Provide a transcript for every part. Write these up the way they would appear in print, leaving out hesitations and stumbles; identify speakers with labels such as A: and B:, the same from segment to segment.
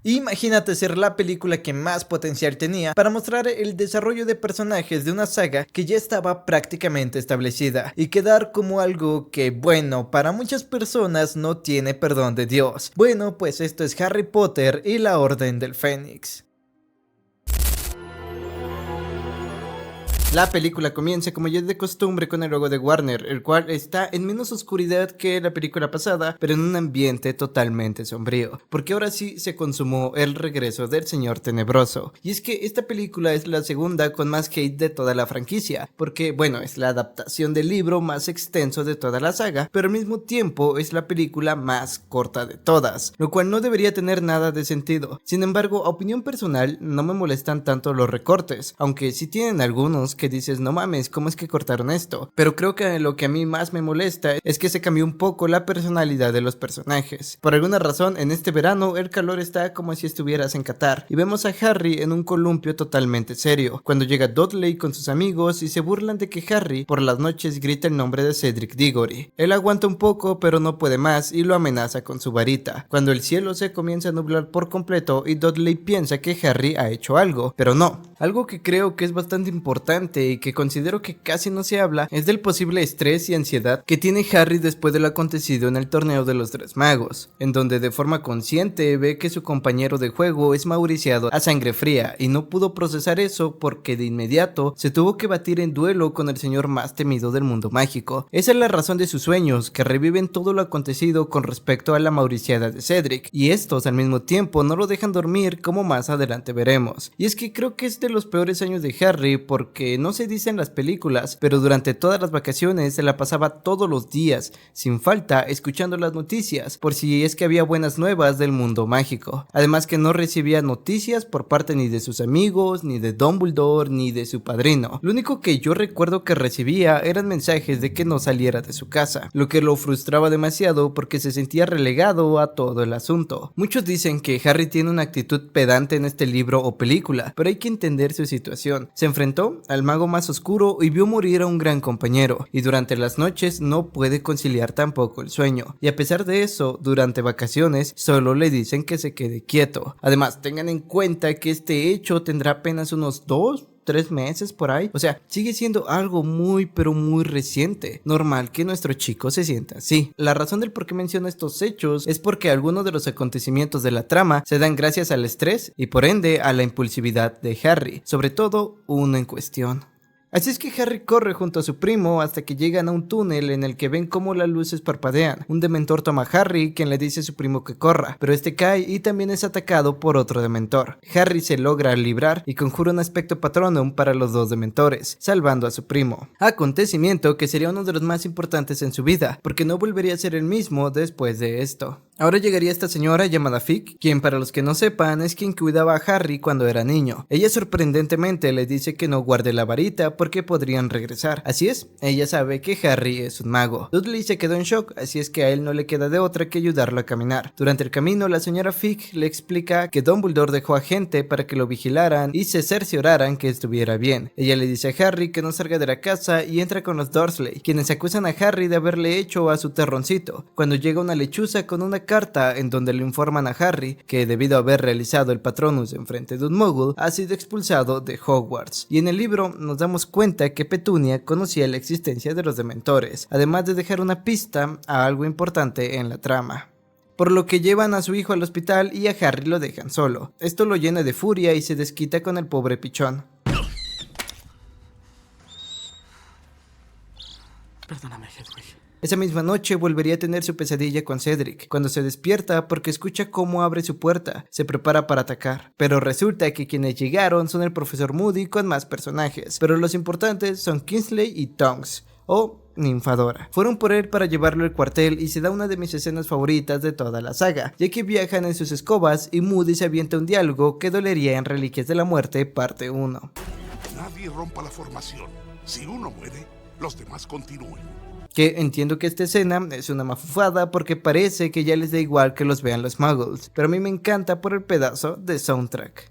A: Imagínate ser la película que más potencial tenía para mostrar el desarrollo de personajes de una saga que ya estaba prácticamente establecida y quedar como algo que, bueno, para muchas personas no tiene perdón de Dios. Bueno, pues esto es Harry Potter y la Orden del Fénix. La película comienza como ya es de costumbre con el logo de Warner, el cual está en menos oscuridad que la película pasada, pero en un ambiente totalmente sombrío, porque ahora sí se consumó el regreso del Señor Tenebroso. Y es que esta película es la segunda con más hate de toda la franquicia, porque bueno, es la adaptación del libro más extenso de toda la saga, pero al mismo tiempo es la película más corta de todas, lo cual no debería tener nada de sentido. Sin embargo, a opinión personal, no me molestan tanto los recortes, aunque sí tienen algunos que dices, no mames, ¿cómo es que cortaron esto? Pero creo que lo que a mí más me molesta es que se cambió un poco la personalidad de los personajes. Por alguna razón, en este verano el calor está como si estuvieras en Qatar, y vemos a Harry en un columpio totalmente serio, cuando llega Dudley con sus amigos y se burlan de que Harry por las noches grita el nombre de Cedric Diggory. Él aguanta un poco, pero no puede más y lo amenaza con su varita, cuando el cielo se comienza a nublar por completo y Dudley piensa que Harry ha hecho algo, pero no. Algo que creo que es bastante importante y que considero que casi no se habla es del posible estrés y ansiedad que tiene Harry después de lo acontecido en el torneo de los Tres Magos, en donde de forma consciente ve que su compañero de juego es mauriciado a sangre fría y no pudo procesar eso porque de inmediato se tuvo que batir en duelo con el señor más temido del mundo mágico. Esa es la razón de sus sueños, que reviven todo lo acontecido con respecto a la mauriciada de Cedric, y estos al mismo tiempo no lo dejan dormir, como más adelante veremos. Y es que creo que es de los peores años de Harry porque no se dice en las películas, pero durante todas las vacaciones se la pasaba todos los días, sin falta, escuchando las noticias, por si es que había buenas nuevas del mundo mágico. Además que no recibía noticias por parte ni de sus amigos, ni de Dumbledore, ni de su padrino. Lo único que yo recuerdo que recibía eran mensajes de que no saliera de su casa, lo que lo frustraba demasiado porque se sentía relegado a todo el asunto. Muchos dicen que Harry tiene una actitud pedante en este libro o película, pero hay que entender su situación. Se enfrentó al mago más oscuro y vio morir a un gran compañero, y durante las noches no puede conciliar tampoco el sueño, y a pesar de eso, durante vacaciones solo le dicen que se quede quieto. Además, tengan en cuenta que este hecho tendrá apenas unos 2-3 meses por ahí, o sea, sigue siendo algo muy pero muy reciente. Normal que nuestro chico se sienta así. La razón del por qué menciono estos hechos es porque algunos de los acontecimientos de la trama se dan gracias al estrés y por ende a la impulsividad de Harry, sobre todo uno en cuestión. Así es que Harry corre junto a su primo hasta que llegan a un túnel en el que ven cómo las luces parpadean. Un dementor toma a Harry, quien le dice a su primo que corra, pero este cae y también es atacado por otro dementor. Harry se logra librar y conjura un aspecto patronum para los dos dementores, salvando a su primo. Acontecimiento que sería uno de los más importantes en su vida, porque no volvería a ser el mismo después de esto. Ahora llegaría esta señora llamada Fig, quien para los que no sepan es quien cuidaba a Harry cuando era niño. Ella sorprendentemente le dice que no guarde la varita porque podrían regresar. Así es, ella sabe que Harry es un mago. Dudley se quedó en shock, así es que a él no le queda de otra que ayudarlo a caminar. Durante el camino, la señora Fig le explica que Dumbledore dejó a gente para que lo vigilaran y se cercioraran que estuviera bien. Ella le dice a Harry que no salga de la casa y entra con los Dursley, quienes acusan a Harry de haberle hecho a su terroncito. Cuando llega una lechuza con una carta en donde le informan a Harry que debido a haber realizado el Patronus en frente de un Muggle ha sido expulsado de Hogwarts, y en el libro nos damos cuenta que Petunia conocía la existencia de los dementores, además de dejar una pista a algo importante en la trama. Por lo que llevan a su hijo al hospital y a Harry lo dejan solo. Esto lo llena de furia y se desquita con el pobre pichón.
B: Perdóname, Hedwig.
A: Esa misma noche volvería a tener su pesadilla con Cedric, cuando se despierta porque escucha cómo abre su puerta, se prepara para atacar, pero resulta que quienes llegaron son el profesor Moody con más personajes, pero los importantes son Kingsley y Tonks, o Ninfadora. Fueron por él para llevarlo al cuartel y se da una de mis escenas favoritas de toda la saga, ya que viajan en sus escobas y Moody se avienta un diálogo que dolería en Reliquias de la Muerte, parte 1.
C: Nadie rompa la formación. Si uno muere, los demás continúen.
A: Que entiendo que esta escena es una mafufada porque parece que ya les da igual que los vean los Muggles, pero a mí me encanta por el pedazo de soundtrack.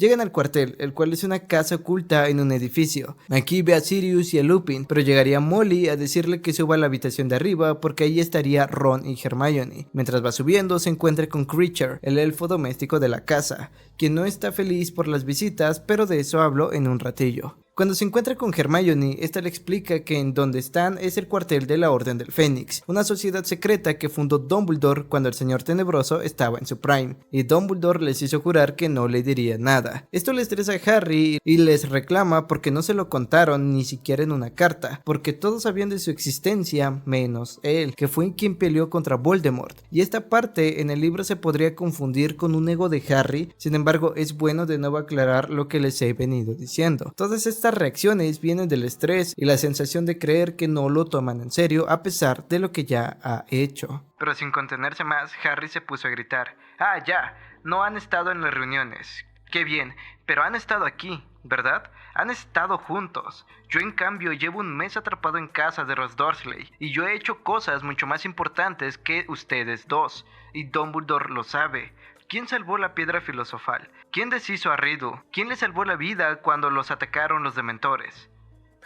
A: Llegan al cuartel, el cual es una casa oculta en un edificio. Aquí ve a Sirius y a Lupin, pero llegaría Molly a decirle que suba a la habitación de arriba porque ahí estaría Ron y Hermione. Mientras va subiendo se encuentra con Kreacher, el elfo doméstico de la casa, quien no está feliz por las visitas, pero de eso hablo en un ratillo. Cuando se encuentra con Hermione, esta le explica que en donde están es el cuartel de la Orden del Fénix, una sociedad secreta que fundó Dumbledore cuando el Señor Tenebroso estaba en su prime, y Dumbledore les hizo jurar que no le diría nada. Esto le estresa a Harry y les reclama porque no se lo contaron ni siquiera en una carta, porque todos sabían de su existencia menos él, que fue quien peleó contra Voldemort, y esta parte en el libro se podría confundir con un ego de Harry. Sin embargo, es bueno de nuevo aclarar lo que les he venido diciendo. Todas estas reacciones vienen del estrés y la sensación de creer que no lo toman en serio a pesar de lo que ya ha hecho. Pero sin contenerse más, Harry se puso a gritar: ¡Ah, ya! No han estado en las reuniones. ¡Qué bien! Pero han estado aquí, ¿verdad? Han estado juntos. Yo en cambio llevo un mes atrapado en casa de los Dursley y yo he hecho cosas mucho más importantes que ustedes dos, y Dumbledore lo sabe. ¿Quién salvó la piedra filosofal? ¿Quién deshizo a Riddle? ¿Quién le salvó la vida cuando los atacaron los dementores?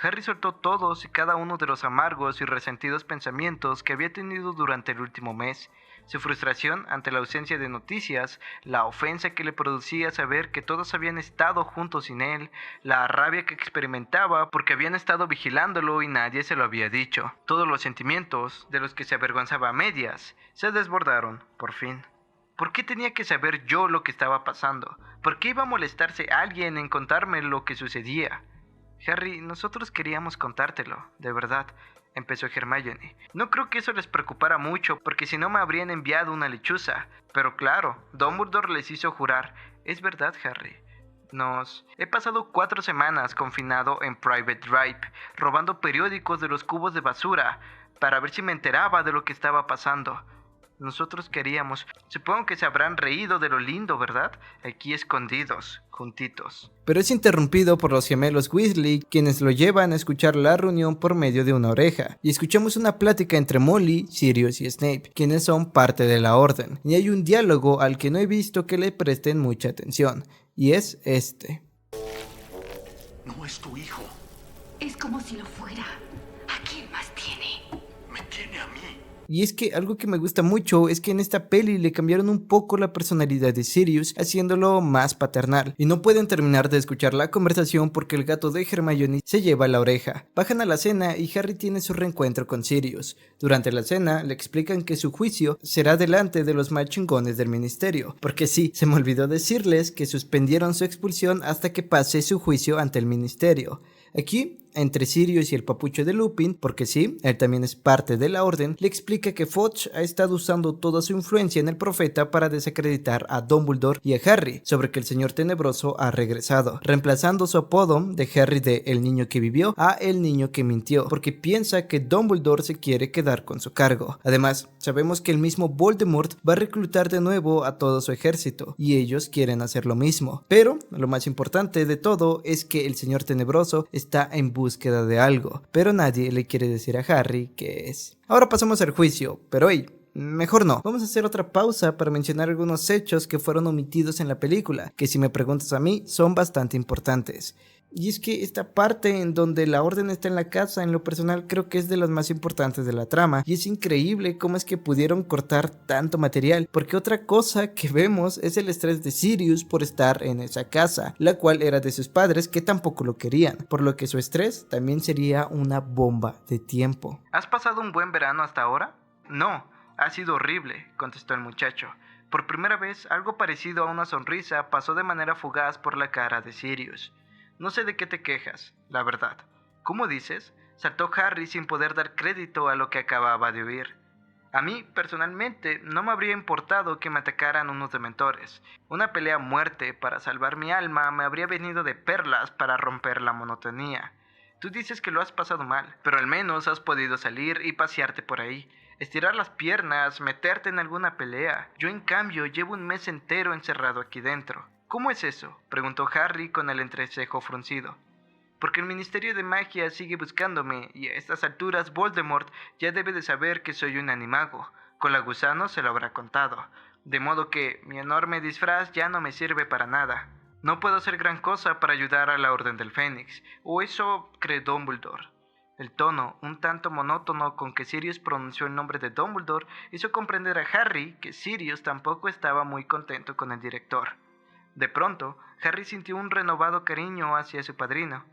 A: Harry soltó todos y cada uno de los amargos y resentidos pensamientos que había tenido durante el último mes. Su frustración ante la ausencia de noticias, la ofensa que le producía saber que todos habían estado juntos sin él, la rabia que experimentaba porque habían estado vigilándolo y nadie se lo había dicho. Todos los sentimientos, de los que se avergonzaba a medias, se desbordaron, por fin. ¿Por qué tenía que saber yo lo que estaba pasando? ¿Por qué iba a molestarse alguien en contarme lo que sucedía? Harry, nosotros queríamos contártelo, de verdad, empezó Hermione. No creo que eso les preocupara mucho, porque si no me habrían enviado una lechuza. Pero claro, Dumbledore les hizo jurar. Es verdad, Harry. He pasado 4 semanas confinado en Private Drive, robando periódicos de los cubos de basura, para ver si me enteraba de lo que estaba pasando. Nosotros queríamos. Supongo que se habrán reído de lo lindo, ¿verdad? Aquí escondidos, juntitos. Pero es interrumpido por los gemelos Weasley, quienes lo llevan a escuchar la reunión por medio de una oreja. Y escuchamos una plática entre Molly, Sirius y Snape, quienes son parte de la orden. Y hay un diálogo al que no he visto que le presten mucha atención. Y es este.
C: No es tu hijo.
B: Es como si lo fuera. ¿A quién más tiene?
C: Me tiene a mí.
A: Y es que algo que me gusta mucho es que en esta peli le cambiaron un poco la personalidad de Sirius, haciéndolo más paternal. Y no pueden terminar de escuchar la conversación porque el gato de Hermione se lleva la oreja. Bajan a la cena y Harry tiene su reencuentro con Sirius. Durante la cena le explican que su juicio será delante de los más chingones del ministerio. Porque sí, se me olvidó decirles que suspendieron su expulsión hasta que pase su juicio ante el ministerio. Aquí, entre Sirius y el papucho de Lupin, porque sí, él también es parte de la orden, le explica que Fudge ha estado usando toda su influencia en el profeta para desacreditar a Dumbledore y a Harry, sobre que el Señor Tenebroso ha regresado, reemplazando su apodo de Harry de El Niño que Vivió a El Niño que Mintió, porque piensa que Dumbledore se quiere quedar con su cargo. Además, sabemos que el mismo Voldemort va a reclutar de nuevo a todo su ejército, y ellos quieren hacer lo mismo. Pero, lo más importante de todo es que el Señor Tenebroso está en búsqueda de algo, pero nadie le quiere decir a Harry qué es. Ahora pasamos al juicio, pero mejor no. Vamos a hacer otra pausa para mencionar algunos hechos que fueron omitidos en la película, que si me preguntas a mí, son bastante importantes. Y es que esta parte en donde la orden está en la casa, en lo personal creo que es de las más importantes de la trama, y es increíble cómo es que pudieron cortar tanto material, porque otra cosa que vemos es el estrés de Sirius por estar en esa casa, la cual era de sus padres que tampoco lo querían, por lo que su estrés también sería una bomba de tiempo. ¿Has pasado un buen verano hasta ahora? No, ha sido horrible, contestó el muchacho. Por primera vez, algo parecido a una sonrisa pasó de manera fugaz por la cara de Sirius. No sé de qué te quejas, la verdad. ¿Cómo dices? Saltó Harry sin poder dar crédito a lo que acababa de oír. A mí, personalmente, no me habría importado que me atacaran unos dementores. Una pelea a muerte para salvar mi alma me habría venido de perlas para romper la monotonía. Tú dices que lo has pasado mal, pero al menos has podido salir y pasearte por ahí. Estirar las piernas, meterte en alguna pelea. Yo, en cambio, llevo un mes entero encerrado aquí dentro. ¿Cómo es eso?, preguntó Harry con el entrecejo fruncido. Porque el Ministerio de Magia sigue buscándome y a estas alturas Voldemort ya debe de saber que soy un animago. Colagusano se lo habrá contado. De modo que mi enorme disfraz ya no me sirve para nada. No puedo hacer gran cosa para ayudar a la Orden del Fénix, o eso cree Dumbledore. El tono, un tanto monótono con que Sirius pronunció el nombre de Dumbledore, hizo comprender a Harry que Sirius tampoco estaba muy contento con el director. De pronto, Harry sintió un renovado cariño hacia su padrino.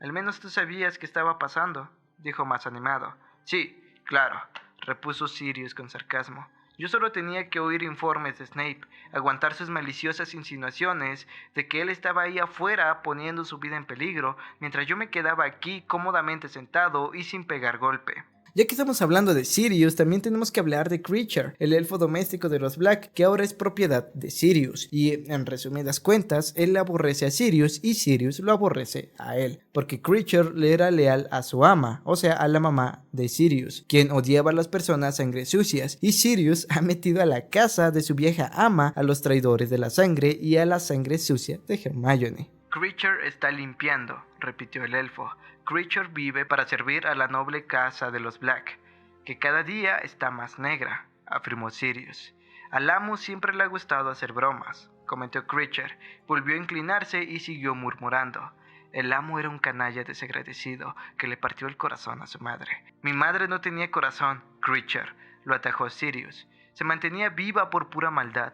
A: «Al menos tú sabías qué estaba pasando», dijo más animado. «Sí, claro», repuso Sirius con sarcasmo. «Yo solo tenía que oír informes de Snape, aguantar sus maliciosas insinuaciones de que él estaba ahí afuera poniendo su vida en peligro, mientras yo me quedaba aquí cómodamente sentado y sin pegar golpe». Ya que estamos hablando de Sirius, también tenemos que hablar de Kreacher, el elfo doméstico de los Black, que ahora es propiedad de Sirius. Y en resumidas cuentas, él aborrece a Sirius y Sirius lo aborrece a él, porque Kreacher le era leal a su ama, o sea, a la mamá de Sirius, quien odiaba a las personas sangre sucias, y Sirius ha metido a la casa de su vieja ama a los traidores de la sangre y a la sangre sucia de Hermione. «Kreacher está limpiando», repitió el elfo. «Kreacher vive para servir a la noble casa de los Black, que cada día está más negra», afirmó Sirius. «Al amo siempre le ha gustado hacer bromas», comentó Kreacher. Volvió a inclinarse y siguió murmurando. El amo era un canalla desagradecido que le partió el corazón a su madre. «Mi madre no tenía corazón, Kreacher», lo atajó Sirius. «Se mantenía viva por pura maldad».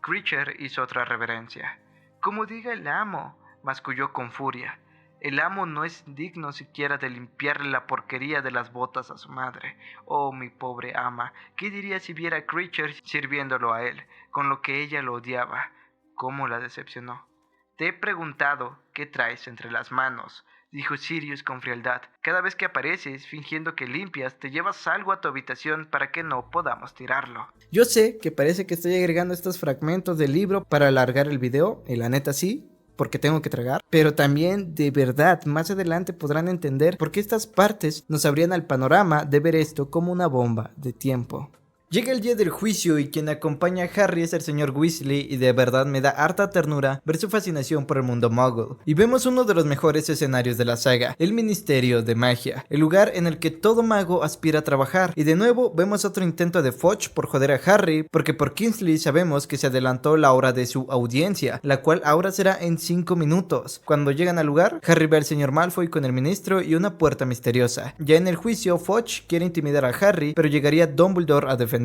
A: Kreacher hizo otra reverencia. «Como diga el amo», masculló con furia. «El amo no es digno siquiera de limpiarle la porquería de las botas a su madre. Oh, mi pobre ama, ¿qué diría si viera a Kreacher sirviéndolo a él, con lo que ella lo odiaba? ¿Cómo la decepcionó?» «Te he preguntado qué traes entre las manos», dijo Sirius con frialdad. «Cada vez que apareces, fingiendo que limpias, te llevas algo a tu habitación para que no podamos tirarlo». Yo sé que parece que estoy agregando estos fragmentos del libro para alargar el video, y la neta sí, porque tengo que tragar, pero también de verdad más adelante podrán entender por qué estas partes nos abrían al panorama de ver esto como una bomba de tiempo. Llega el día del juicio y quien acompaña a Harry es el señor Weasley, y de verdad me da harta ternura ver su fascinación por el mundo muggle. Y vemos uno de los mejores escenarios de la saga, el Ministerio de Magia, el lugar en el que todo mago aspira a trabajar. Y de nuevo vemos otro intento de Fudge por joder a Harry, porque por Kingsley sabemos que se adelantó la hora de su audiencia, la cual ahora será en 5 minutos. Cuando llegan al lugar, Harry ve al señor Malfoy con el ministro y una puerta misteriosa. Ya en el juicio, Fudge quiere intimidar a Harry, pero llegaría Dumbledore a defenderlo.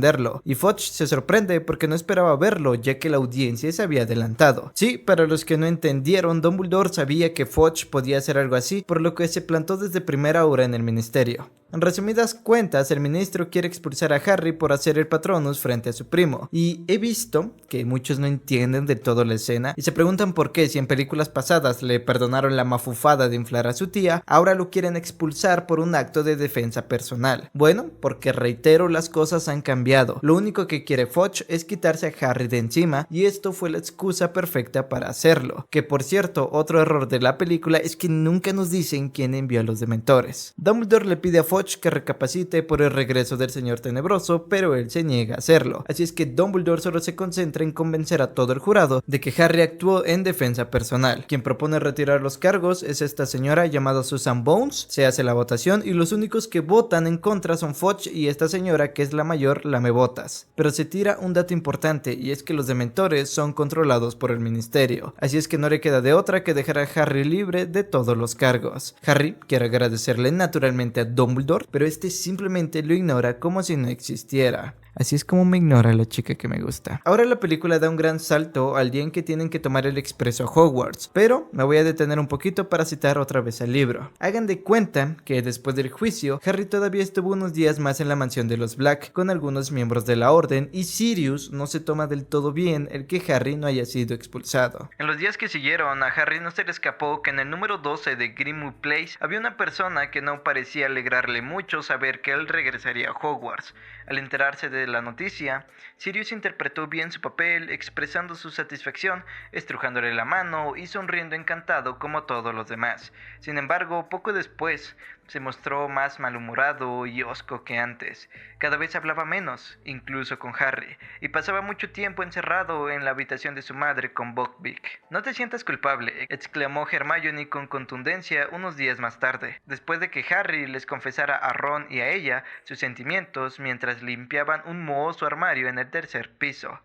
A: Y Fudge se sorprende porque no esperaba verlo, ya que la audiencia se había adelantado. Sí, para los que no entendieron, Dumbledore sabía que Fudge podía hacer algo así, por lo que se plantó desde primera hora en el ministerio. En resumidas cuentas, el ministro quiere expulsar a Harry por hacer el Patronus frente a su primo, y he visto que muchos no entienden de todo la escena y se preguntan por qué, si en películas pasadas le perdonaron la mafufada de inflar a su tía, ahora lo quieren expulsar por un acto de defensa personal. Bueno, porque reitero, las cosas han cambiado. Lo único que quiere Fudge es quitarse a Harry de encima, y esto fue la excusa perfecta para hacerlo. Que por cierto, otro error de la película es que nunca nos dicen quién envió a los dementores. Dumbledore le pide a Fudge que recapacite por el regreso del señor tenebroso, pero él se niega a hacerlo. Así es que Dumbledore solo se concentra en convencer a todo el jurado de que Harry actuó en defensa personal. Quien propone retirar los cargos es esta señora llamada Susan Bones. Se hace la votación y los únicos que votan en contra son Fudge y esta señora, que es la mayor lamebotas. Pero se tira un dato importante, y es que los dementores son controlados por el ministerio. Así es que no le queda de otra que dejar a Harry libre de todos los cargos. Harry quiere agradecerle naturalmente a Dumbledore, pero este simplemente lo ignora como si no existiera. Así es como me ignora la chica que me gusta. Ahora la película da un gran salto al día en que tienen que tomar el expreso a Hogwarts, pero me voy a detener un poquito para citar otra vez al libro. Hagan de cuenta que después del juicio, Harry todavía estuvo unos días más en la mansión de los Black con algunos miembros de la orden, y Sirius no se toma del todo bien el que Harry no haya sido expulsado. En los días que siguieron, a Harry no se le escapó que en el número 12 de Grimmauld Place había una persona que no parecía alegrarle mucho saber que él regresaría a Hogwarts. Al enterarse de la noticia, Sirius interpretó bien su papel, expresando su satisfacción, estrujándole la mano y sonriendo encantado como todos los demás. Sin embargo, poco después se mostró más malhumorado y hosco que antes. Cada vez hablaba menos, incluso con Harry, y pasaba mucho tiempo encerrado en la habitación de su madre con Buckbeak. «No te sientas culpable», exclamó Hermione con contundencia unos días más tarde, después de que Harry les confesara a Ron y a ella sus sentimientos mientras limpiaban un mohoso armario en el tercer piso.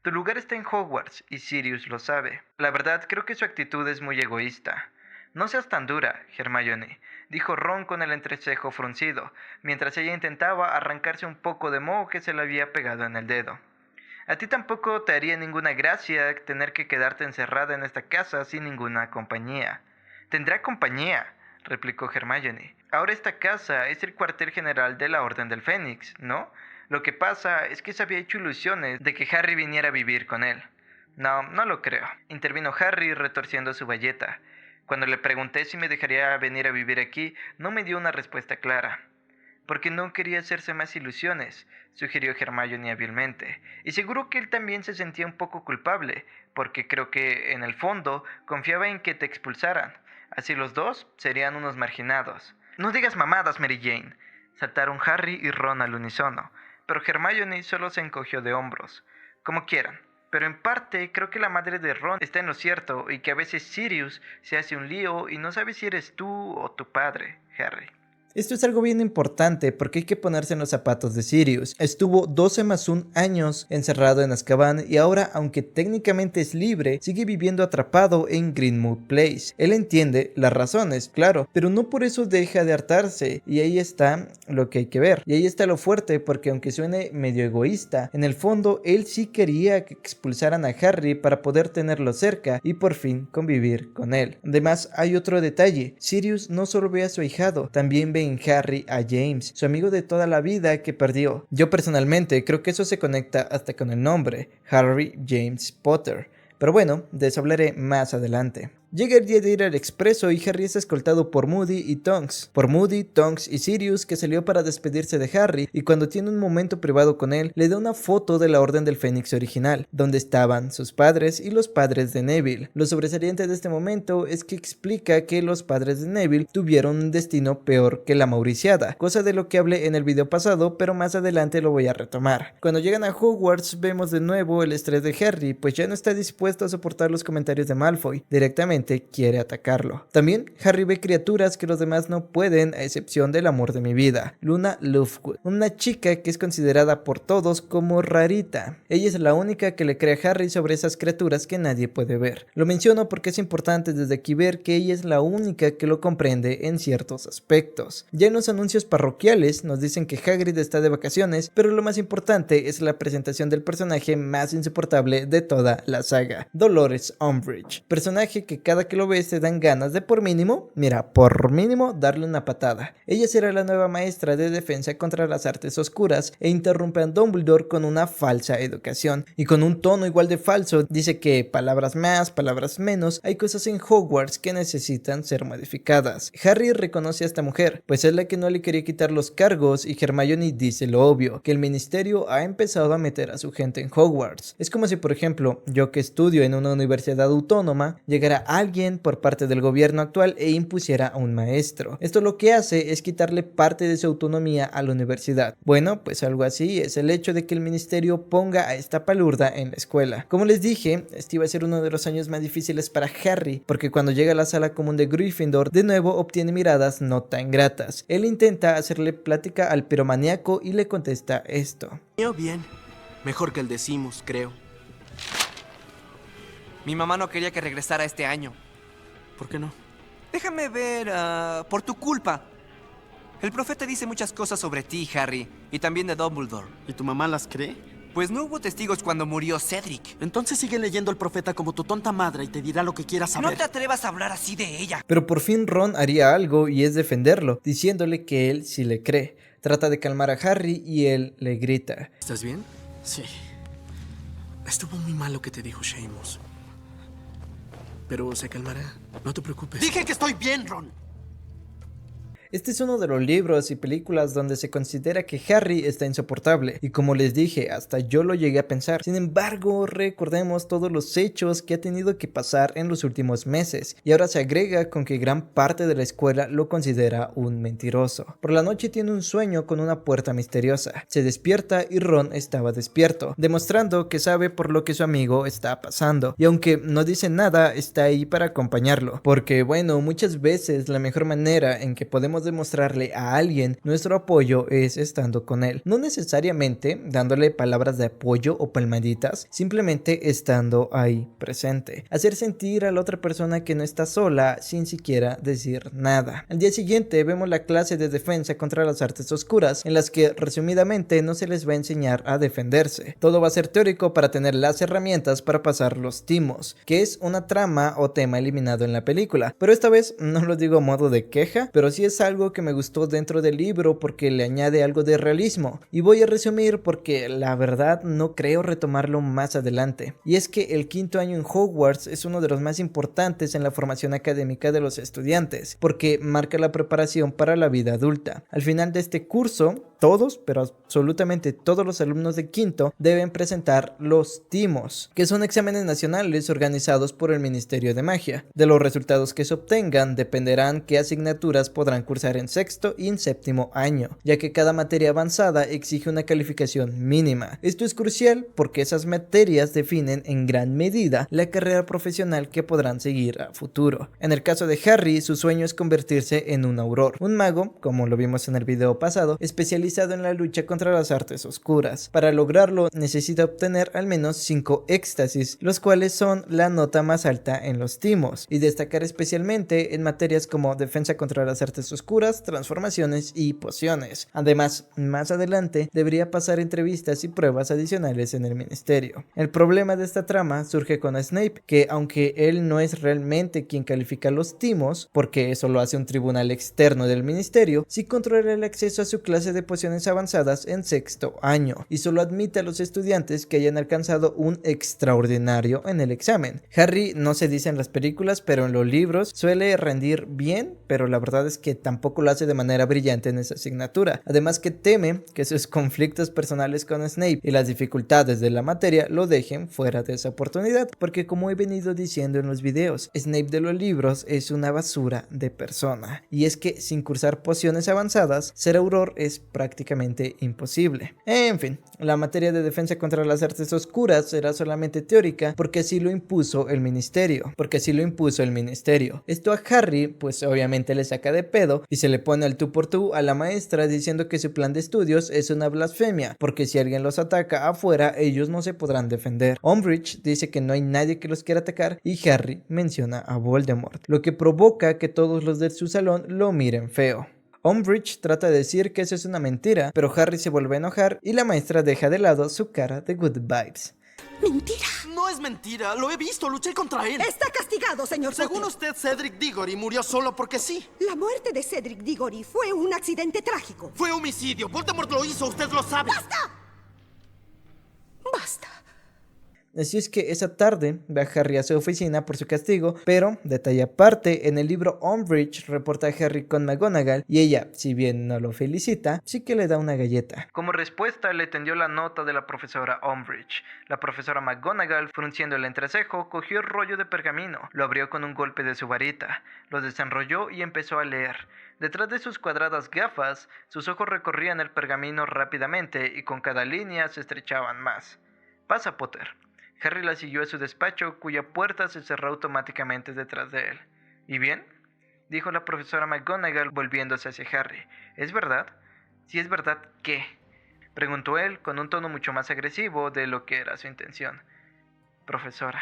A: Tu lugar está en Hogwarts y Sirius lo sabe. La verdad, creo que su actitud es muy egoísta. No seas tan dura, Hermione, dijo Ron con el entrecejo fruncido, mientras ella intentaba arrancarse un poco de moho que se le había pegado en el dedo. A ti tampoco te haría ninguna gracia tener que quedarte encerrada en esta casa sin ninguna compañía. Tendrá compañía, replicó Hermione. Ahora esta casa es el cuartel general de la Orden del Fénix, ¿no? Lo que pasa es que se había hecho ilusiones de que Harry viniera a vivir con él. No, no lo creo, intervino Harry retorciendo su bayeta. Cuando le pregunté si me dejaría venir a vivir aquí, no me dio una respuesta clara. Porque no quería hacerse más ilusiones, sugirió Hermione hábilmente. Y seguro que él también se sentía un poco culpable, porque creo que, en el fondo, confiaba en que te expulsaran. Así los dos serían unos marginados. No digas mamadas, Mary Jane, saltaron Harry y Ron al unísono. Pero Hermione solo se encogió de hombros. Como quieran. Pero en parte creo que la madre de Ron está en lo cierto y que a veces Sirius se hace un lío y no sabe si eres tú o tu padre, Harry. Esto es algo bien importante porque hay que ponerse en los zapatos de Sirius. Estuvo 12 más 1 años encerrado en Azkaban y ahora, aunque técnicamente es libre, sigue viviendo atrapado en Greenwood Place. Él entiende las razones, claro, pero no por eso deja de hartarse, y ahí está lo que hay que ver. Y ahí está lo fuerte, porque aunque suene medio egoísta, en el fondo él sí quería que expulsaran a Harry para poder tenerlo cerca y por fin convivir con él. Además, hay otro detalle. Sirius no solo ve a su ahijado, también ve en Harry a James, su amigo de toda la vida que perdió. Yo personalmente creo que eso se conecta hasta con el nombre, Harry James Potter. Pero bueno, de eso hablaré más adelante. Llega el día de ir al expreso y Harry es escoltado por Moody y Tonks. Por Moody, Tonks y Sirius, que salió para despedirse de Harry, y cuando tiene un momento privado con él, le da una foto de la Orden del Fénix original, donde estaban sus padres y los padres de Neville. Lo sobresaliente de este momento es que explica que los padres de Neville tuvieron un destino peor que la mauriciada, cosa de lo que hablé en el video pasado, pero más adelante lo voy a retomar. Cuando llegan a Hogwarts, vemos de nuevo el estrés de Harry, pues ya no está dispuesto a soportar los comentarios de Malfoy. Directamente quiere atacarlo. También Harry ve criaturas que los demás no pueden, a excepción del amor de mi vida, Luna Lovegood, una chica que es considerada por todos como rarita. Ella es la única que le cree a Harry sobre esas criaturas que nadie puede ver. Lo menciono porque es importante desde aquí ver que ella es la única que lo comprende en ciertos aspectos. Ya en los anuncios parroquiales nos dicen que Hagrid está de vacaciones, pero lo más importante es la presentación del personaje más insoportable de toda la saga, Dolores Umbridge, personaje que cada que lo ves te dan ganas de por mínimo darle una patada. Ella será la nueva maestra de defensa contra las artes oscuras e interrumpe a Dumbledore con una falsa educación, y con un tono igual de falso dice que palabras más, palabras menos, hay cosas en Hogwarts que necesitan ser modificadas. Harry reconoce a esta mujer, pues es la que no le quería quitar los cargos, y Hermione dice lo obvio, que el ministerio ha empezado a meter a su gente en Hogwarts. Es como si, por ejemplo, yo que estudio en una universidad autónoma, llegara alguien por parte del gobierno actual e impusiera a un maestro. Esto lo que hace es quitarle parte de su autonomía a la universidad. Bueno, pues algo así es el hecho de que el ministerio ponga a esta palurda en la escuela. Como les dije, este iba a ser uno de los años más difíciles para Harry, porque cuando llega a la sala común de Gryffindor, de nuevo obtiene miradas no tan gratas. Él intenta hacerle plática al piromaníaco y le contesta esto.
D: Bien, mejor que el de Simus, creo.
E: Mi mamá no quería que regresara este año.
D: ¿Por qué no?
E: Déjame ver, por tu culpa. El profeta dice muchas cosas sobre ti, Harry, y también de Dumbledore.
D: ¿Y tu mamá las cree?
E: Pues no hubo testigos cuando murió Cedric.
D: Entonces sigue leyendo al profeta como tu tonta madre y te dirá lo que quieras saber.
E: No te atrevas a hablar así de ella.
A: Pero por fin Ron haría algo, y es defenderlo, diciéndole que él sí le cree. Trata de calmar a Harry y él le grita.
D: ¿Estás bien? Sí. Estuvo muy mal lo que te dijo Seamus. Pero se calmará. No te preocupes. ¡Dije que estoy bien, Ron!
A: Este es uno de los libros y películas donde se considera que Harry está insoportable, y como les dije, hasta yo lo llegué a pensar. Sin embargo, recordemos todos los hechos que ha tenido que pasar en los últimos meses, y ahora se agrega con que gran parte de la escuela lo considera un mentiroso. Por la noche tiene un sueño con una puerta misteriosa. Se despierta y Ron estaba despierto, demostrando que sabe por lo que su amigo está pasando, y aunque no dice nada, está ahí para acompañarlo, porque bueno, muchas veces la mejor manera en que podemos podemos demostrarle a alguien nuestro apoyo es estando con él. No necesariamente dándole palabras de apoyo o palmaditas, simplemente estando ahí presente. Hacer sentir a la otra persona que no está sola sin siquiera decir nada. Al día siguiente vemos la clase de defensa contra las artes oscuras, en las que resumidamente no se les va a enseñar a defenderse. Todo va a ser teórico para tener las herramientas para pasar los timos, que es una trama o tema eliminado en la película. Pero esta vez no lo digo a modo de queja, pero sí es algo que me gustó dentro del libro porque le añade algo de realismo. Y voy a resumir porque la verdad no creo retomarlo más adelante. Y es que el quinto año en Hogwarts es uno de los más importantes en la formación académica de los estudiantes, porque marca la preparación para la vida adulta. Al final de este curso, todos, pero absolutamente todos los alumnos de quinto deben presentar los timos, que son exámenes nacionales organizados por el Ministerio de Magia. De los resultados que se obtengan dependerán qué asignaturas podrán cursar en sexto y en séptimo año, ya que cada materia avanzada exige una calificación mínima. Esto es crucial porque esas materias definen en gran medida la carrera profesional que podrán seguir a futuro. En el caso de Harry, su sueño es convertirse en un auror, un mago, como lo vimos en el video pasado, especializado en la lucha contra las artes oscuras. Para lograrlo necesita obtener al menos 5 éxtasis, los cuales son la nota más alta en los timos, y destacar especialmente en materias como defensa contra las artes oscuras, transformaciones y pociones. Además, más adelante debería pasar entrevistas y pruebas adicionales en el ministerio. El problema de esta trama surge con Snape, que aunque él no es realmente quien califica los timos, porque eso lo hace un tribunal externo del ministerio, sí controla el acceso a su clase de pociones avanzadas en sexto año y solo admite a los estudiantes que hayan alcanzado un extraordinario en el examen. Harry no se dice en las películas, pero en los libros suele rendir bien, pero la verdad es que tampoco lo hace de manera brillante en esa asignatura. Además que teme que sus conflictos personales con Snape y las dificultades de la materia lo dejen fuera de esa oportunidad, porque como he venido diciendo en los videos, Snape de los libros es una basura de persona, y es que sin cursar pociones avanzadas, ser auror es prácticamente imposible. En fin, la materia de defensa contra las artes oscuras será solamente teórica porque así lo impuso el ministerio. Esto a Harry pues obviamente le saca de pedo y se le pone al tú por tú a la maestra diciendo que su plan de estudios es una blasfemia, porque si alguien los ataca afuera ellos no se podrán defender. Umbridge dice que no hay nadie que los quiera atacar y Harry menciona a Voldemort, lo que provoca que todos los de su salón lo miren feo. Umbridge trata de decir que eso es una mentira, pero Harry se vuelve a enojar y la maestra deja de lado su cara de good vibes.
B: ¡Mentira!
D: No es mentira, lo he visto, luché contra él.
B: Está castigado, señor Potter.
D: Según usted, Cedric Diggory murió solo porque sí.
B: La muerte de Cedric Diggory fue un accidente trágico.
D: Fue homicidio, Voldemort lo hizo, usted lo sabe.
B: ¡Basta! ¡Basta!
A: Así es que esa tarde va Harry a su oficina por su castigo, pero, detalle aparte, en el libro Umbridge reporta a Harry con McGonagall y ella, si bien no lo felicita, sí que le da una galleta. Como respuesta le tendió la nota de la profesora Umbridge. La profesora McGonagall, frunciendo el entrecejo, cogió el rollo de pergamino, lo abrió con un golpe de su varita, lo desenrolló y empezó a leer. Detrás de sus cuadradas gafas, sus ojos recorrían el pergamino rápidamente y con cada línea se estrechaban más. «Pasa, Potter». Harry la siguió a su despacho, cuya puerta se cerró automáticamente detrás de él. ¿Y bien?, dijo la profesora McGonagall volviéndose hacia Harry. ¿Es verdad? Si es verdad, ¿qué?, preguntó él con un tono mucho más agresivo de lo que era su intención. Profesora,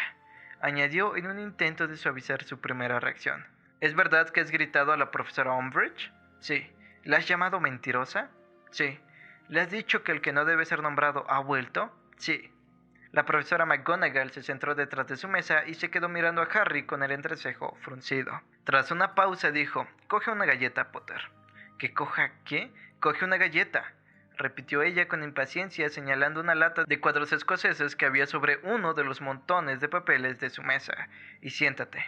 A: añadió en un intento de suavizar su primera reacción. ¿Es verdad que has gritado a la profesora Umbridge? Sí. ¿La has llamado mentirosa? Sí. ¿Le has dicho que el que no debe ser nombrado ha vuelto? Sí. La profesora McGonagall se centró detrás de su mesa y se quedó mirando a Harry con el entrecejo fruncido. Tras una pausa dijo, «Coge una galleta, Potter». ¿Que coja qué? «Coge una galleta», repitió ella con impaciencia señalando una lata de cuadros escoceses que había sobre uno de los montones de papeles de su mesa. «Y siéntate».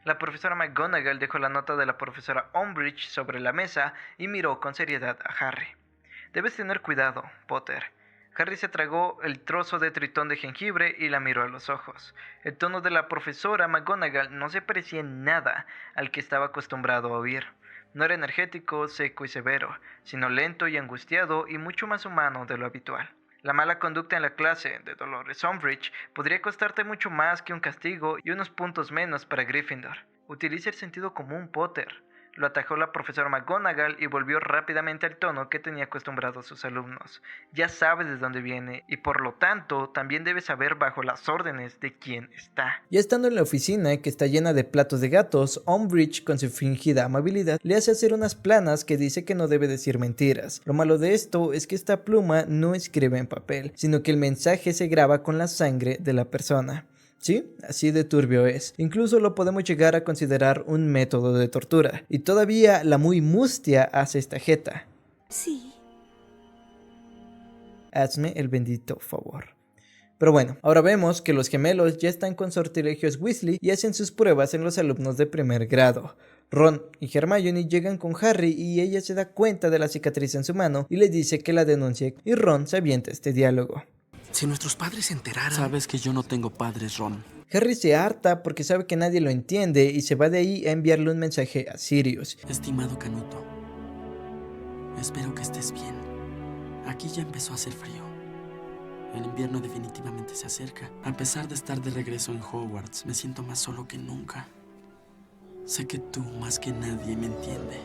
A: La profesora McGonagall dejó la nota de la profesora Umbridge sobre la mesa y miró con seriedad a Harry. «Debes tener cuidado, Potter». Harry se tragó el trozo de tritón de jengibre y la miró a los ojos. El tono de la profesora McGonagall no se parecía en nada al que estaba acostumbrado a oír. No era energético, seco y severo, sino lento y angustiado y mucho más humano de lo habitual. La mala conducta en la clase de Dolores Umbridge podría costarte mucho más que un castigo y unos puntos menos para Gryffindor. Utiliza el sentido común, Potter. lo atajó la profesora McGonagall y volvió rápidamente al tono que tenía acostumbrados sus alumnos. Ya sabes de dónde viene y por lo tanto también debes saber bajo las órdenes de quién está. Ya estando en la oficina, que está llena de platos de gatos, Umbridge, con su fingida amabilidad, le hace hacer unas planas que dice que no debe decir mentiras. Lo malo de esto es que esta pluma no escribe en papel, sino que el mensaje se graba con la sangre de la persona. Sí, así de turbio es. Incluso lo podemos llegar a considerar un método de tortura. Y todavía la muy mustia hace esta jeta.
B: Sí.
A: Hazme el bendito favor. Pero bueno, ahora vemos que los gemelos ya están con sortilegios Weasley y hacen sus pruebas en los alumnos de primer grado. Ron y Hermione llegan con Harry y ella se da cuenta de la cicatriz en su mano y le dice que la denuncie, y Ron se avienta este diálogo.
D: Si nuestros padres se enteraran...
F: Sabes que yo no tengo padres, Ron.
A: Harry se harta porque sabe que nadie lo entiende y se va de ahí a enviarle un mensaje a Sirius.
F: Estimado Canuto, espero que estés bien. Aquí ya empezó a hacer frío. El invierno definitivamente se acerca. A pesar de estar de regreso en Hogwarts, me siento más solo que nunca. Sé que tú, más que nadie, me entiendes.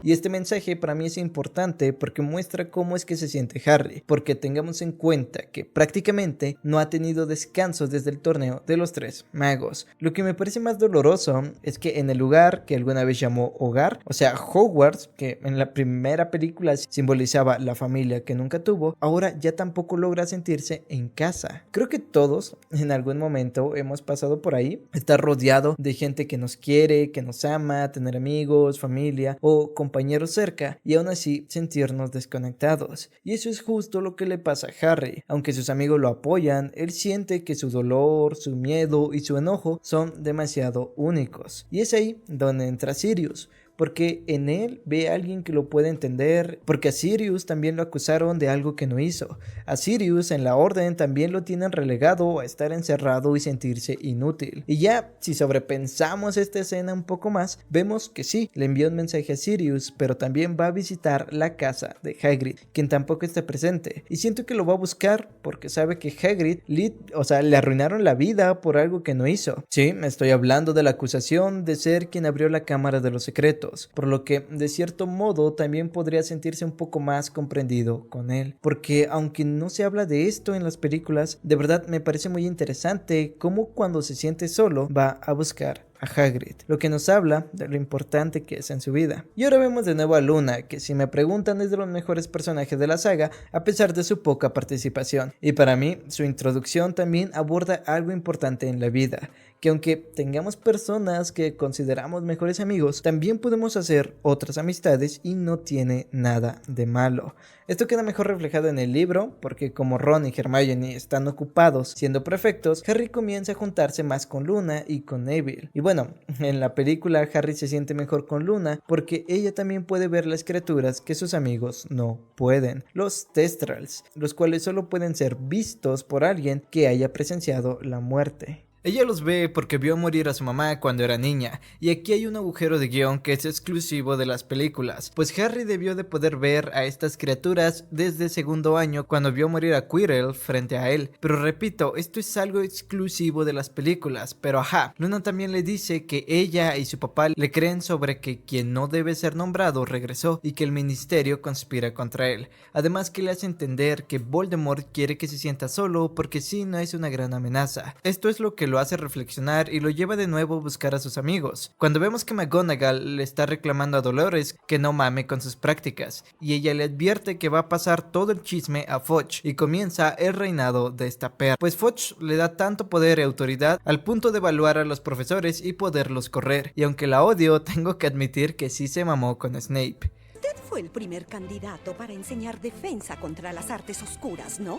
A: Y este mensaje para mí es importante porque muestra cómo es que se siente Harry, porque tengamos en cuenta que prácticamente no ha tenido descanso desde el torneo de los tres magos. Lo que me parece más doloroso es que en el lugar que alguna vez llamó hogar, o sea Hogwarts, que en la primera película simbolizaba la familia que nunca tuvo, ahora ya tampoco logra sentirse en casa. Creo que todos en algún momento hemos pasado por ahí, estar rodeado de gente que nos quiere, que nos ama, tener amigos, familia o compañeros cerca y aún así sentirnos desconectados. Y eso es justo lo que le pasa a Harry. Aunque sus amigos lo apoyan, él siente que su dolor, su miedo y su enojo son demasiado únicos. Y es ahí donde entra Sirius, porque en él ve a alguien que lo puede entender, porque a Sirius también lo acusaron de algo que no hizo. A Sirius en la orden también lo tienen relegado a estar encerrado y sentirse inútil. Y ya, si sobrepensamos esta escena un poco más, vemos que sí, le envió un mensaje a Sirius, pero también va a visitar la casa de Hagrid, quien tampoco está presente. Y siento que lo va a buscar porque sabe que Hagrid le arruinaron la vida por algo que no hizo. Sí, me estoy hablando de la acusación de ser quien abrió la Cámara de los Secretos, por lo que de cierto modo también podría sentirse un poco más comprendido con él, porque aunque no se habla de esto en las películas, de verdad me parece muy interesante cómo cuando se siente solo va a buscar a Hagrid, lo que nos habla de lo importante que es en su vida. Y ahora vemos de nuevo a Luna, que si me preguntan es de los mejores personajes de la saga a pesar de su poca participación, y para mí su introducción también aborda algo importante en la vida, que aunque tengamos personas que consideramos mejores amigos, también podemos hacer otras amistades y no tiene nada de malo. Esto queda mejor reflejado en el libro, porque como Ron y Hermione están ocupados siendo prefectos, Harry comienza a juntarse más con Luna y con Neville. Y bueno, en la película Harry se siente mejor con Luna porque ella también puede ver las criaturas que sus amigos no pueden, los Thestrals, los cuales solo pueden ser vistos por alguien que haya presenciado la muerte. Ella los ve porque vio morir a su mamá cuando era niña, y aquí hay un agujero de guión que es exclusivo de las películas, pues Harry debió de poder ver a estas criaturas desde segundo año cuando vio morir a Quirrell frente a él, pero repito, esto es algo exclusivo de las películas, pero ajá, Luna también le dice que ella y su papá le creen sobre que quien no debe ser nombrado regresó y que el ministerio conspira contra él, además que le hace entender que Voldemort quiere que se sienta solo porque sí no es una gran amenaza. Esto es lo que lo hace reflexionar y lo lleva de nuevo a buscar a sus amigos. Cuando vemos que McGonagall le está reclamando a Dolores que no mame con sus prácticas, y ella le advierte que va a pasar todo el chisme a Fudge, y comienza el reinado de esta perra, pues Fudge le da tanto poder y autoridad al punto de evaluar a los profesores y poderlos correr, y aunque la odio, tengo que admitir que sí se mamó con Snape.
G: Usted fue el primer candidato para enseñar defensa contra las artes oscuras, ¿no?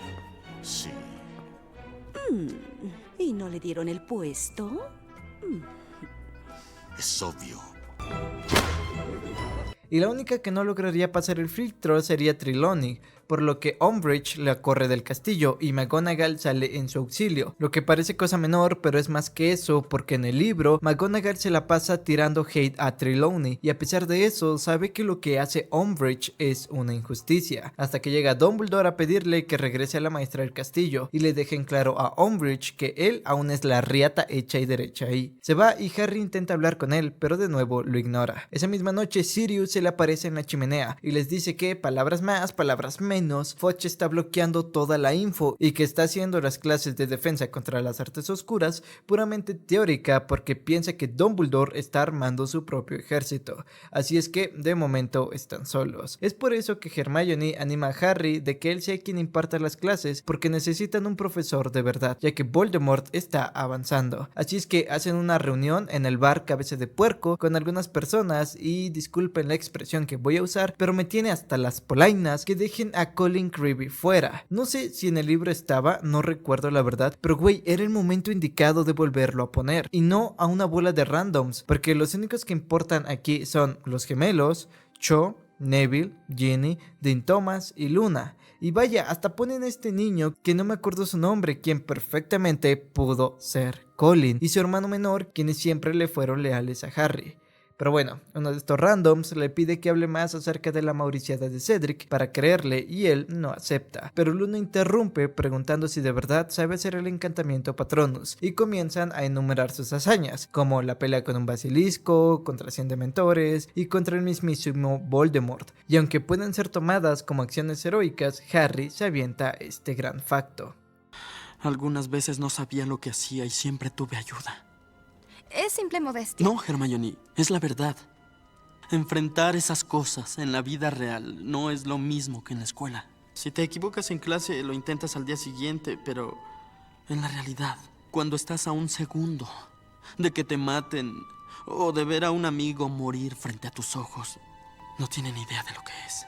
C: Sí.
G: ¿Y no le dieron el puesto?
C: Es obvio.
A: Y la única que no lograría pasar el filtro sería Trelawney, por lo que Umbridge la corre del castillo y McGonagall sale en su auxilio, lo que parece cosa menor, pero es más que eso, porque en el libro McGonagall se la pasa tirando hate a Trelawney y a pesar de eso sabe que lo que hace Umbridge es una injusticia, hasta que llega Dumbledore a pedirle que regrese a la maestra del castillo y le dejen claro a Umbridge que él aún es la riata hecha y derecha ahí. Se va y Harry intenta hablar con él, pero de nuevo lo ignora. Esa misma noche Sirius se le aparece en la chimenea y les dice que, palabras más, palabras menos, Fudge está bloqueando toda la info y que está haciendo las clases de defensa contra las artes oscuras puramente teórica porque piensa que Dumbledore está armando su propio ejército. Así es que de momento están solos. Es por eso que Hermione anima a Harry de que él sea quien imparta las clases porque necesitan un profesor de verdad, ya que Voldemort está avanzando. Así es que hacen una reunión en el bar Cabeza de Puerco con algunas personas y disculpen la expresión que voy a usar, pero me tiene hasta las polainas que dejen a Colin Creevy fuera. No sé si en el libro estaba, no recuerdo la verdad, pero güey, era el momento indicado de volverlo a poner y no a una bola de randoms, porque los únicos que importan aquí son los gemelos, Cho, Neville, Ginny, Dean Thomas y Luna. Y vaya, hasta ponen a este niño que no me acuerdo su nombre, quien perfectamente pudo ser Colin, y su hermano menor, quienes siempre le fueron leales a Harry. Pero bueno, uno de estos randoms le pide que hable más acerca de la mauriciada de Cedric para creerle y él no acepta. Pero Luna interrumpe preguntando si de verdad sabe hacer el encantamiento Patronus y comienzan a enumerar sus hazañas, como la pelea con un basilisco, contra 100 dementores y contra el mismísimo Voldemort. Y aunque pueden ser tomadas como acciones heroicas, Harry se avienta este gran facto.
F: Algunas veces no sabía lo que hacía y siempre tuve ayuda.
B: Es simple modestia.
F: No, Hermione, es la verdad. Enfrentar esas cosas en la vida real no es lo mismo que en la escuela. Si te equivocas en clase, lo intentas al día siguiente, pero en la realidad, cuando estás a un segundo de que te maten o de ver a un amigo morir frente a tus ojos, no tienen idea de lo que es.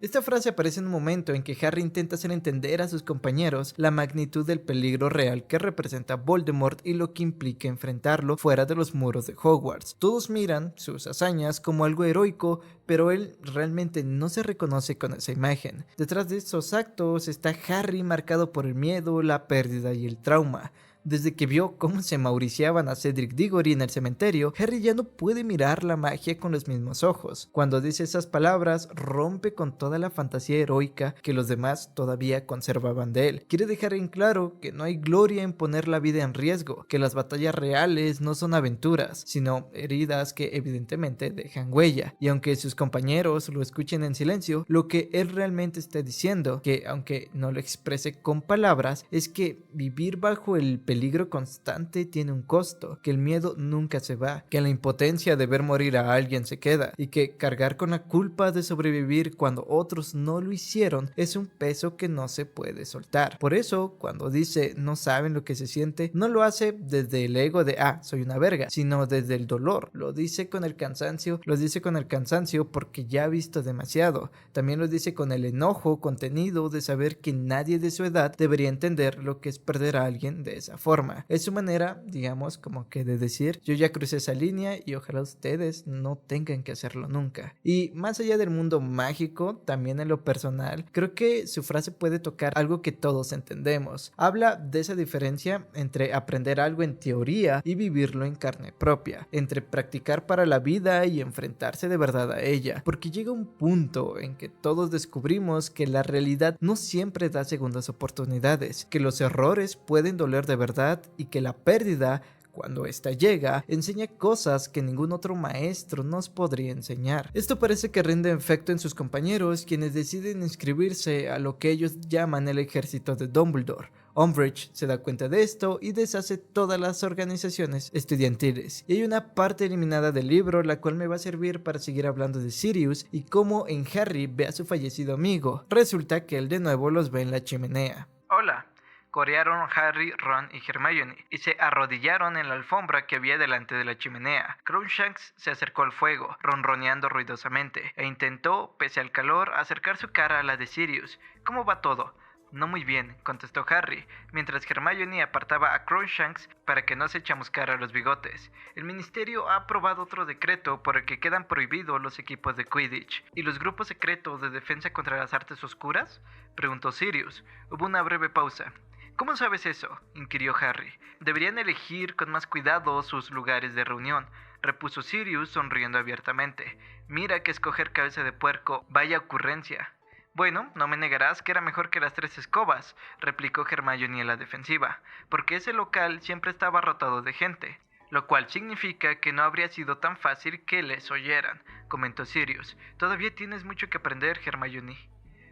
A: Esta frase aparece en un momento en que Harry intenta hacer entender a sus compañeros la magnitud del peligro real que representa Voldemort y lo que implica enfrentarlo fuera de los muros de Hogwarts. Todos miran sus hazañas como algo heroico, pero él realmente no se reconoce con esa imagen. Detrás de esos actos está Harry marcado por el miedo, la pérdida y el trauma. Desde que vio cómo se mauriciaban a Cedric Diggory en el cementerio, Harry ya no puede mirar la magia con los mismos ojos. Cuando dice esas palabras, rompe con toda la fantasía heroica que los demás todavía conservaban de él. Quiere dejar en claro que no hay gloria en poner la vida en riesgo, que las batallas reales no son aventuras, sino heridas que evidentemente dejan huella. Y aunque sus compañeros lo escuchen en silencio, lo que él realmente está diciendo, que aunque no lo exprese con palabras, es que vivir bajo el peligro constante tiene un costo, que el miedo nunca se va, que la impotencia de ver morir a alguien se queda y que cargar con la culpa de sobrevivir cuando otros no lo hicieron es un peso que no se puede soltar. Por eso, cuando dice no saben lo que se siente, no lo hace desde el ego de soy una verga, sino desde el dolor. Lo dice con el cansancio porque ya ha visto demasiado. También lo dice con el enojo contenido de saber que nadie de su edad debería entender lo que es perder a alguien de esa forma. Es su manera, digamos, como que de decir, yo ya crucé esa línea y ojalá ustedes no tengan que hacerlo nunca. Y más allá del mundo mágico, también en lo personal, creo que su frase puede tocar algo que todos entendemos. Habla de esa diferencia entre aprender algo en teoría y vivirlo en carne propia, entre practicar para la vida y enfrentarse de verdad a ella, porque llega un punto en que todos descubrimos que la realidad no siempre da segundas oportunidades, que los errores pueden doler de verdad y que la pérdida, cuando ésta llega, enseña cosas que ningún otro maestro nos podría enseñar. Esto parece que rinde efecto en sus compañeros, quienes deciden inscribirse a lo que ellos llaman el ejército de Dumbledore. Umbridge se da cuenta de esto y deshace todas las organizaciones estudiantiles. Y hay una parte eliminada del libro la cual me va a servir para seguir hablando de Sirius y cómo en Harry ve a su fallecido amigo. Resulta que él de nuevo los ve en la chimenea. Hola. Corearon Harry, Ron y Hermione y se arrodillaron en la alfombra que había delante de la chimenea. Crookshanks se acercó al fuego, ronroneando ruidosamente, e intentó, pese al calor, acercar su cara a la de Sirius. ¿Cómo va todo? No muy bien, contestó Harry, mientras Hermione apartaba a Crookshanks para que no se chamuscara los bigotes. El ministerio ha aprobado otro decreto por el que quedan prohibidos los equipos de Quidditch. ¿Y los grupos secretos de defensa contra las artes oscuras?, preguntó Sirius. Hubo una breve pausa. ¿Cómo sabes eso?, inquirió Harry. Deberían elegir con más cuidado sus lugares de reunión, repuso Sirius sonriendo abiertamente. Mira que escoger cabeza de puerco, vaya ocurrencia. Bueno, no me negarás que era mejor que las 3 escobas, replicó Hermione a la defensiva, porque ese local siempre estaba rotado de gente, lo cual significa que no habría sido tan fácil que les oyeran, comentó Sirius. Todavía tienes mucho que aprender, Hermione.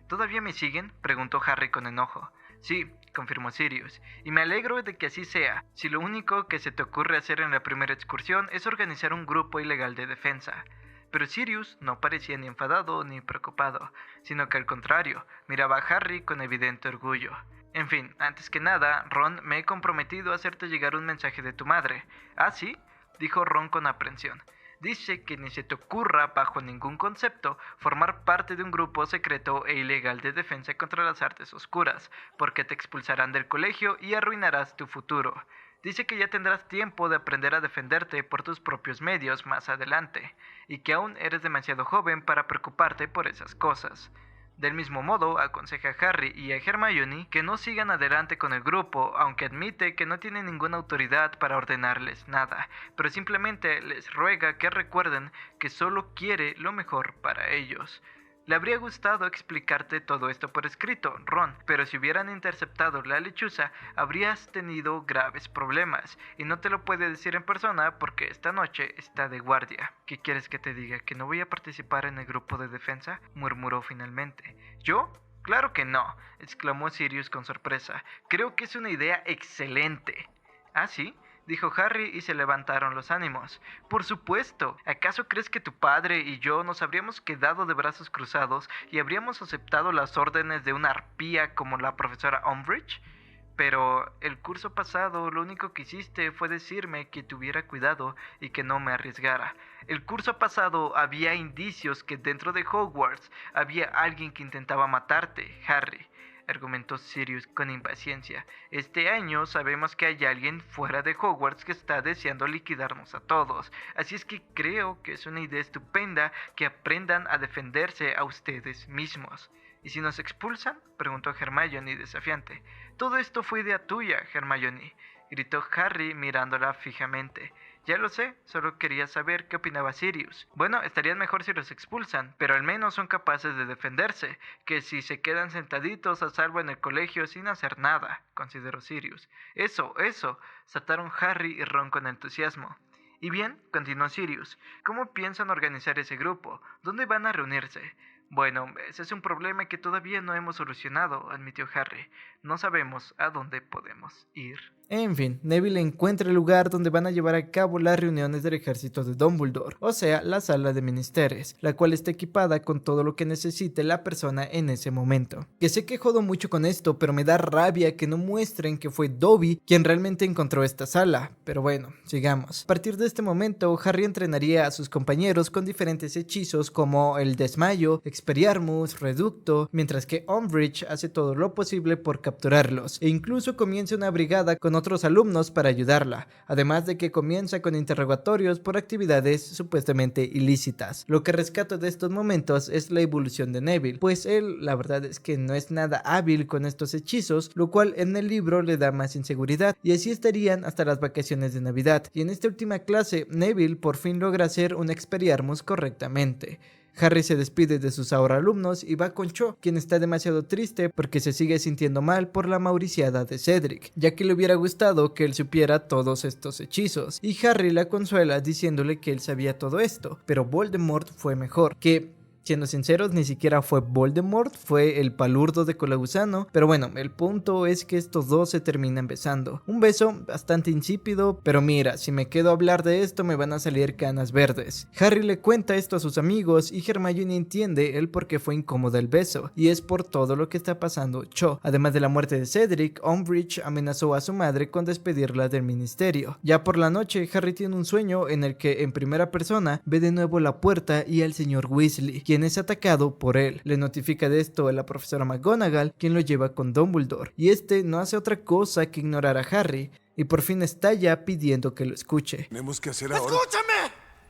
A: ¿Todavía me siguen?, preguntó Harry con enojo. Sí, confirmó Sirius, y me alegro de que así sea, si lo único que se te ocurre hacer en la primera excursión es organizar un grupo ilegal de defensa. Pero Sirius no parecía ni enfadado ni preocupado, sino que al contrario, miraba a Harry con evidente orgullo. En fin, antes que nada, Ron, me he comprometido a hacerte llegar un mensaje de tu madre. ¿Ah, sí?, dijo Ron con aprensión. Dice que ni se te ocurra, bajo ningún concepto, formar parte de un grupo secreto e ilegal de defensa contra las artes oscuras, porque te expulsarán del colegio y arruinarás tu futuro. Dice que ya tendrás tiempo de aprender a defenderte por tus propios medios más adelante, y que aún eres demasiado joven para preocuparte por esas cosas. Del mismo modo, aconseja a Harry y a Hermione que no sigan adelante con el grupo, aunque admite que no tiene ninguna autoridad para ordenarles nada, pero simplemente les ruega que recuerden que solo quiere lo mejor para ellos. Le habría gustado explicarte todo esto por escrito, Ron, pero si hubieran interceptado la lechuza, habrías tenido graves problemas, y no te lo puede decir en persona porque esta noche está de guardia. ¿Qué quieres que te diga? ¿Que no voy a participar en el grupo de defensa?, murmuró finalmente. ¿Yo? Claro que no, exclamó Sirius con sorpresa. Creo que es una idea excelente. ¿Ah, sí?, dijo Harry, y se levantaron los ánimos. Por supuesto. ¿Acaso crees que tu padre y yo nos habríamos quedado de brazos cruzados y habríamos aceptado las órdenes de una arpía como la profesora Umbridge? Pero el curso pasado lo único que hiciste fue decirme que tuviera cuidado y que no me arriesgara. El curso pasado había indicios que dentro de Hogwarts había alguien que intentaba matarte, Harry, argumentó Sirius con impaciencia. Este año sabemos que hay alguien fuera de Hogwarts que está deseando liquidarnos a todos, así es que creo que es una idea estupenda que aprendan a defenderse a ustedes mismos. ¿Y si nos expulsan?, preguntó Hermione desafiante. Todo esto fue idea tuya, Hermione, gritó Harry mirándola fijamente. Ya lo sé, solo quería saber qué opinaba Sirius. Bueno, estarían mejor si los expulsan, pero al menos son capaces de defenderse, que si se quedan sentaditos a salvo en el colegio sin hacer nada, consideró Sirius. Eso, saltaron Harry y Ron con entusiasmo. Y bien, continuó Sirius, ¿cómo piensan organizar ese grupo? ¿Dónde van a reunirse? Bueno, ese es un problema que todavía no hemos solucionado, admitió Harry. No sabemos a dónde podemos ir. En fin, Neville encuentra el lugar donde van a llevar a cabo las reuniones del ejército de Dumbledore, o sea, la sala de menesteres, la cual está equipada con todo lo que necesite la persona en ese momento. Que sé que jodo mucho con esto, pero me da rabia que no muestren que fue Dobby quien realmente encontró esta sala, pero bueno, sigamos. A partir de este momento, Harry entrenaría a sus compañeros con diferentes hechizos como el desmayo, Expelliarmus, Reducto, mientras que Umbridge hace todo lo posible por capturarlos, e incluso comienza una brigada con otros alumnos para ayudarla, además de que comienza con interrogatorios por actividades supuestamente ilícitas. Lo que rescato de estos momentos es la evolución de Neville, pues él la verdad es que no es nada hábil con estos hechizos, lo cual en el libro le da más inseguridad, y así estarían hasta las vacaciones de Navidad, y en esta última clase Neville por fin logra hacer un Expelliarmus correctamente. Harry se despide de sus ahora alumnos y va con Cho, quien está demasiado triste porque se sigue sintiendo mal por la mauriciada de Cedric, ya que le hubiera gustado que él supiera todos estos hechizos, y Harry la consuela diciéndole que él sabía todo esto, pero Voldemort fue mejor, que siendo sinceros, ni siquiera fue Voldemort, fue el palurdo de Colagusano. Pero bueno, el punto es que estos dos se terminan besando. Un beso bastante insípido, pero mira, si me quedo a hablar de esto me van a salir canas verdes. Harry le cuenta esto a sus amigos y Hermione entiende el por qué fue incómodo el beso, y es por todo lo que está pasando Cho. Además de la muerte de Cedric, Umbridge amenazó a su madre con despedirla del ministerio. Ya por la noche, Harry tiene un sueño en el que en primera persona ve de nuevo la puerta y al señor Weasley, quien quien es atacado por él. Le notifica de esto a la profesora McGonagall, quien lo lleva con Dumbledore, y este no hace otra cosa que ignorar a Harry, y por fin estalla pidiendo que lo escuche.
C: Tenemos que hacer ahora.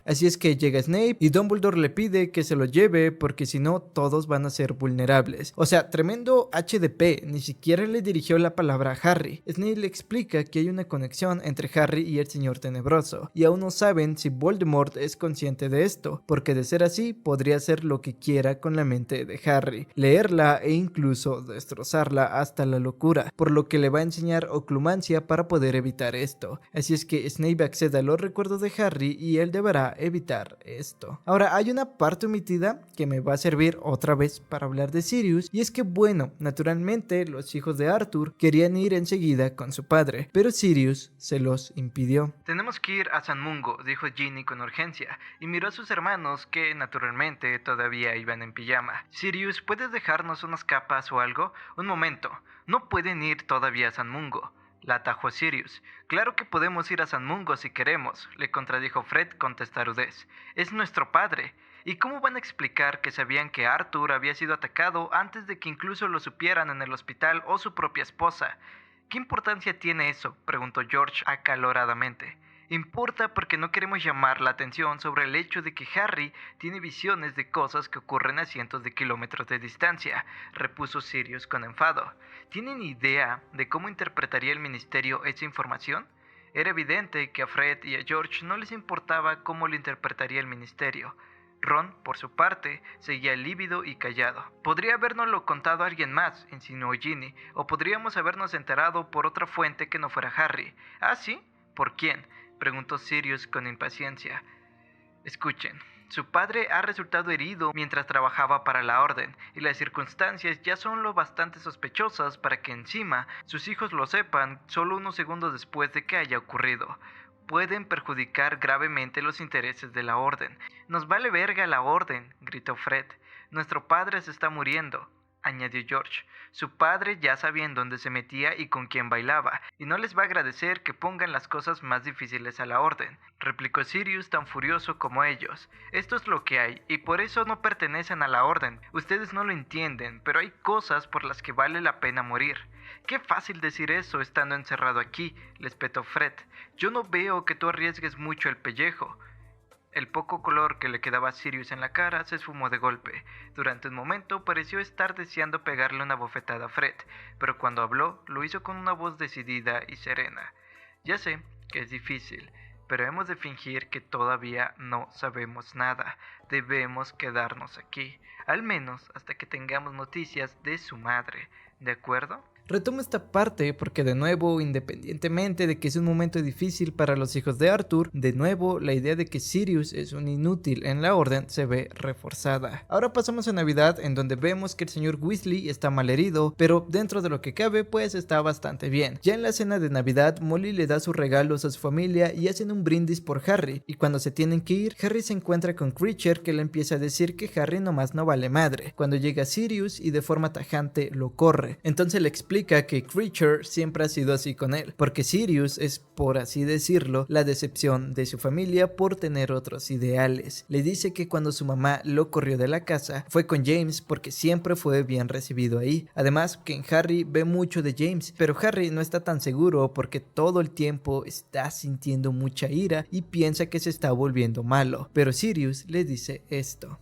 A: Así es que llega Snape y Dumbledore le pide que se lo lleve porque si no todos van a ser vulnerables. O sea, tremendo HDP, ni siquiera le dirigió la palabra a Harry. Snape le explica que hay una conexión entre Harry y el Señor Tenebroso y aún no saben si Voldemort es consciente de esto, porque de ser así podría hacer lo que quiera con la mente de Harry, leerla e incluso destrozarla hasta la locura, por lo que le va a enseñar oclumancia para poder evitar esto. Así es que Snape accede a los recuerdos de Harry y él deberá evitar esto. Ahora, hay una parte omitida que me va a servir otra vez para hablar de Sirius, y es que bueno, naturalmente los hijos de Arthur querían ir enseguida con su padre, pero Sirius se los impidió. Tenemos que ir a San Mungo, dijo Ginny con urgencia, y miró a sus hermanos que naturalmente todavía iban en pijama. Sirius, ¿puedes dejarnos unas capas o algo? Un momento, no pueden ir todavía a San Mungo. La atajó Sirius. Claro que podemos ir a San Mungo si queremos, le contradijo Fred con testarudez. Es nuestro padre. ¿Y cómo van a explicar que sabían que Arthur había sido atacado antes de que incluso lo supieran en el hospital o su propia esposa? ¿Qué importancia tiene eso?, preguntó George acaloradamente. Importa porque no queremos llamar la atención sobre el hecho de que Harry tiene visiones de cosas que ocurren a cientos de kilómetros de distancia, repuso Sirius con enfado. ¿Tienen idea de cómo interpretaría el ministerio esa información? Era evidente que a Fred y a George no les importaba cómo lo interpretaría el ministerio. Ron, por su parte, seguía lívido y callado. Podría habérnoslo contado a alguien más, insinuó Ginny, o podríamos habernos enterado por otra fuente que no fuera Harry. ¿Ah, sí? ¿Por quién?, preguntó Sirius con impaciencia. Escuchen, su padre ha resultado herido mientras trabajaba para la Orden, y las circunstancias ya son lo bastante sospechosas para que encima sus hijos lo sepan solo unos segundos después de que haya ocurrido. Pueden perjudicar gravemente los intereses de la Orden. Nos vale verga la Orden, gritó Fred. Nuestro padre se está muriendo, añadió George. Su padre ya sabía en dónde se metía y con quién bailaba, y no les va a agradecer que pongan las cosas más difíciles a la Orden, replicó Sirius tan furioso como ellos. Esto es lo que hay, y por eso no pertenecen a la Orden. Ustedes no lo entienden, pero hay cosas por las que vale la pena morir. Qué fácil decir eso estando encerrado aquí, le espetó Fred. Yo no veo que tú arriesgues mucho el pellejo. El poco color que le quedaba a Sirius en la cara se esfumó de golpe. Durante un momento pareció estar deseando pegarle una bofetada a Fred, pero cuando habló lo hizo con una voz decidida y serena. Ya sé que es difícil, pero hemos de fingir que todavía no sabemos nada. Debemos quedarnos aquí, al menos hasta que tengamos noticias de su madre, ¿de acuerdo? Retomo esta parte porque de nuevo, independientemente de que es un momento difícil para los hijos de Arthur, de nuevo la idea de que Sirius es un inútil en la Orden se ve reforzada. Ahora pasamos a Navidad, en donde vemos que el señor Weasley está malherido, pero dentro de lo que cabe pues está bastante bien. Ya en la cena de Navidad, Molly le da sus regalos a su familia y hacen un brindis por Harry, y cuando se tienen que ir, Harry se encuentra con Kreacher, que le empieza a decir que Harry nomás no vale madre. Cuando llega Sirius y de forma tajante lo corre, entonces le explica que Kreacher siempre ha sido así con él, porque Sirius es, por así decirlo, la decepción de su familia por tener otros ideales. Le dice que cuando su mamá lo corrió de la casa fue con James porque siempre fue bien recibido ahí. Además que en Harry ve mucho de James, pero Harry no está tan seguro porque todo el tiempo está sintiendo mucha ira y piensa que se está volviendo malo. Pero Sirius le dice esto.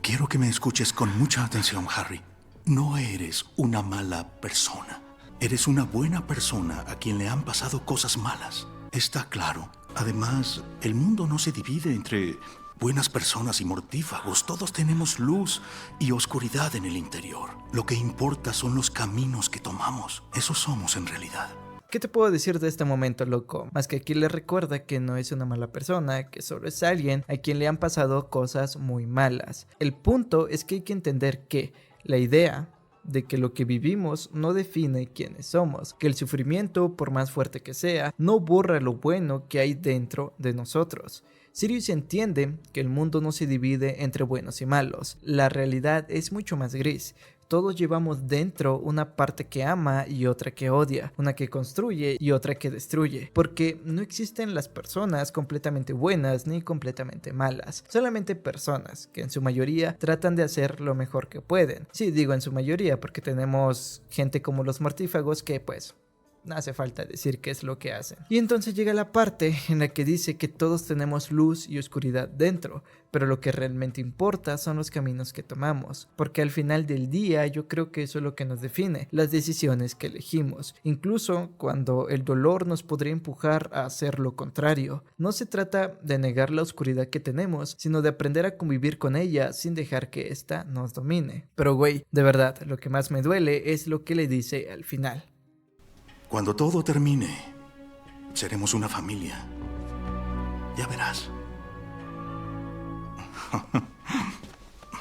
H: Quiero que me escuches con mucha atención, Harry. No eres una mala persona. Eres una buena persona a quien le han pasado cosas malas. Está claro. Además, el mundo no se divide entre buenas personas y mortífagos. Todos tenemos luz y oscuridad en el interior. Lo que importa son los caminos que tomamos. Eso somos en realidad.
A: ¿Qué te puedo decir de este momento, loco? Más que aquí le recuerda que no es una mala persona, que solo es alguien a quien le han pasado cosas muy malas. El punto es que hay que entender que la idea de que lo que vivimos no define quiénes somos, que el sufrimiento, por más fuerte que sea, no borra lo bueno que hay dentro de nosotros. Sirius entiende que el mundo no se divide entre buenos y malos, la realidad es mucho más gris. Todos llevamos dentro una parte que ama y otra que odia, una que construye y otra que destruye, porque no existen las personas completamente buenas ni completamente malas, solamente personas que en su mayoría tratan de hacer lo mejor que pueden. Sí, digo en su mayoría porque tenemos gente como los mortífagos que pues no hace falta decir qué es lo que hacen. Y entonces llega la parte en la que dice que todos tenemos luz y oscuridad dentro, pero lo que realmente importa son los caminos que tomamos, porque al final del día yo creo que eso es lo que nos define, las decisiones que elegimos, incluso cuando el dolor nos podría empujar a hacer lo contrario. No se trata de negar la oscuridad que tenemos, sino de aprender a convivir con ella sin dejar que ésta nos domine. Pero güey, de verdad, lo que más me duele es lo que le dice al final.
H: Cuando todo termine, seremos una familia. Ya verás.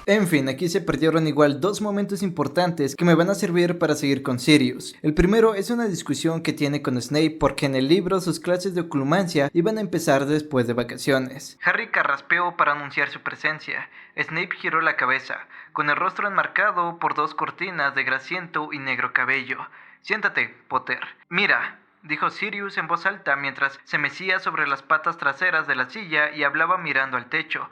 A: En fin, aquí se perdieron igual dos momentos importantes que me van a servir para seguir con Sirius. El primero es una discusión que tiene con Snape porque en el libro sus clases de oclumancia iban a empezar después de vacaciones. Harry carraspeó para anunciar su presencia. Snape giró la cabeza, con el rostro enmarcado por dos cortinas de grasiento y negro cabello. «Siéntate, Potter». «Mira», dijo Sirius en voz alta mientras se mecía sobre las patas traseras de la silla y hablaba mirando al techo.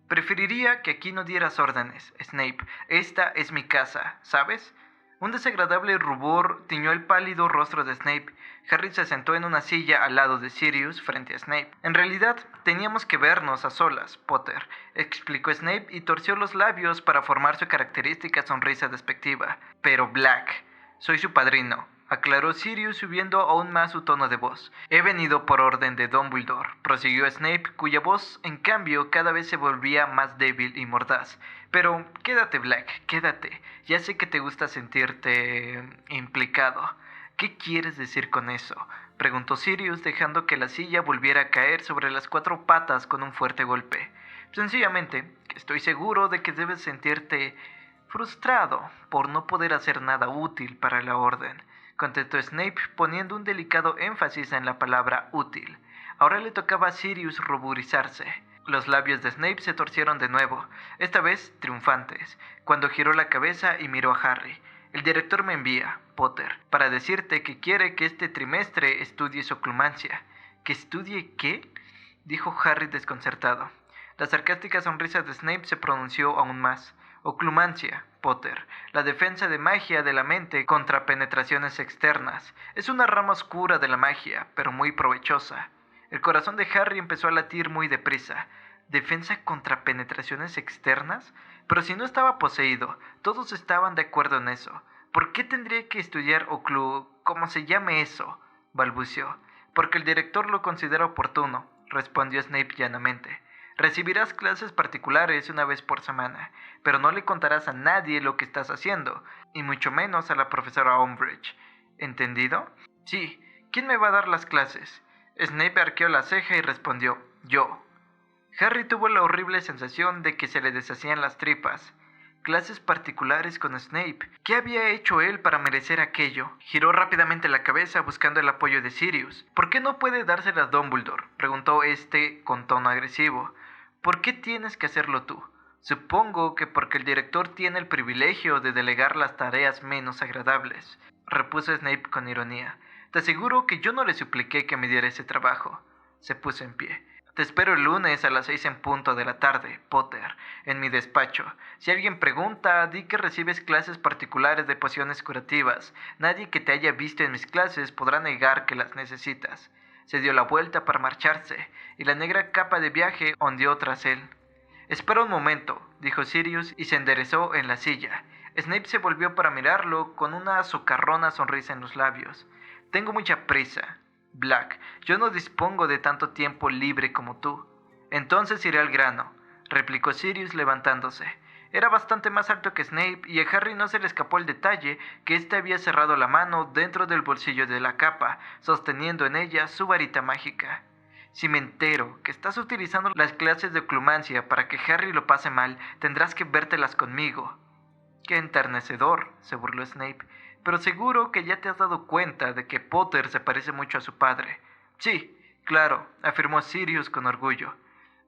A: «Preferiría que aquí no dieras órdenes, Snape. Esta es mi casa, ¿sabes?» Un desagradable rubor tiñó el pálido rostro de Snape. Harry se sentó en una silla al lado de Sirius frente a Snape. «En realidad, teníamos que vernos a solas, Potter», explicó Snape y torció los labios para formar su característica sonrisa despectiva. «Pero Black, soy su padrino», aclaró Sirius subiendo aún más su tono de voz. «He venido por orden de Dumbledore», prosiguió Snape, cuya voz, en cambio, cada vez se volvía más débil y mordaz. «Pero quédate, Black, quédate. Ya sé que te gusta sentirte implicado». «¿Qué quieres decir con eso?», preguntó Sirius, dejando que la silla volviera a caer sobre las cuatro patas con un fuerte golpe. «Sencillamente, que estoy seguro de que debes sentirte frustrado por no poder hacer nada útil para la orden», contestó Snape poniendo un delicado énfasis en la palabra útil. Ahora le tocaba a Sirius ruborizarse. Los labios de Snape se torcieron de nuevo, esta vez triunfantes, cuando giró la cabeza y miró a Harry. «El director me envía, Potter, para decirte que quiere que este trimestre estudies oclumancia». «¿Que estudie qué?», dijo Harry desconcertado. La sarcástica sonrisa de Snape se pronunció aún más. «Oclumancia, Potter, la defensa de magia de la mente contra penetraciones externas. Es una rama oscura de la magia, pero muy provechosa». El corazón de Harry empezó a latir muy deprisa. ¿Defensa contra penetraciones externas? Pero si no estaba poseído, todos estaban de acuerdo en eso. ¿Por qué tendría que estudiar ¿cómo se llame eso?, balbuceó. «Porque el director lo considera oportuno», respondió Snape llanamente. «Recibirás clases particulares una vez por semana, pero no le contarás a nadie lo que estás haciendo, y mucho menos a la profesora Umbridge. ¿Entendido?». «Sí. ¿Quién me va a dar las clases?». Snape arqueó la ceja y respondió: «Yo». Harry tuvo la horrible sensación de que se le deshacían las tripas. Clases particulares con Snape. ¿Qué había hecho él para merecer aquello? Giró rápidamente la cabeza buscando el apoyo de Sirius. «¿Por qué no puede dárselas Dumbledore?», preguntó este con tono agresivo. «¿Por qué tienes que hacerlo tú?». «Supongo que porque el director tiene el privilegio de delegar las tareas menos agradables», repuso Snape con ironía. «Te aseguro que yo no le supliqué que me diera ese trabajo». Se puso en pie. «Te espero el lunes a las 6 en punto de la tarde, Potter, en mi despacho. Si alguien pregunta, di que recibes clases particulares de pociones curativas. Nadie que te haya visto en mis clases podrá negar que las necesitas». Se dio la vuelta para marcharse, y la negra capa de viaje ondeó tras él. «Espera un momento», dijo Sirius y se enderezó en la silla. Snape se volvió para mirarlo con una socarrona sonrisa en los labios. «Tengo mucha prisa, Black. Yo no dispongo de tanto tiempo libre como tú». «Entonces iré al grano», replicó Sirius levantándose. Era bastante más alto que Snape y a Harry no se le escapó el detalle que éste había cerrado la mano dentro del bolsillo de la capa, sosteniendo en ella su varita mágica. «Si me entero que estás utilizando las clases de oclumancia para que Harry lo pase mal, tendrás que vértelas conmigo». «Qué enternecedor», se burló Snape. «Pero seguro que ya te has dado cuenta de que Potter se parece mucho a su padre». «Sí, claro», afirmó Sirius con orgullo.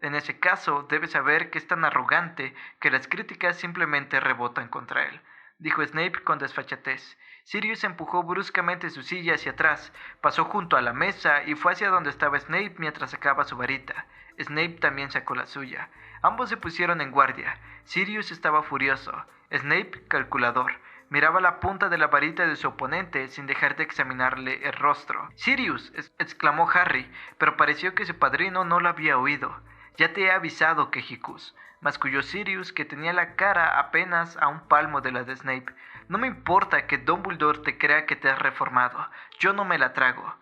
A: «En ese caso, debes saber que es tan arrogante que las críticas simplemente rebotan contra él». dijo Snape con desfachatez. Sirius empujó bruscamente su silla hacia atrás, pasó junto a la mesa y fue hacia donde estaba Snape mientras sacaba su varita. Snape también sacó la suya. Ambos se pusieron en guardia. Sirius estaba furioso. Snape, calculador. Miraba la punta de la varita de su oponente sin dejar de examinarle el rostro. ¡Sirius!, exclamó Harry, pero pareció que su padrino no lo había oído. Ya te he avisado, Quejicus, masculló Sirius, que tenía la cara apenas a un palmo de la de Snape. No me importa que Dumbledore te crea que te has reformado. Yo no me la trago.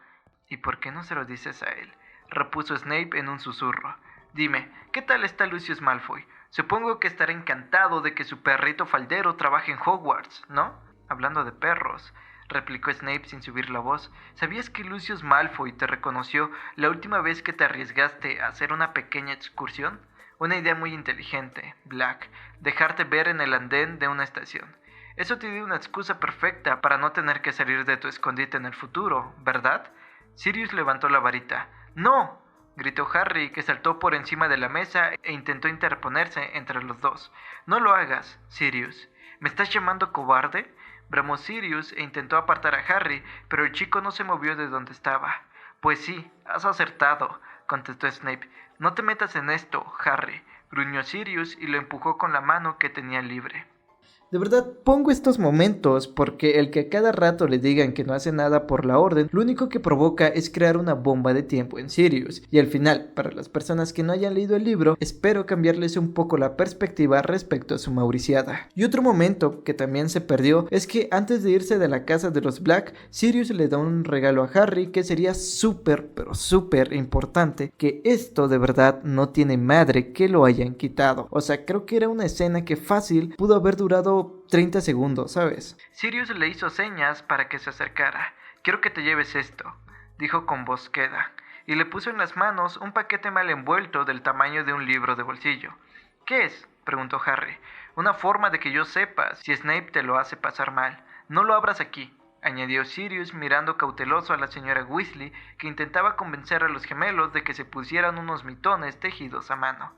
A: ¿Y por qué no se lo dices a él?, repuso Snape en un susurro. Dime, ¿qué tal está Lucius Malfoy? Supongo que estará encantado de que su perrito faldero trabaje en Hogwarts, ¿no? Hablando de perros, replicó Snape sin subir la voz. ¿Sabías que Lucius Malfoy te reconoció la última vez que te arriesgaste a hacer una pequeña excursión? Una idea muy inteligente, Black, dejarte ver en el andén de una estación. Eso te dio una excusa perfecta para no tener que salir de tu escondite en el futuro, ¿verdad? Sirius levantó la varita. ¡No!, gritó Harry, que saltó por encima de la mesa e intentó interponerse entre los dos. No lo hagas, Sirius. ¿Me estás llamando cobarde?, bramó Sirius e intentó apartar a Harry, pero el chico no se movió de donde estaba. Pues sí, has acertado, contestó Snape. No te metas en esto, Harry, gruñó Sirius y lo empujó con la mano que tenía libre. De verdad, pongo estos momentos porque el que a cada rato le digan que no hace nada por la orden, lo único que provoca es crear una bomba de tiempo en Sirius. Y al final, para las personas que no hayan leído el libro, espero cambiarles un poco la perspectiva respecto a su mauriciada. Y otro momento que también se perdió es que antes de irse de la casa de los Black, Sirius le da un regalo a Harry que sería súper, pero súper importante, que esto de verdad no tiene madre que lo hayan quitado. O sea, creo que era una escena que fácil pudo haber durado 30 segundos, ¿sabes? Sirius le hizo señas para que se acercara. Quiero que te lleves esto, dijo con voz queda, y le puso en las manos un paquete mal envuelto del tamaño de un libro de bolsillo. ¿Qué es?, preguntó Harry. Una forma de que yo sepa si Snape te lo hace pasar mal. No lo abras aquí, añadió Sirius mirando cauteloso a la señora Weasley, que intentaba convencer a los gemelos de que se pusieran unos mitones tejidos a mano.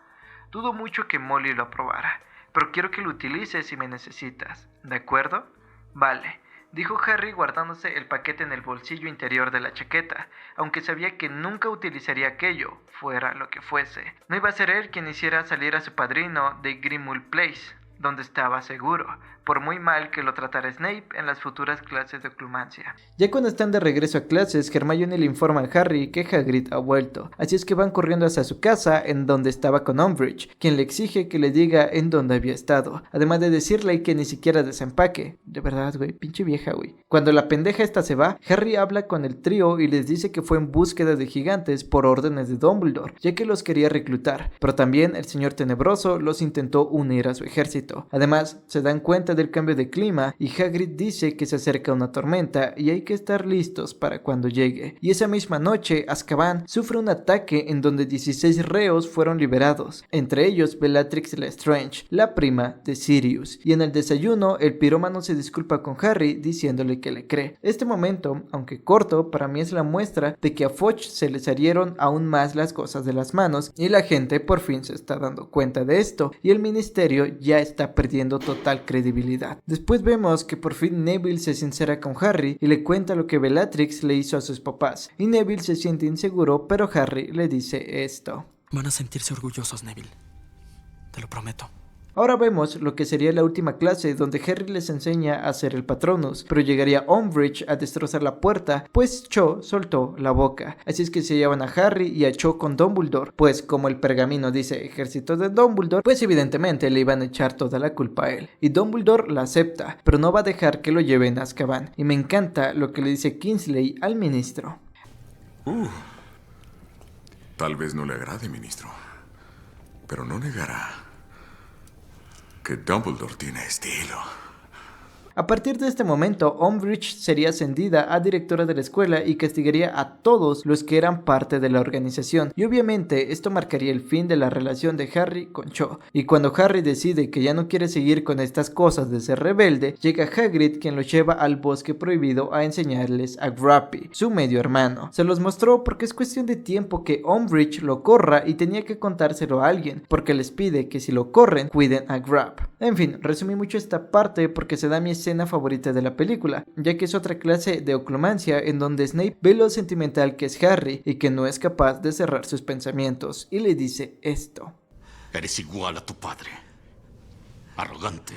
A: Dudo mucho que Molly lo aprobara, pero quiero que lo utilices si me necesitas, ¿de acuerdo? Vale, dijo Harry guardándose el paquete en el bolsillo interior de la chaqueta, aunque sabía que nunca utilizaría aquello, fuera lo que fuese. No iba a ser él quien hiciera salir a su padrino de Grimmauld Place, donde estaba seguro, por muy mal que lo tratara Snape en las futuras clases de oclumancia. Ya cuando están de regreso a clases, Hermione le informa a Harry que Hagrid ha vuelto, así es que van corriendo hacia su casa en donde estaba con Umbridge, quien le exige que le diga en dónde había estado, además de decirle que ni siquiera desempaque. De verdad, güey, pinche vieja, güey. Cuando la pendeja esta se va, Harry habla con el trío y les dice que fue en búsqueda de gigantes por órdenes de Dumbledore, ya que los quería reclutar, pero también el señor Tenebroso los intentó unir a su ejército. Además, se dan cuenta del cambio de clima y Hagrid dice que se acerca una tormenta y hay que estar listos para cuando llegue. Y esa misma noche, Azkaban sufre un ataque en donde 16 reos fueron liberados, entre ellos Bellatrix Lestrange, la prima de Sirius. Y en el desayuno, el pirómano se disculpa con Harry diciéndole que le cree. Este momento, aunque corto, para mí es la muestra de que a Fudge se le salieron aún más las cosas de las manos y la gente por fin se está dando cuenta de esto y el ministerio ya está perdiendo total credibilidad. Después vemos que por fin Neville se sincera con Harry y le cuenta lo que Bellatrix le hizo a sus papás, y Neville se siente inseguro, pero Harry le dice esto.
F: Van a sentirse orgullosos, Neville. Te lo prometo.
A: Ahora vemos lo que sería la última clase donde Harry les enseña a hacer el Patronus, pero llegaría Umbridge a destrozar la puerta, pues Cho soltó la boca. Así es que se llevan a Harry y a Cho con Dumbledore, pues como el pergamino dice ejército de Dumbledore, pues evidentemente le iban a echar toda la culpa a él. Y Dumbledore la acepta, pero no va a dejar que lo lleven a Azkaban. Y me encanta lo que le dice Kingsley al ministro.
I: Tal vez no le agrade, ministro, pero no negará que Dumbledore tiene estilo.
A: A partir de este momento, Umbridge sería ascendida a directora de la escuela y castigaría a todos los que eran parte de la organización. Y obviamente esto marcaría el fin de la relación de Harry con Cho. Y cuando Harry decide que ya no quiere seguir con estas cosas de ser rebelde, llega Hagrid, quien lo lleva al bosque prohibido a enseñarles a Grumpy, su medio hermano. Se los mostró porque es cuestión de tiempo que Umbridge lo corra y tenía que contárselo a alguien, porque les pide que si lo corren, cuiden a Grumpy. En fin, resumí mucho esta parte porque se da mi escena favorita de la película, ya que es otra clase de oclumancia en donde Snape ve lo sentimental que es Harry y que no es capaz de cerrar sus pensamientos, y le dice esto.
H: Eres igual a tu padre. Arrogante,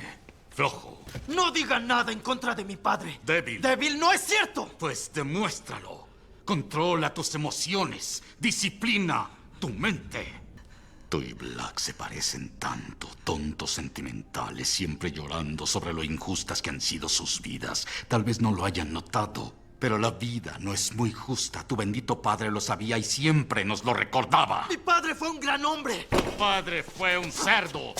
H: flojo.
D: No diga nada en contra de mi padre.
H: Débil.
D: ¡Débil no es cierto!
H: Pues demuéstralo. Controla tus emociones. Disciplina tu mente. Tú y Black se parecen tanto, tontos sentimentales, siempre llorando sobre lo injustas que han sido sus vidas. Tal vez no lo hayan notado, pero la vida no es muy justa. Tu bendito padre lo sabía y siempre nos lo recordaba.
D: ¡Mi padre fue un gran hombre!
H: Tu padre fue un cerdo.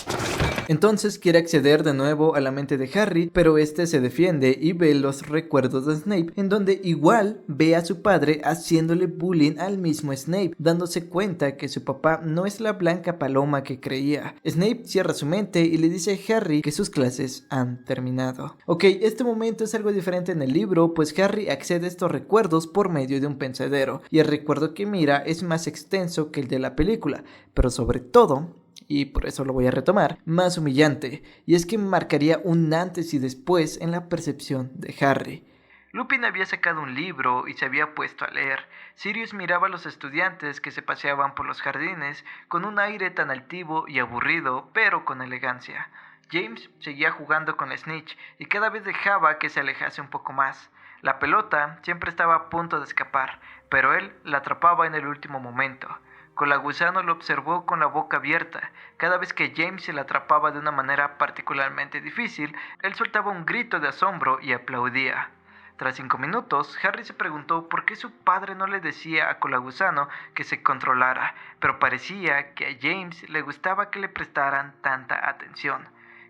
A: Entonces quiere acceder de nuevo a la mente de Harry, pero este se defiende y ve los recuerdos de Snape, en donde igual ve a su padre haciéndole bullying al mismo Snape, dándose cuenta que su papá no es la blanca paloma que creía. Snape cierra su mente y le dice a Harry que sus clases han terminado. Ok, este momento es algo diferente en el libro, pues Harry accede a estos recuerdos por medio de un pensadero, y el recuerdo que mira es más extenso que el de la película, pero sobre todo, y por eso lo voy a retomar, más humillante, y es que marcaría un antes y después en la percepción de Harry. Lupin había sacado un libro y se había puesto a leer. Sirius miraba a los estudiantes que se paseaban por los jardines con un aire tan altivo y aburrido, pero con elegancia. James seguía jugando con Snitch y cada vez dejaba que se alejase un poco más. La pelota siempre estaba a punto de escapar, pero él la atrapaba en el último momento. Colagusano lo observó con la boca abierta. Cada vez que James se la atrapaba de una manera particularmente difícil, él soltaba un grito de asombro y aplaudía. Tras 5 minutos, Harry se preguntó por qué su padre no le decía a Colagusano que se controlara, pero parecía que a James le gustaba que le prestaran tanta atención.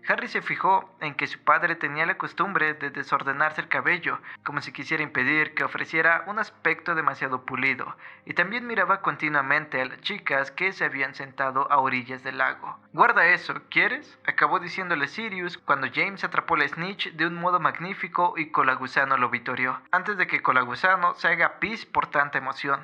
A: Harry se fijó en que su padre tenía la costumbre de desordenarse el cabello, como si quisiera impedir que ofreciera un aspecto demasiado pulido, y también miraba continuamente a las chicas que se habían sentado a orillas del lago. «Guarda eso, ¿quieres?», acabó diciéndole Sirius cuando James atrapó la Snitch de un modo magnífico y Colagusano lo vitoreó, antes de que Colagusano se haga pis por tanta emoción.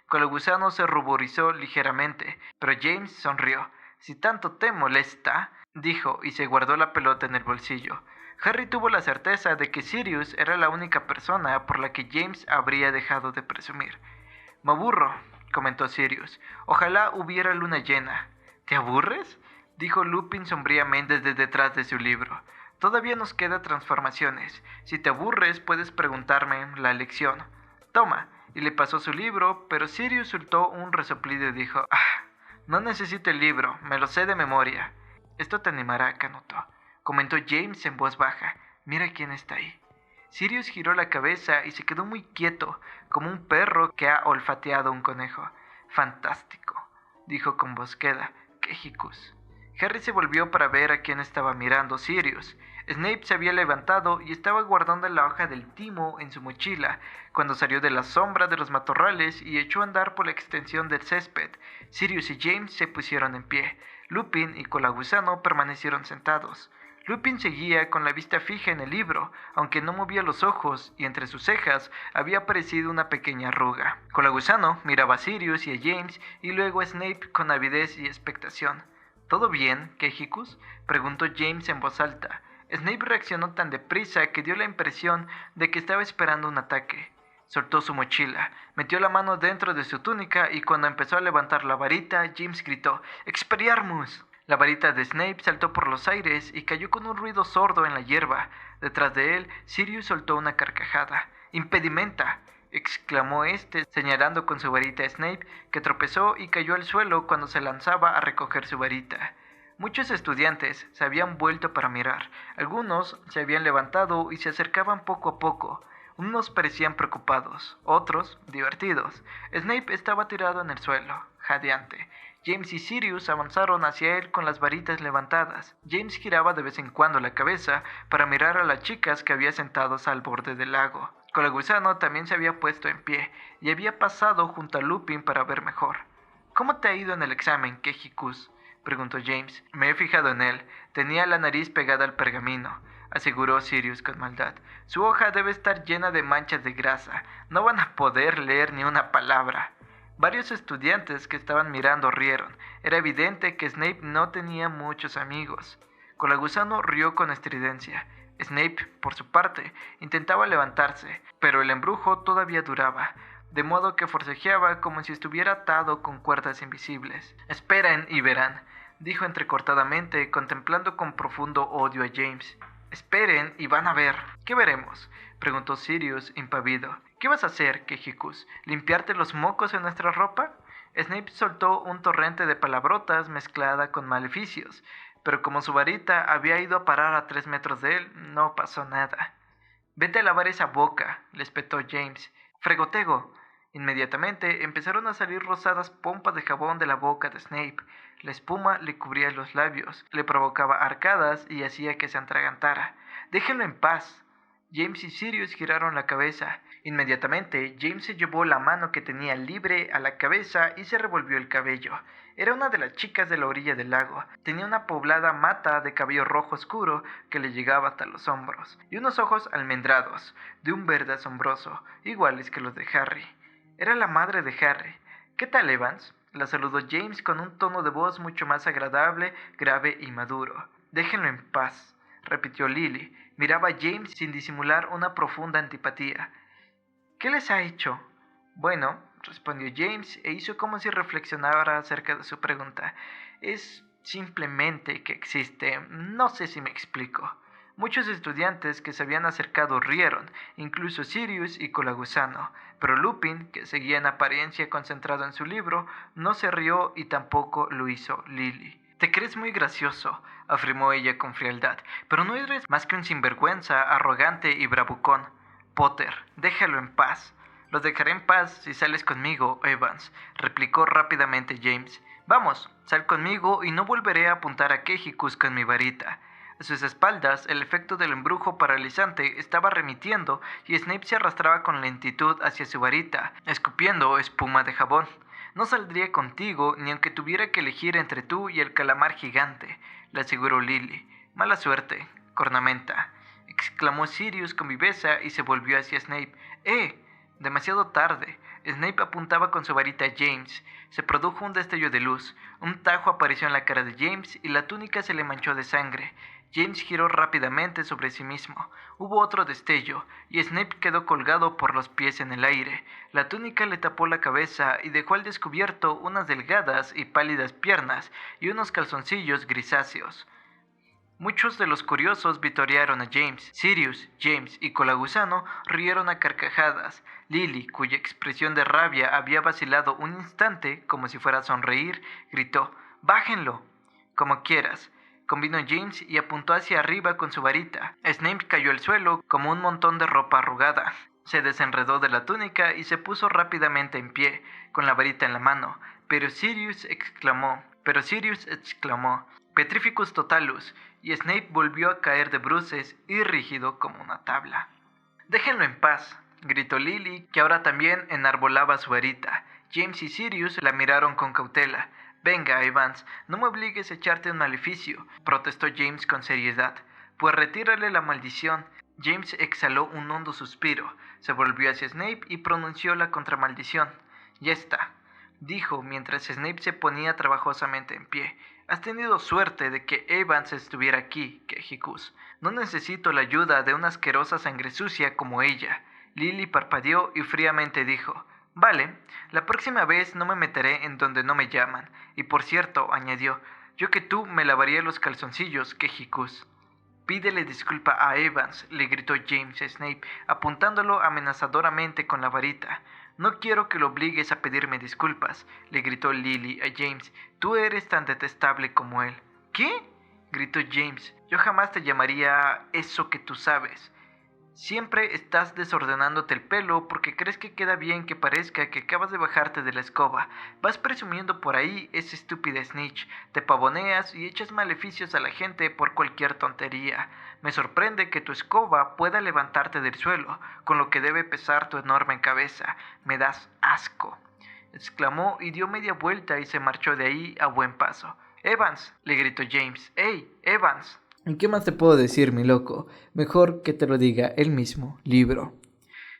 A: Colagusano se ruborizó ligeramente, pero James sonrió. «Si tanto te molesta», dijo, y se guardó la pelota en el bolsillo. Harry tuvo la certeza de que Sirius era la única persona por la que James habría dejado de presumir. «Me aburro», comentó Sirius. «Ojalá hubiera luna llena». «¿Te aburres?», dijo Lupin sombríamente desde detrás de su libro. «Todavía nos queda transformaciones. Si te aburres, puedes preguntarme la lección». «Toma», y le pasó su libro, pero Sirius soltó un resoplido y dijo: «No necesito el libro, me lo sé de memoria». «Esto te animará, Canuto», comentó James en voz baja. «Mira quién está ahí». Sirius giró la cabeza y se quedó muy quieto, como un perro que ha olfateado un conejo. «Fantástico», dijo con voz queda. «Quejicus». Harry se volvió para ver a quién estaba mirando Sirius. Snape se había levantado y estaba guardando la hoja del timo en su mochila, cuando salió de la sombra de los matorrales y echó a andar por la extensión del césped. Sirius y James se pusieron en pie. Lupin y Colagusano permanecieron sentados. Lupin seguía con la vista fija en el libro, aunque no movía los ojos, y entre sus cejas había aparecido una pequeña arruga. Colagusano miraba a Sirius y a James, y luego a Snape con avidez y expectación. «¿Todo bien, Quejicus?», preguntó James en voz alta. Snape reaccionó tan deprisa que dio la impresión de que estaba esperando un ataque. Soltó su mochila, metió la mano dentro de su túnica y cuando empezó a levantar la varita, James gritó: «¡Expelliarmus!». La varita de Snape saltó por los aires y cayó con un ruido sordo en la hierba. Detrás de él, Sirius soltó una carcajada. «¡Impedimenta!», exclamó este, señalando con su varita a Snape, que tropezó y cayó al suelo cuando se lanzaba a recoger su varita. Muchos estudiantes se habían vuelto para mirar. Algunos se habían levantado y se acercaban poco a poco. Unos parecían preocupados, otros divertidos. Snape estaba tirado en el suelo, jadeante. James y Sirius avanzaron hacia él con las varitas levantadas. James giraba de vez en cuando la cabeza para mirar a las chicas que había sentadas al borde del lago. Colagusano también se había puesto en pie y había pasado junto a Lupin para ver mejor. «¿Cómo te ha ido en el examen, Quejicus?», preguntó James. «Me he fijado en él. Tenía la nariz pegada al pergamino», aseguró Sirius con maldad. «Su hoja debe estar llena de manchas de grasa. No van a poder leer ni una palabra». Varios estudiantes que estaban mirando rieron. Era evidente que Snape no tenía muchos amigos. Colagusano rió con estridencia. Snape, por su parte, intentaba levantarse, pero el embrujo todavía duraba, de modo que forcejeaba como si estuviera atado con cuerdas invisibles. «Esperen y verán», dijo entrecortadamente, contemplando con profundo odio a James. «Esperen y van a ver». «¿Qué veremos?», preguntó Sirius, impávido. «¿Qué vas a hacer, Quejicus? ¿Limpiarte los mocos en nuestra ropa?». Snape soltó un torrente de palabrotas mezclada con maleficios, pero como su varita había ido a parar a 3 metros de él, no pasó nada. «Vete a lavar esa boca», le espetó James. «Fregotego». Inmediatamente empezaron a salir rosadas pompas de jabón de la boca de Snape. La espuma le cubría los labios, le provocaba arcadas y hacía que se atragantara. «Déjenlo en paz». James y Sirius giraron la cabeza. Inmediatamente, James se llevó la mano que tenía libre a la cabeza y se revolvió el cabello. Era una de las chicas de la orilla del lago. Tenía una poblada mata de cabello rojo oscuro que le llegaba hasta los hombros, y unos ojos almendrados, de un verde asombroso, iguales que los de Harry. Era la madre de Harry. «¿Qué tal, Evans?», la saludó James con un tono de voz mucho más agradable, grave y maduro. «Déjenlo en paz», repitió Lily. Miraba a James sin disimular una profunda antipatía. «¿Qué les ha hecho?». «Bueno», respondió James e hizo como si reflexionara acerca de su pregunta. «Es simplemente que existe. No sé si me explico». Muchos estudiantes que se habían acercado rieron, incluso Sirius y Colagusano, pero Lupin, que seguía en apariencia concentrado en su libro, no se rió y tampoco lo hizo Lily. «Te crees muy gracioso», afirmó ella con frialdad, «pero no eres más que un sinvergüenza, arrogante y bravucón. Potter, déjalo en paz». «Lo dejaré en paz si sales conmigo, Evans», replicó rápidamente James. «Vamos, sal conmigo y no volveré a apuntar a Quejicus con mi varita». A sus espaldas, el efecto del embrujo paralizante estaba remitiendo y Snape se arrastraba con lentitud hacia su varita, escupiendo espuma de jabón. «No saldría contigo ni aunque tuviera que elegir entre tú y el calamar gigante», le aseguró Lily. «Mala suerte, cornamenta», exclamó Sirius con viveza y se volvió hacia Snape. Demasiado tarde. Snape apuntaba con su varita a James. Se produjo un destello de luz. Un tajo apareció en la cara de James y la túnica se le manchó de sangre. James giró rápidamente sobre sí mismo. Hubo otro destello, y Snape quedó colgado por los pies en el aire. La túnica le tapó la cabeza y dejó al descubierto unas delgadas y pálidas piernas y unos calzoncillos grisáceos. Muchos de los curiosos vitorearon a James. Sirius, James y Colagusano rieron a carcajadas. Lily, cuya expresión de rabia había vacilado un instante, como si fuera a sonreír, gritó: «¡Bájenlo!». «Como quieras», convino James y apuntó hacia arriba con su varita. Snape cayó al suelo como un montón de ropa arrugada. Se desenredó de la túnica y se puso rápidamente en pie, con la varita en la mano. Pero Sirius exclamó: «Petrificus totalus», y Snape volvió a caer de bruces y rígido como una tabla. «Déjenlo en paz», gritó Lily, que ahora también enarbolaba su varita. James y Sirius la miraron con cautela. «Venga, Evans, no me obligues a echarte un maleficio», protestó James con seriedad. «Pues retírale la maldición». James exhaló un hondo suspiro, se volvió hacia Snape y pronunció la contramaldición. «Ya está», dijo mientras Snape se ponía trabajosamente en pie. «Has tenido suerte de que Evans estuviera aquí, Quejicus. No necesito la ayuda de una asquerosa sangre sucia como ella». Lily parpadeó y fríamente dijo: «Vale, la próxima vez no me meteré en donde no me llaman. Y por cierto», añadió, «yo que tú me lavaría los calzoncillos, Quejicus». «Pídele disculpa a Evans», le gritó James a Snape, apuntándolo amenazadoramente con la varita. «No quiero que lo obligues a pedirme disculpas», le gritó Lily a James. «Tú eres tan detestable como él». «¿Qué?», gritó James. «Yo jamás te llamaría eso que tú sabes. Siempre estás desordenándote el pelo porque crees que queda bien que parezca que acabas de bajarte de la escoba. Vas presumiendo por ahí esa estúpida snitch. Te pavoneas y echas maleficios a la gente por cualquier tontería. Me sorprende que tu escoba pueda levantarte del suelo, con lo que debe pesar tu enorme cabeza. Me das asco», exclamó y dio media vuelta y se marchó de ahí a buen paso. «Evans», le gritó James. «¡Hey, Evans!». ¿Y qué más te puedo decir, mi loco? Mejor que te lo diga el mismo libro.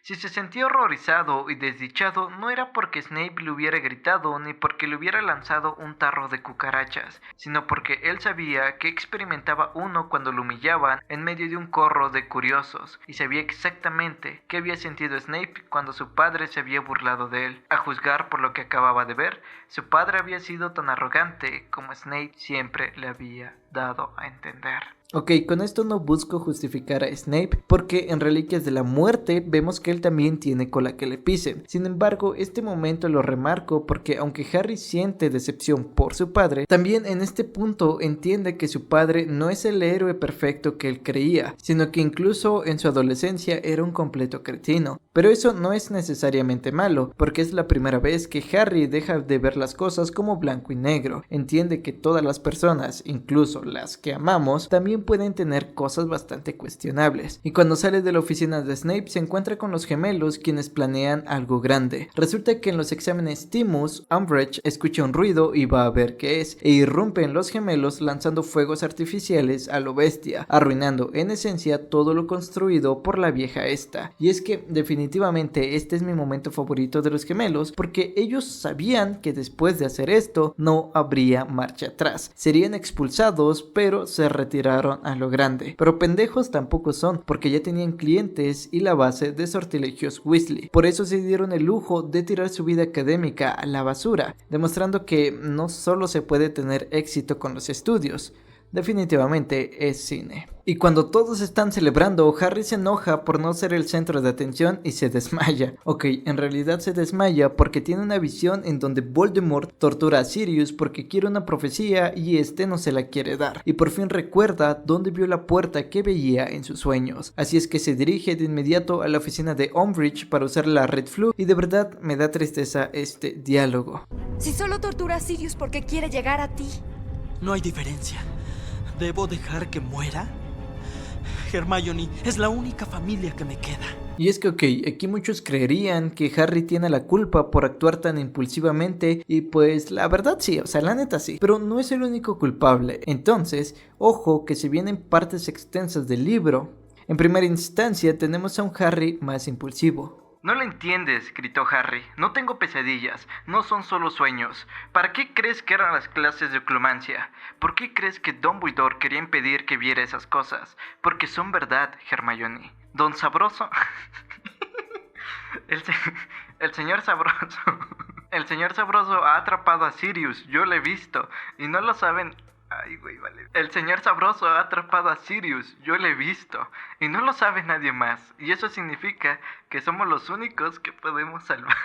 A: Si se sentía horrorizado y desdichado, no era porque Snape le hubiera gritado ni porque le hubiera lanzado un tarro de cucarachas, sino porque él sabía que experimentaba uno cuando lo humillaban en medio de un corro de curiosos, y sabía exactamente qué había sentido Snape cuando su padre se había burlado de él. A juzgar por lo que acababa de ver, su padre había sido tan arrogante como Snape siempre le había dado a entender. Ok, con esto no busco justificar a Snape, porque en Reliquias de la Muerte vemos que él también tiene cola que le pisen. Sin embargo, este momento lo remarco porque aunque Harry siente decepción por su padre, también en este punto entiende que su padre no es el héroe perfecto que él creía, sino que incluso en su adolescencia era un completo cretino. Pero eso no es necesariamente malo, porque es la primera vez que Harry deja de ver las cosas como blanco y negro. Entiende que todas las personas, incluso las que amamos, también pueden tener cosas bastante cuestionables. Y cuando sale de la oficina de Snape se encuentra con los gemelos, quienes planean algo grande. Resulta que en los exámenes Timus, Umbridge escucha un ruido y va a ver qué es, e irrumpen los gemelos lanzando fuegos artificiales a lo bestia, arruinando en esencia todo lo construido por la vieja esta. Y es que definitivamente este es mi momento favorito de los gemelos, porque ellos sabían que después de hacer esto no habría marcha atrás, serían expulsados, pero se retiraron a lo grande. Pero pendejos tampoco son, porque ya tenían clientes y la base de sortilegios Weasley. Por eso se dieron el lujo de tirar su vida académica a la basura, demostrando que no solo se puede tener éxito con los estudios, definitivamente es cine. Y cuando todos están celebrando, Harry se enoja por no ser el centro de atención y se desmaya. Ok, en realidad se desmaya porque tiene una visión en donde Voldemort tortura a Sirius porque quiere una profecía y este no se la quiere dar. Y por fin recuerda dónde vio la puerta que veía en sus sueños. Así es que se dirige de inmediato a la oficina de Umbridge para usar la Red Flu, y de verdad me da tristeza este diálogo.
G: Si solo tortura a Sirius porque quiere llegar a ti.
F: No hay diferencia. ¿Debo dejar que muera? Hermione es la única familia que me queda.
A: Y es que ok, aquí muchos creerían que Harry tiene la culpa por actuar tan impulsivamente, y pues la verdad sí, o sea, la neta sí, pero no es el único culpable. Entonces, ojo que si vienen partes extensas del libro, en primera instancia tenemos a un Harry más impulsivo. No lo entiendes, gritó Harry. No tengo pesadillas, no son solo sueños. ¿Para qué crees que eran las clases de oclumancia? ¿Por qué crees que Dumbledore quería impedir que viera esas cosas? Porque son verdad, Hermione. Don Sabroso... el señor Sabroso... El señor Sabroso ha atrapado a Sirius, yo lo he visto. Y no lo saben... Ay, güey, vale. El señor Sabroso ha atrapado a Sirius, yo lo he visto, y no lo sabe nadie más, y eso significa que somos los únicos que podemos salvarlo.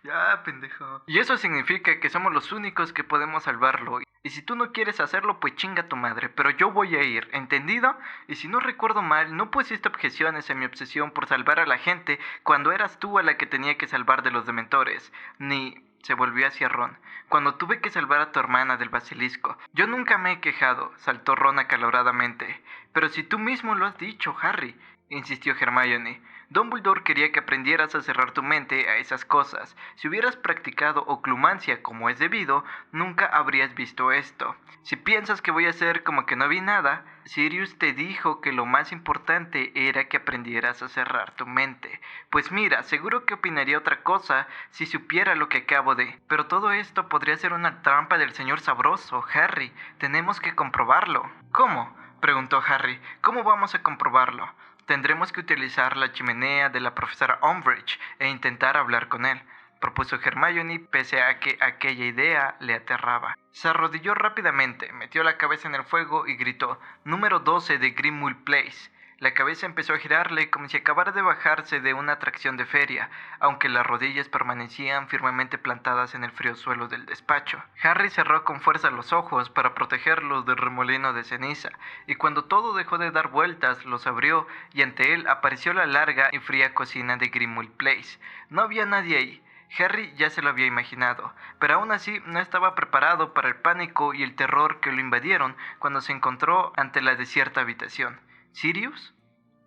A: Ya, pendejo. Y eso significa que somos los únicos que podemos salvarlo, y si tú no quieres hacerlo, pues chinga tu madre, pero yo voy a ir, ¿entendido? Y si no recuerdo mal, no pusiste objeciones a mi obsesión por salvar a la gente cuando eras tú a la que tenía que salvar de los dementores, ni... Se volvió hacia Ron. Cuando tuve que salvar a tu hermana del basilisco. Yo nunca me he quejado, saltó Ron acaloradamente. Pero si tú mismo lo has dicho, Harry, insistió Hermione. Dumbledore quería que aprendieras a cerrar tu mente a esas cosas. Si hubieras practicado oclumancia como es debido, nunca habrías visto esto. Si piensas que voy a hacer como que no vi nada, Sirius te dijo que lo más importante era que aprendieras a cerrar tu mente. Pues mira, seguro que opinaría otra cosa si supiera lo que acabo de... Pero todo esto podría ser una trampa del señor Sabroso, Harry. Tenemos que comprobarlo. ¿Cómo?, preguntó Harry. ¿Cómo vamos a comprobarlo? Tendremos que utilizar la chimenea de la profesora Umbridge e intentar hablar con él, propuso Hermione, pese a que aquella idea le aterraba. Se arrodilló rápidamente, metió la cabeza en el fuego y gritó: «Número 12 de Grimmauld Place». La cabeza empezó a girarle como si acabara de bajarse de una atracción de feria, aunque las rodillas permanecían firmemente plantadas en el frío suelo del despacho. Harry cerró con fuerza los ojos para protegerlos del remolino de ceniza, y cuando todo dejó de dar vueltas, los abrió y ante él apareció la larga y fría cocina de Grimmauld Place. No había nadie ahí. Harry ya se lo había imaginado, pero aún así no estaba preparado para el pánico y el terror que lo invadieron cuando se encontró ante la desierta habitación. ¿Sirius?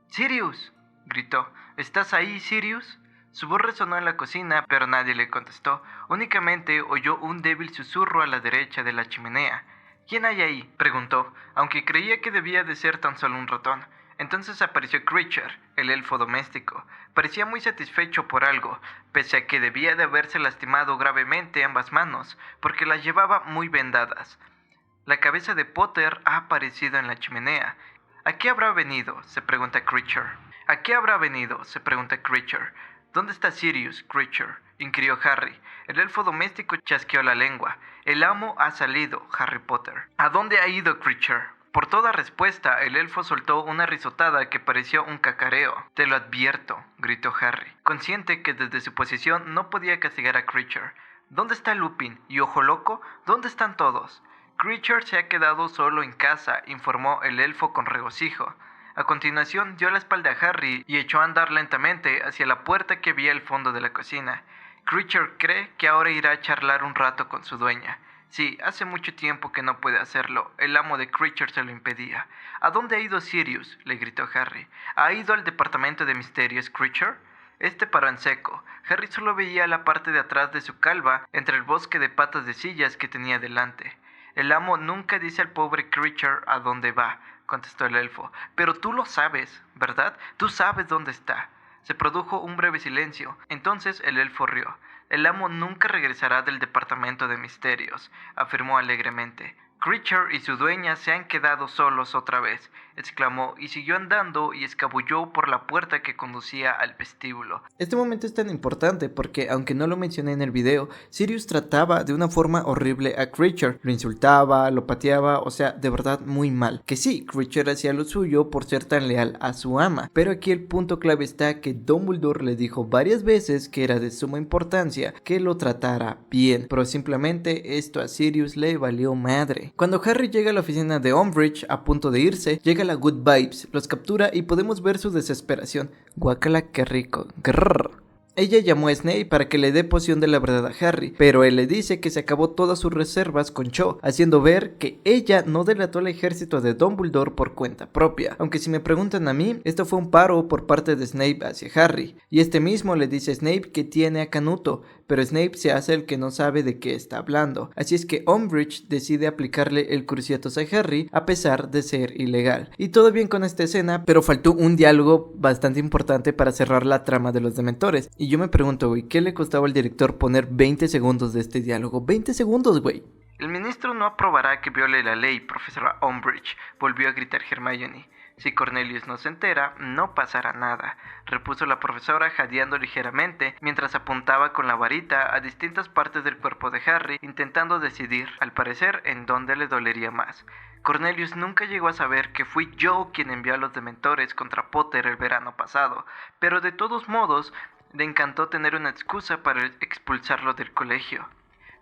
A: ¡Sirius!, gritó. ¿Estás ahí, Sirius? Su voz resonó en la cocina, pero nadie le contestó. Únicamente oyó un débil susurro a la derecha de la chimenea. «¿Quién hay ahí?», preguntó, aunque creía que debía de ser tan solo un ratón. Entonces apareció Creature, el elfo doméstico. Parecía muy satisfecho por algo, pese a que debía de haberse lastimado gravemente ambas manos, porque las llevaba muy vendadas. La cabeza de Potter ha aparecido en la chimenea. ¿A qué habrá venido?, se pregunta Creature. ¿A qué habrá venido?, se pregunta Creature. ¿Dónde está Sirius, Creature?, inquirió Harry. El elfo doméstico chasqueó la lengua. El amo ha salido, Harry Potter. ¿A dónde ha ido, Creature? Por toda respuesta, el elfo soltó una risotada que pareció un cacareo. Te lo advierto, gritó Harry, consciente que desde su posición no podía castigar a Creature. ¿Dónde está Lupin? ¿Y Ojo Loco? ¿Dónde están todos? Creature se ha quedado solo en casa, informó el elfo con regocijo. A continuación dio la espalda a Harry y echó a andar lentamente hacia la puerta que había al fondo de la cocina. Creature cree que ahora irá a charlar un rato con su dueña. Sí, hace mucho tiempo que no puede hacerlo. El amo de Creature se lo impedía. ¿A dónde ha ido Sirius?, le gritó Harry. ¿Ha ido al departamento de misterios, Creature? Este paró en seco. Harry solo veía la parte de atrás de su calva entre el bosque de patas de sillas que tenía delante. El amo nunca dice al pobre Creature a dónde va, contestó el elfo. Pero tú lo sabes, ¿verdad? Tú sabes dónde está. Se produjo un breve silencio. Entonces el elfo rió. El amo nunca regresará del departamento de misterios, afirmó alegremente. Creature y su dueña se han quedado solos otra vez, exclamó, y siguió andando y escabulló por la puerta que conducía al vestíbulo. Este momento es tan importante porque, aunque no lo mencioné en el video, Sirius trataba de una forma horrible a Creature. Lo insultaba, lo pateaba, o sea, de verdad muy mal. Que sí, Creature hacía lo suyo por ser tan leal a su ama, pero aquí el punto clave está que Dumbledore le dijo varias veces que era de suma importancia que lo tratara bien, pero simplemente esto a Sirius le valió madre. Cuando Harry llega a la oficina de Umbridge a punto de irse, llega la Good Vibes, los captura y podemos ver su desesperación. Guácala, qué rico. Grrr. Ella llamó a Snape para que le dé poción de la verdad a Harry, pero él le dice que se acabó todas sus reservas con Cho, haciendo ver que ella no delató al ejército de Dumbledore por cuenta propia. Aunque si me preguntan a mí, esto fue un paro por parte de Snape hacia Harry, y este mismo le dice a Snape que tiene a Canuto, pero Snape se hace el que no sabe de qué está hablando. Así es que Umbridge decide aplicarle el cruciatus a Harry a pesar de ser ilegal. Y todo bien con esta escena, pero faltó un diálogo bastante importante para cerrar la trama de los dementores. Y yo me pregunto, güey, ¿qué le costaba al director poner 20 segundos de este diálogo? 20 segundos, güey. El ministro no aprobará que viole la ley, profesora Umbridge, volvió a gritar Hermione. Si Cornelius no se entera, no pasará nada, repuso la profesora jadeando ligeramente mientras apuntaba con la varita a distintas partes del cuerpo de Harry, intentando decidir, al parecer, en dónde le dolería más. Cornelius nunca llegó a saber que fui yo quien envió a los dementores contra Potter el verano pasado, pero de todos modos, le encantó tener una excusa para expulsarlo del colegio.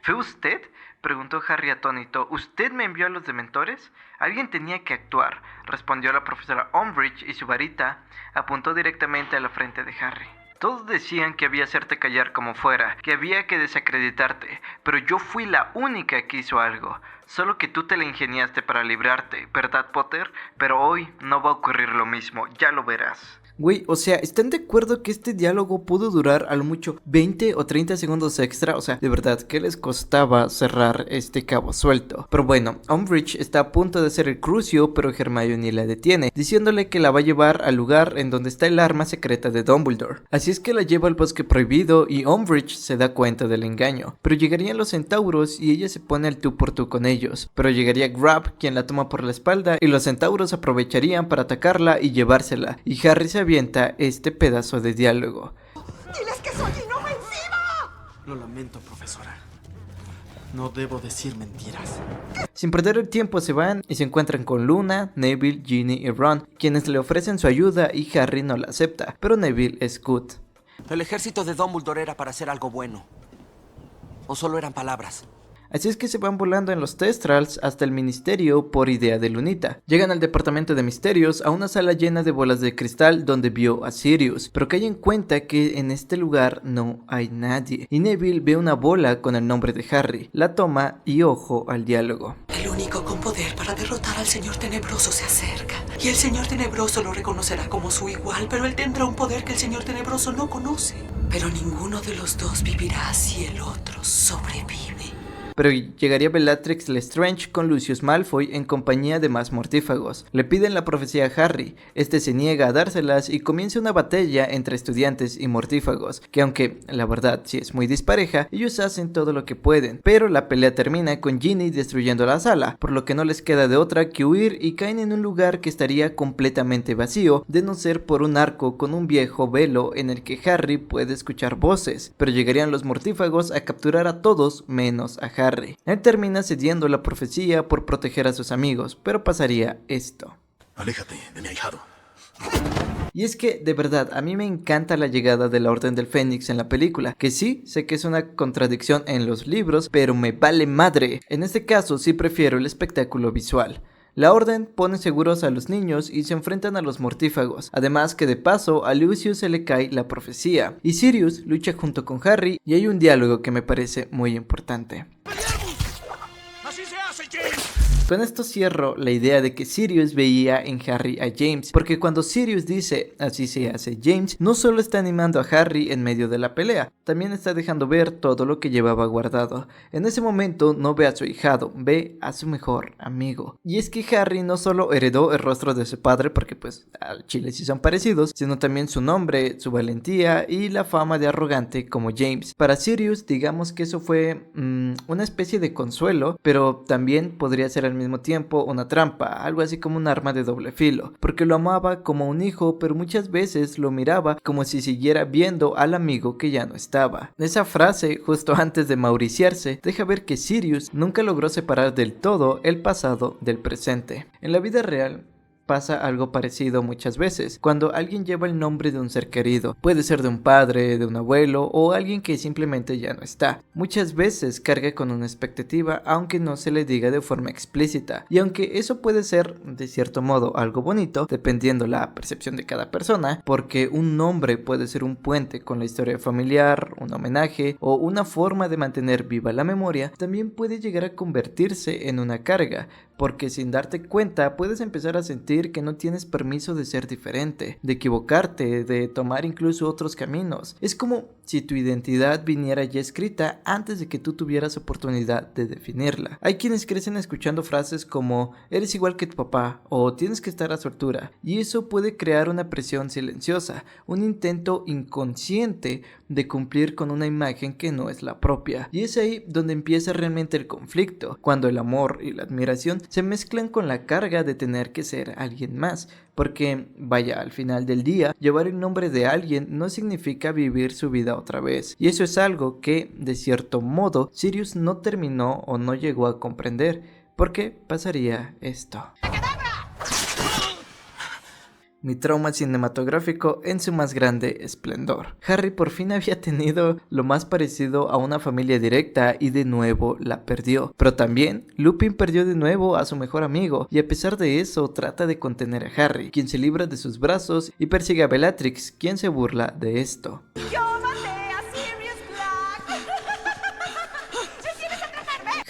A: ¿Fue usted?, preguntó Harry atónito. ¿Usted me envió a los dementores? Alguien tenía que actuar, respondió la profesora Umbridge y su varita apuntó directamente a la frente de Harry. Todos decían que había hacerte callar como fuera, que había que desacreditarte, pero yo fui la única que hizo algo. Solo que tú te la ingeniaste para librarte, ¿verdad, Potter? Pero hoy no va a ocurrir lo mismo, ya lo verás. Güey, o sea, ¿están de acuerdo que este diálogo pudo durar a lo mucho 20 o 30 segundos extra? O sea, de verdad, ¿qué les costaba cerrar este cabo suelto? Pero bueno, Umbridge está a punto de hacer el crucio, pero Hermione la detiene, diciéndole que la va a llevar al lugar en donde está el arma secreta de Dumbledore. Así es que la lleva al bosque prohibido y Umbridge se da cuenta del engaño. Pero llegarían los centauros y ella se pone al tú por tú con ellos. Pero llegaría Grab, quien la toma por la espalda, y los centauros aprovecharían para atacarla y llevársela. Y Harry se avienta este pedazo de diálogo.
G: ¡Diles que soy inofensiva!
F: Lo lamento, profesora. No debo decir mentiras.
A: Sin perder el tiempo se van y se encuentran con Luna, Neville, Ginny y Ron, quienes le ofrecen su ayuda y Harry no la acepta, pero Neville es good.
E: El ejército de Dumbledore era para hacer algo bueno. ¿O solo eran palabras?
A: Así es que se van volando en los Thestrals hasta el ministerio por idea de Lunita. Llegan al departamento de misterios a una sala llena de bolas de cristal donde vio a Sirius, pero cae en cuenta que en este lugar no hay nadie. Y Neville ve una bola con el nombre de Harry, la toma y ojo al diálogo.
J: El único con poder para derrotar al Señor Tenebroso se acerca, y el Señor Tenebroso lo reconocerá como su igual, pero él tendrá un poder que el Señor Tenebroso no conoce. Pero ninguno de los dos vivirá si el otro sobrevive.
A: pero llegaría Bellatrix Lestrange con Lucius Malfoy en compañía de más mortífagos. Le piden la profecía a Harry, este se niega a dárselas y comienza una batalla entre estudiantes y mortífagos, que aunque la verdad sí es muy dispareja, ellos hacen todo lo que pueden, pero la pelea termina con Ginny destruyendo la sala, por lo que no les queda de otra que huir y caen en un lugar que estaría completamente vacío, de no ser por un arco con un viejo velo en el que Harry puede escuchar voces, pero llegarían los mortífagos a capturar a todos menos a Harry. Él termina cediendo la profecía por proteger a sus amigos, pero pasaría esto.
H: Aléjate de mi ahijado.
A: Y es que, de verdad, a mí me encanta la llegada de la Orden del Fénix en la película, que sí, sé que es una contradicción en los libros, pero me vale madre. En este caso sí prefiero el espectáculo visual. La Orden pone seguros a los niños y se enfrentan a los mortífagos, además que de paso a Lucius se le cae la profecía, y Sirius lucha junto con Harry y hay un diálogo que me parece muy importante. Con esto cierro la idea de que Sirius veía en Harry a James, porque cuando Sirius dice así se hace James, no solo está animando a Harry en medio de la pelea, también está dejando ver todo lo que llevaba guardado. En ese momento no ve a su ahijado, ve a su mejor amigo. Y es que Harry no solo heredó el rostro de su padre, porque pues al chile sí son parecidos, sino también su nombre, su valentía y la fama de arrogante como James. Para Sirius digamos que eso fue una especie de consuelo, pero también podría ser al mismo tiempo una trampa, algo así como un arma de doble filo, porque lo amaba como un hijo, pero muchas veces lo miraba como si siguiera viendo al amigo que ya no estaba. Esa frase, justo antes de mauriciarse, deja ver que Sirius nunca logró separar del todo el pasado del presente. En la vida real pasa algo parecido muchas veces, cuando alguien lleva el nombre de un ser querido, puede ser de un padre, de un abuelo o alguien que simplemente ya no está. Muchas veces carga con una expectativa aunque no se le diga de forma explícita, y aunque eso puede ser de cierto modo algo bonito, dependiendo la percepción de cada persona, porque un nombre puede ser un puente con la historia familiar, un homenaje o una forma de mantener viva la memoria, también puede llegar a convertirse en una carga, porque sin darte cuenta puedes empezar a sentir que no tienes permiso de ser diferente, de equivocarte, de tomar incluso otros caminos. Es como si tu identidad viniera ya escrita antes de que tú tuvieras oportunidad de definirla. Hay quienes crecen escuchando frases como eres igual que tu papá o tienes que estar a su altura, y eso puede crear una presión silenciosa, un intento inconsciente de cumplir con una imagen que no es la propia. Y es ahí donde empieza realmente el conflicto, cuando el amor y la admiración se mezclan con la carga de tener que ser alguien más, porque vaya, al final del día, llevar el nombre de alguien no significa vivir su vida otra vez, y eso es algo que, de cierto modo, Sirius no terminó o no llegó a comprender, porque pasaría esto. Mi trauma cinematográfico en su más grande esplendor. Harry por fin había tenido lo más parecido a una familia directa y de nuevo la perdió. Pero también Lupin perdió de nuevo a su mejor amigo, y a pesar de eso trata de contener a Harry, quien se libra de sus brazos y persigue a Bellatrix, quien se burla de esto.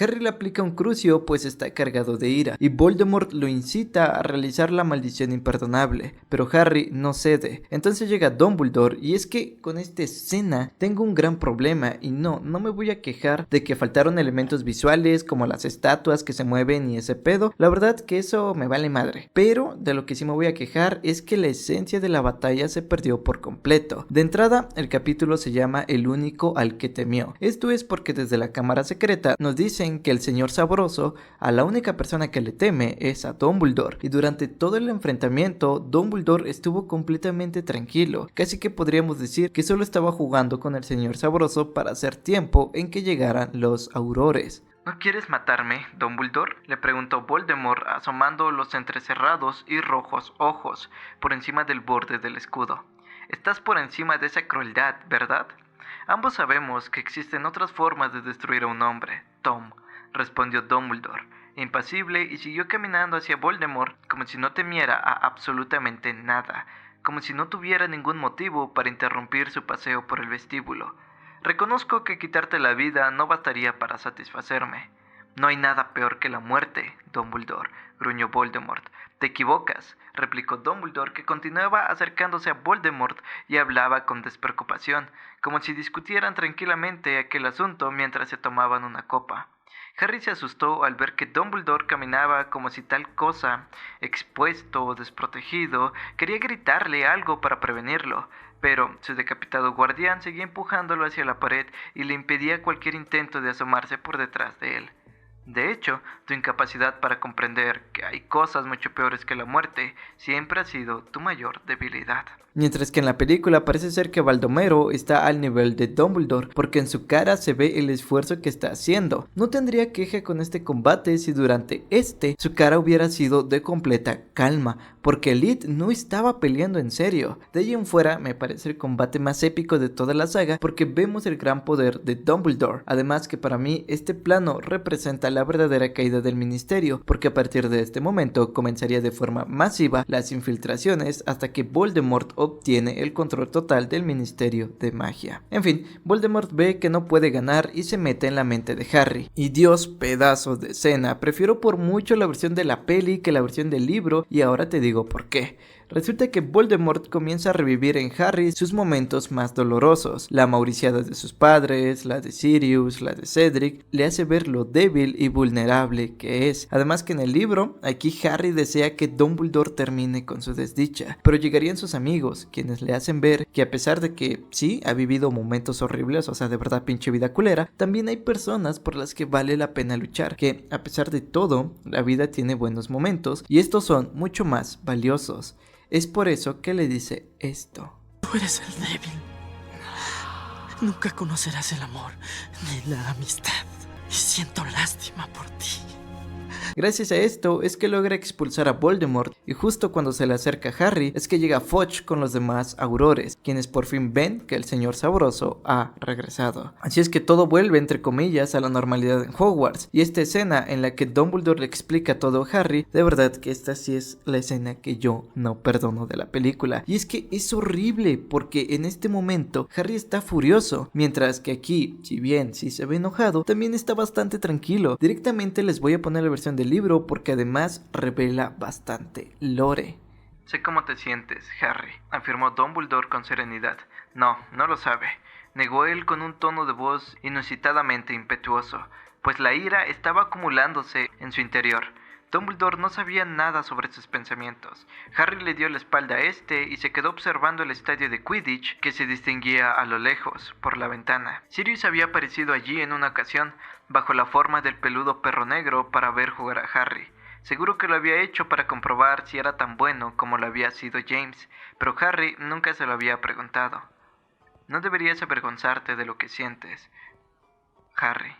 A: Harry le aplica un crucio pues está cargado de ira, y Voldemort lo incita a realizar la maldición imperdonable, pero Harry no cede. Entonces llega Dumbledore, y es que con esta escena tengo un gran problema, y no me voy a quejar de que faltaron elementos visuales como las estatuas que se mueven y ese pedo, la verdad que eso me vale madre, pero de lo que sí me voy a quejar es que la esencia de la batalla se perdió por completo. De entrada, el capítulo se llama El único al que temió. Esto es porque desde la cámara secreta nos dicen que el señor Sabroso a la única persona que le teme es a Dumbledore, y durante todo el enfrentamiento Dumbledore estuvo completamente tranquilo, casi que podríamos decir que solo estaba jugando con el señor Sabroso para hacer tiempo en que llegaran los aurores. ¿No quieres matarme, Dumbledore?, le preguntó Voldemort asomando los entrecerrados y rojos ojos por encima del borde del escudo. Estás por encima de esa crueldad, ¿verdad? Ambos sabemos que existen otras formas de destruir a un hombre, Tom, respondió Dumbledore, impasible, y siguió caminando hacia Voldemort como si no temiera a absolutamente nada, como si no tuviera ningún motivo para interrumpir su paseo por el vestíbulo. Reconozco que quitarte la vida no bastaría para satisfacerme. No hay nada peor que la muerte, Dumbledore, gruñó Voldemort. Te equivocas, replicó Dumbledore, que continuaba acercándose a Voldemort y hablaba con despreocupación, como si discutieran tranquilamente aquel asunto mientras se tomaban una copa. Harry se asustó al ver que Dumbledore caminaba como si tal cosa, expuesto o desprotegido, quería gritarle algo para prevenirlo, pero su decapitado guardián seguía empujándolo hacia la pared y le impedía cualquier intento de asomarse por detrás de él. De hecho, tu incapacidad para comprender que hay cosas mucho peores que la muerte siempre ha sido tu mayor debilidad. Mientras que en la película parece ser que Baldomero está al nivel de Dumbledore, porque en su cara se ve el esfuerzo que está haciendo. No tendría queja con este combate si durante su cara hubiera sido de completa calma, porque Elite no estaba peleando en serio. De ahí en fuera me parece el combate más épico de toda la saga, porque vemos el gran poder de Dumbledore. Además que para mí este plano representa la verdadera caída del ministerio, porque a partir de este momento comenzaría de forma masiva las infiltraciones hasta que Voldemort obtiene el control total del Ministerio de Magia. En fin, Voldemort ve que no puede ganar y se mete en la mente de Harry. Y Dios, pedazo de escena, prefiero por mucho la versión de la peli que la versión del libro, y ahora te digo por qué. Resulta que Voldemort comienza a revivir en Harry sus momentos más dolorosos. La mauriciada de sus padres, la de Sirius, la de Cedric, le hace ver lo débil y vulnerable que es. Además que en el libro, aquí Harry desea que Dumbledore termine con su desdicha, pero llegarían sus amigos, quienes le hacen ver que a pesar de que sí, ha vivido momentos horribles, o sea, de verdad pinche vida culera, también hay personas por las que vale la pena luchar, que a pesar de todo, la vida tiene buenos momentos, y estos son mucho más valiosos. Es por eso que le dice esto.
F: Tú eres el débil. Nunca conocerás el amor ni la amistad. Y siento lástima por ti.
A: Gracias a esto es que logra expulsar a Voldemort, y justo cuando se le acerca a Harry es que llega Fudge con los demás aurores, quienes por fin ven que el señor sabroso ha regresado. Así es que todo vuelve entre comillas a la normalidad en Hogwarts, y esta escena en la que Dumbledore le explica todo a Harry, de verdad que esta sí es la escena que yo no perdono de la película. Y es que es horrible porque en este momento Harry está furioso, mientras que aquí, si bien sí se ve enojado, también está bastante tranquilo. Directamente les voy a poner la versión del libro porque además revela bastante lore. Sé cómo te sientes, Harry, afirmó Dumbledore con serenidad. No lo sabe, negó él con un tono de voz inusitadamente impetuoso, pues la ira estaba acumulándose en su interior. Dumbledore no sabía nada sobre sus pensamientos. Harry le dio la espalda a y se quedó observando el estadio de Quidditch que se distinguía a lo lejos, por la ventana. Sirius había aparecido allí en una ocasión, bajo la forma del peludo perro negro, para ver jugar a Harry. Seguro que lo había hecho para comprobar si era tan bueno como lo había sido James, pero Harry nunca se lo había preguntado. No deberías avergonzarte de lo que sientes, Harry,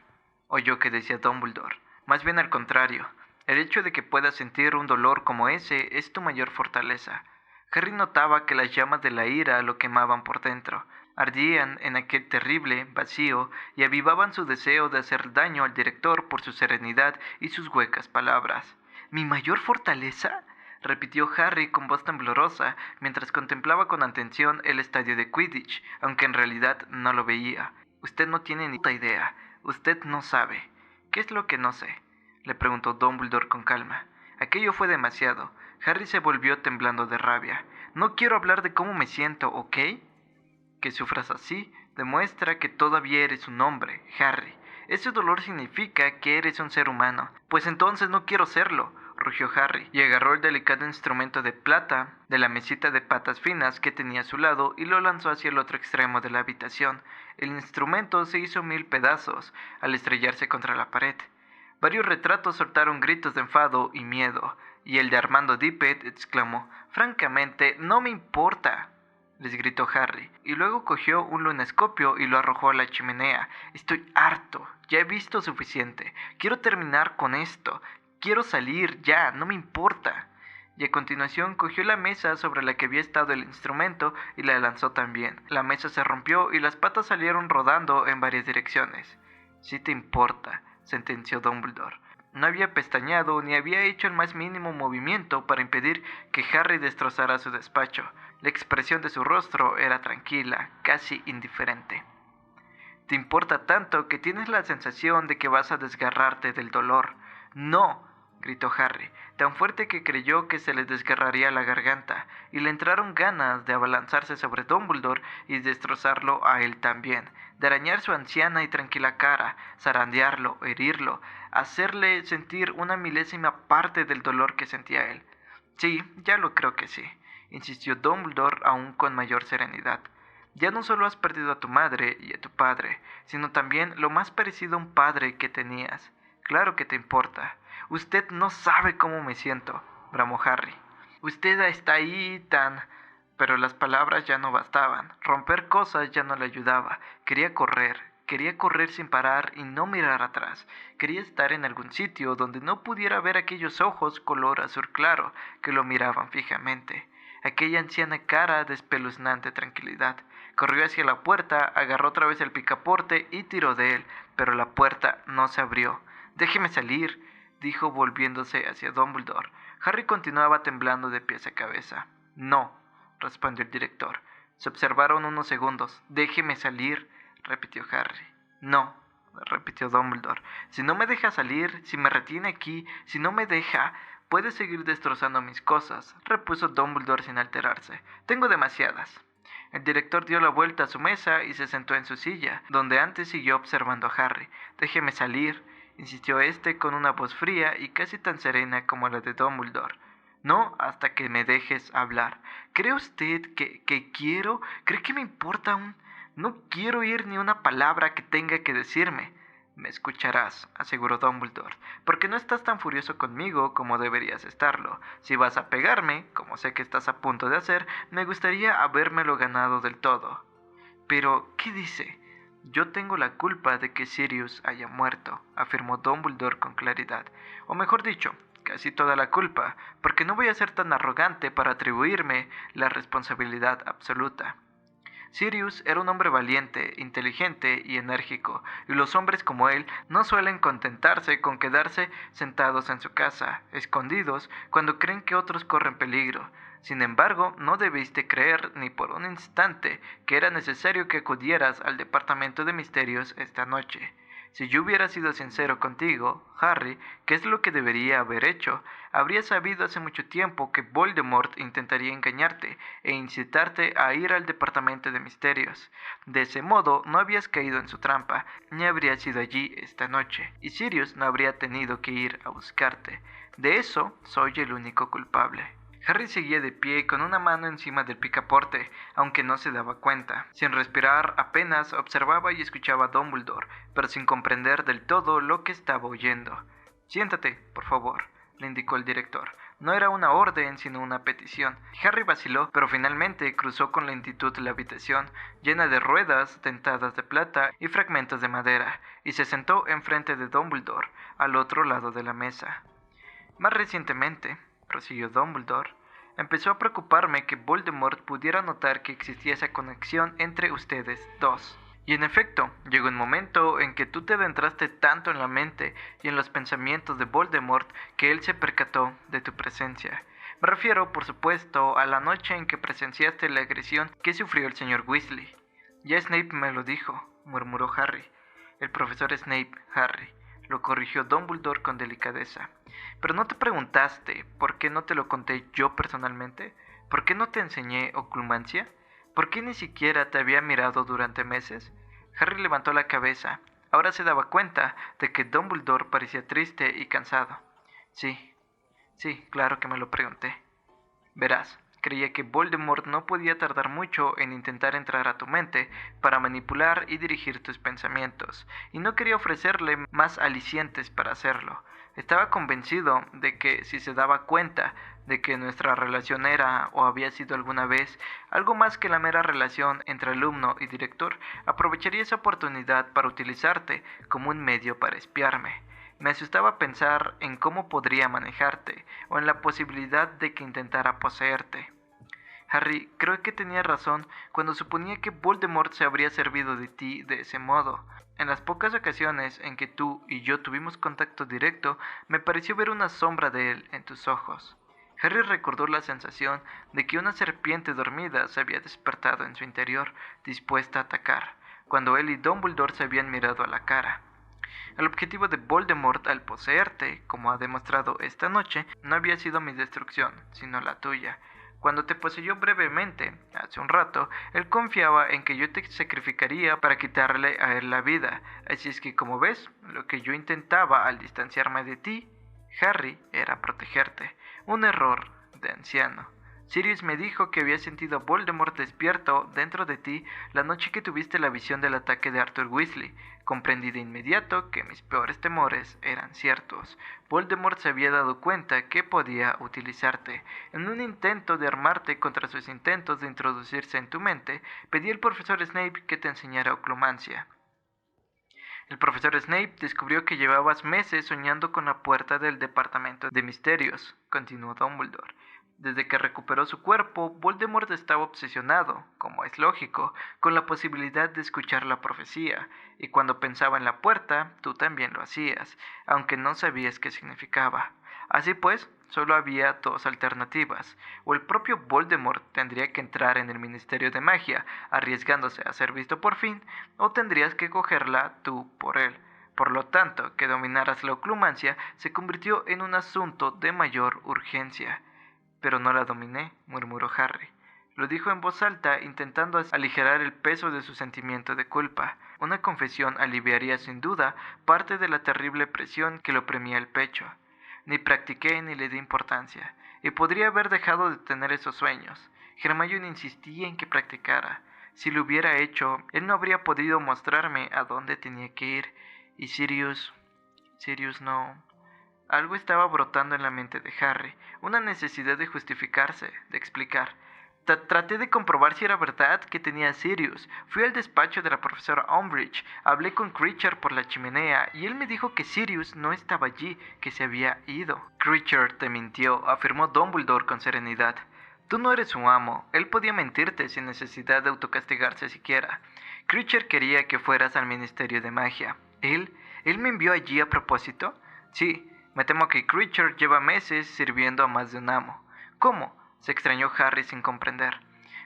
A: oyó que decía Dumbledore. Más bien al contrario. El hecho de que puedas sentir un dolor como ese es tu mayor fortaleza. Harry notaba que las llamas de la ira lo quemaban por dentro, ardían en aquel terrible vacío y avivaban su deseo de hacer daño al director por su serenidad y sus huecas palabras. ¿Mi mayor fortaleza?, repitió Harry con voz temblorosa mientras contemplaba con atención el estadio de Quidditch, aunque en realidad no lo veía. Usted no tiene ni puta idea, usted no sabe. ¿Qué es lo que no sé?, le preguntó Dumbledore con calma. Aquello fue demasiado. Harry se volvió temblando de rabia. No quiero hablar de cómo me siento, ¿ok? Que sufras así demuestra que todavía eres un hombre, Harry. Ese dolor significa que eres un ser humano. Pues entonces no quiero serlo, rugió Harry, y agarró el delicado instrumento de plata de la mesita de patas finas que tenía a su lado y lo lanzó hacia el otro extremo de la habitación. El instrumento se hizo 1000 pedazos al estrellarse contra la pared. Varios retratos soltaron gritos de enfado y miedo, y el de Armando Dippet exclamó: «Francamente, no me importa», les gritó Harry, y luego cogió un lunescopio y lo arrojó a la chimenea. «Estoy harto, ya he visto suficiente, quiero terminar con esto, quiero salir ya, no me importa». Y a continuación cogió la mesa sobre la que había estado el instrumento y la lanzó también. La mesa se rompió y las patas salieron rodando en varias direcciones. «Sí te importa», sentenció Dumbledore. No había pestañeado ni había hecho el más mínimo movimiento para impedir que Harry destrozara su despacho. La expresión de su rostro era tranquila, casi indiferente. «Te importa tanto que tienes la sensación de que vas a desgarrarte del dolor». «No, gritó Harry, tan fuerte que creyó que se le desgarraría la garganta, y le entraron ganas de abalanzarse sobre Dumbledore y destrozarlo a él también, de arañar su anciana y tranquila cara, zarandearlo, herirlo, hacerle sentir una milésima parte del dolor que sentía él. Sí, ya lo creo que sí, insistió Dumbledore aún con mayor serenidad. Ya no solo has perdido a tu madre y a tu padre, sino también lo más parecido a un padre que tenías. Claro que te importa. Usted no sabe cómo me siento, bramó Harry. Usted está ahí tan... Pero las palabras ya no bastaban. Romper cosas ya no le ayudaba. Quería correr sin parar y no mirar atrás. Quería estar en algún sitio donde no pudiera ver aquellos ojos color azul claro que lo miraban fijamente. Aquella anciana cara de espeluznante tranquilidad. Corrió hacia la puerta, agarró otra vez el picaporte y tiró de él, pero la puerta no se abrió. «Déjeme salir», dijo volviéndose hacia Dumbledore. Harry continuaba temblando de pies a cabeza. «No», respondió el director. Se observaron unos segundos. «Déjeme salir», repitió Harry. «No», repitió Dumbledore. «Si no me deja salir, si me retiene aquí, si no me deja, puede seguir destrozando mis cosas», repuso Dumbledore sin alterarse. «Tengo demasiadas». El director dio la vuelta a su mesa y se sentó en su silla, donde antes siguió observando a Harry. «Déjeme salir», insistió este con una voz fría y casi tan serena como la de Dumbledore. «No, hasta que me dejes hablar. ¿Cree usted que quiero? ¿Cree que me importa aún? No quiero oír ni una palabra que tenga que decirme». «Me escucharás», aseguró Dumbledore, «porque no estás tan furioso conmigo como deberías estarlo. Si vas a pegarme, como sé que estás a punto de hacer, me gustaría habérmelo ganado del todo». «Pero, ¿qué dice?» «Yo tengo la culpa de que Sirius haya muerto», afirmó Dumbledore con claridad. «O mejor dicho, casi toda la culpa, porque no voy a ser tan arrogante para atribuirme la responsabilidad absoluta». Sirius era un hombre valiente, inteligente y enérgico, y los hombres como él no suelen contentarse con quedarse sentados en su casa, escondidos, cuando creen que otros corren peligro. Sin embargo, no debiste creer ni por un instante que era necesario que acudieras al Departamento de Misterios esta noche. Si yo hubiera sido sincero contigo, Harry, ¿qué es lo que debería haber hecho? Habría sabido hace mucho tiempo que Voldemort intentaría engañarte e incitarte a ir al Departamento de Misterios. De ese modo, no habías caído en su trampa, ni habrías ido allí esta noche, y Sirius no habría tenido que ir a buscarte. De eso, soy el único culpable. Harry seguía de pie con una mano encima del picaporte, aunque no se daba cuenta. Sin respirar, apenas observaba y escuchaba a Dumbledore, pero sin comprender del todo lo que estaba oyendo. «Siéntate, por favor», le indicó el director. No era una orden, sino una petición. Harry vaciló, pero finalmente cruzó con lentitud la habitación, llena de ruedas dentadas de plata y fragmentos de madera, y se sentó enfrente de Dumbledore, al otro lado de la mesa. «Más recientemente», prosiguió Dumbledore, «empezó a preocuparme que Voldemort pudiera notar que existía esa conexión entre ustedes dos. Y en efecto, llegó un momento en que tú te adentraste tanto en la mente y en los pensamientos de Voldemort que él se percató de tu presencia. Me refiero, por supuesto, a la noche en que presenciaste la agresión que sufrió el señor Weasley». «Ya Snape me lo dijo», murmuró Harry. «El profesor Snape, Harry», lo corrigió Dumbledore con delicadeza. «¿Pero no te preguntaste por qué no te lo conté yo personalmente? ¿Por qué no te enseñé oculmancia? ¿Por qué ni siquiera te había mirado durante meses?» Harry levantó la cabeza. Ahora se daba cuenta de que Dumbledore parecía triste y cansado. Sí, claro que me lo pregunté. Verás, creía que Voldemort no podía tardar mucho en intentar entrar a tu mente para manipular y dirigir tus pensamientos, y no quería ofrecerle más alicientes para hacerlo. Estaba convencido de que si se daba cuenta de que nuestra relación era, o había sido alguna vez, algo más que la mera relación entre alumno y director, aprovecharía esa oportunidad para utilizarte como un medio para espiarme. Me asustaba pensar en cómo podría manejarte, o en la posibilidad de que intentara poseerte. Harry, creo que tenía razón cuando suponía que Voldemort se habría servido de ti de ese modo. En las pocas ocasiones en que tú y yo tuvimos contacto directo, me pareció ver una sombra de él en tus ojos. Harry recordó la sensación de que una serpiente dormida se había despertado en su interior, dispuesta a atacar, cuando él y Dumbledore se habían mirado a la cara. El objetivo de Voldemort al poseerte, como ha demostrado esta noche, no había sido mi destrucción, sino la tuya. Cuando te poseyó brevemente, hace un rato, él confiaba en que yo te sacrificaría para quitarle a él la vida. Así es que, como ves, lo que yo intentaba al distanciarme de ti, Harry, era protegerte. Un error de anciano. Sirius me dijo que había sentido a Voldemort despierto dentro de ti la noche que tuviste la visión del ataque de Arthur Weasley. Comprendí de inmediato que mis peores temores eran ciertos. Voldemort se había dado cuenta que podía utilizarte. En un intento de armarte contra sus intentos de introducirse en tu mente, pedí al profesor Snape que te enseñara oclumancia. El profesor Snape descubrió que llevabas meses soñando con la puerta del Departamento de Misterios, continuó Dumbledore. Desde que recuperó su cuerpo, Voldemort estaba obsesionado, como es lógico, con la posibilidad de escuchar la profecía, y cuando pensaba en la puerta, tú también lo hacías, aunque no sabías qué significaba. Así pues, solo había dos alternativas: o el propio Voldemort tendría que entrar en el Ministerio de Magia, arriesgándose a ser visto por fin, o tendrías que cogerla tú por él. Por lo tanto, que dominaras la oclumancia se convirtió en un asunto de mayor urgencia. Pero no la dominé, murmuró Harry. Lo dijo en voz alta, intentando aligerar el peso de su sentimiento de culpa. Una confesión aliviaría sin duda parte de la terrible presión que le oprimía el pecho. Ni practiqué ni le di importancia, y podría haber dejado de tener esos sueños. Hermione insistía en que practicara. Si lo hubiera hecho, él no habría podido mostrarme a dónde tenía que ir. Y Sirius no... Algo estaba brotando en la mente de Harry, una necesidad de justificarse, de explicar. Traté de comprobar si era verdad que tenía a Sirius. Fui al despacho de la profesora Umbridge, hablé con Creature por la chimenea y él me dijo que Sirius no estaba allí, que se había ido. Creature te mintió, afirmó Dumbledore con serenidad. Tú no eres su amo, él podía mentirte sin necesidad de autocastigarse siquiera. Creature quería que fueras al Ministerio de Magia. ¿Él me envió allí a propósito? Sí. Me temo que Creature lleva meses sirviendo a más de un amo. ¿Cómo? Se extrañó Harry sin comprender.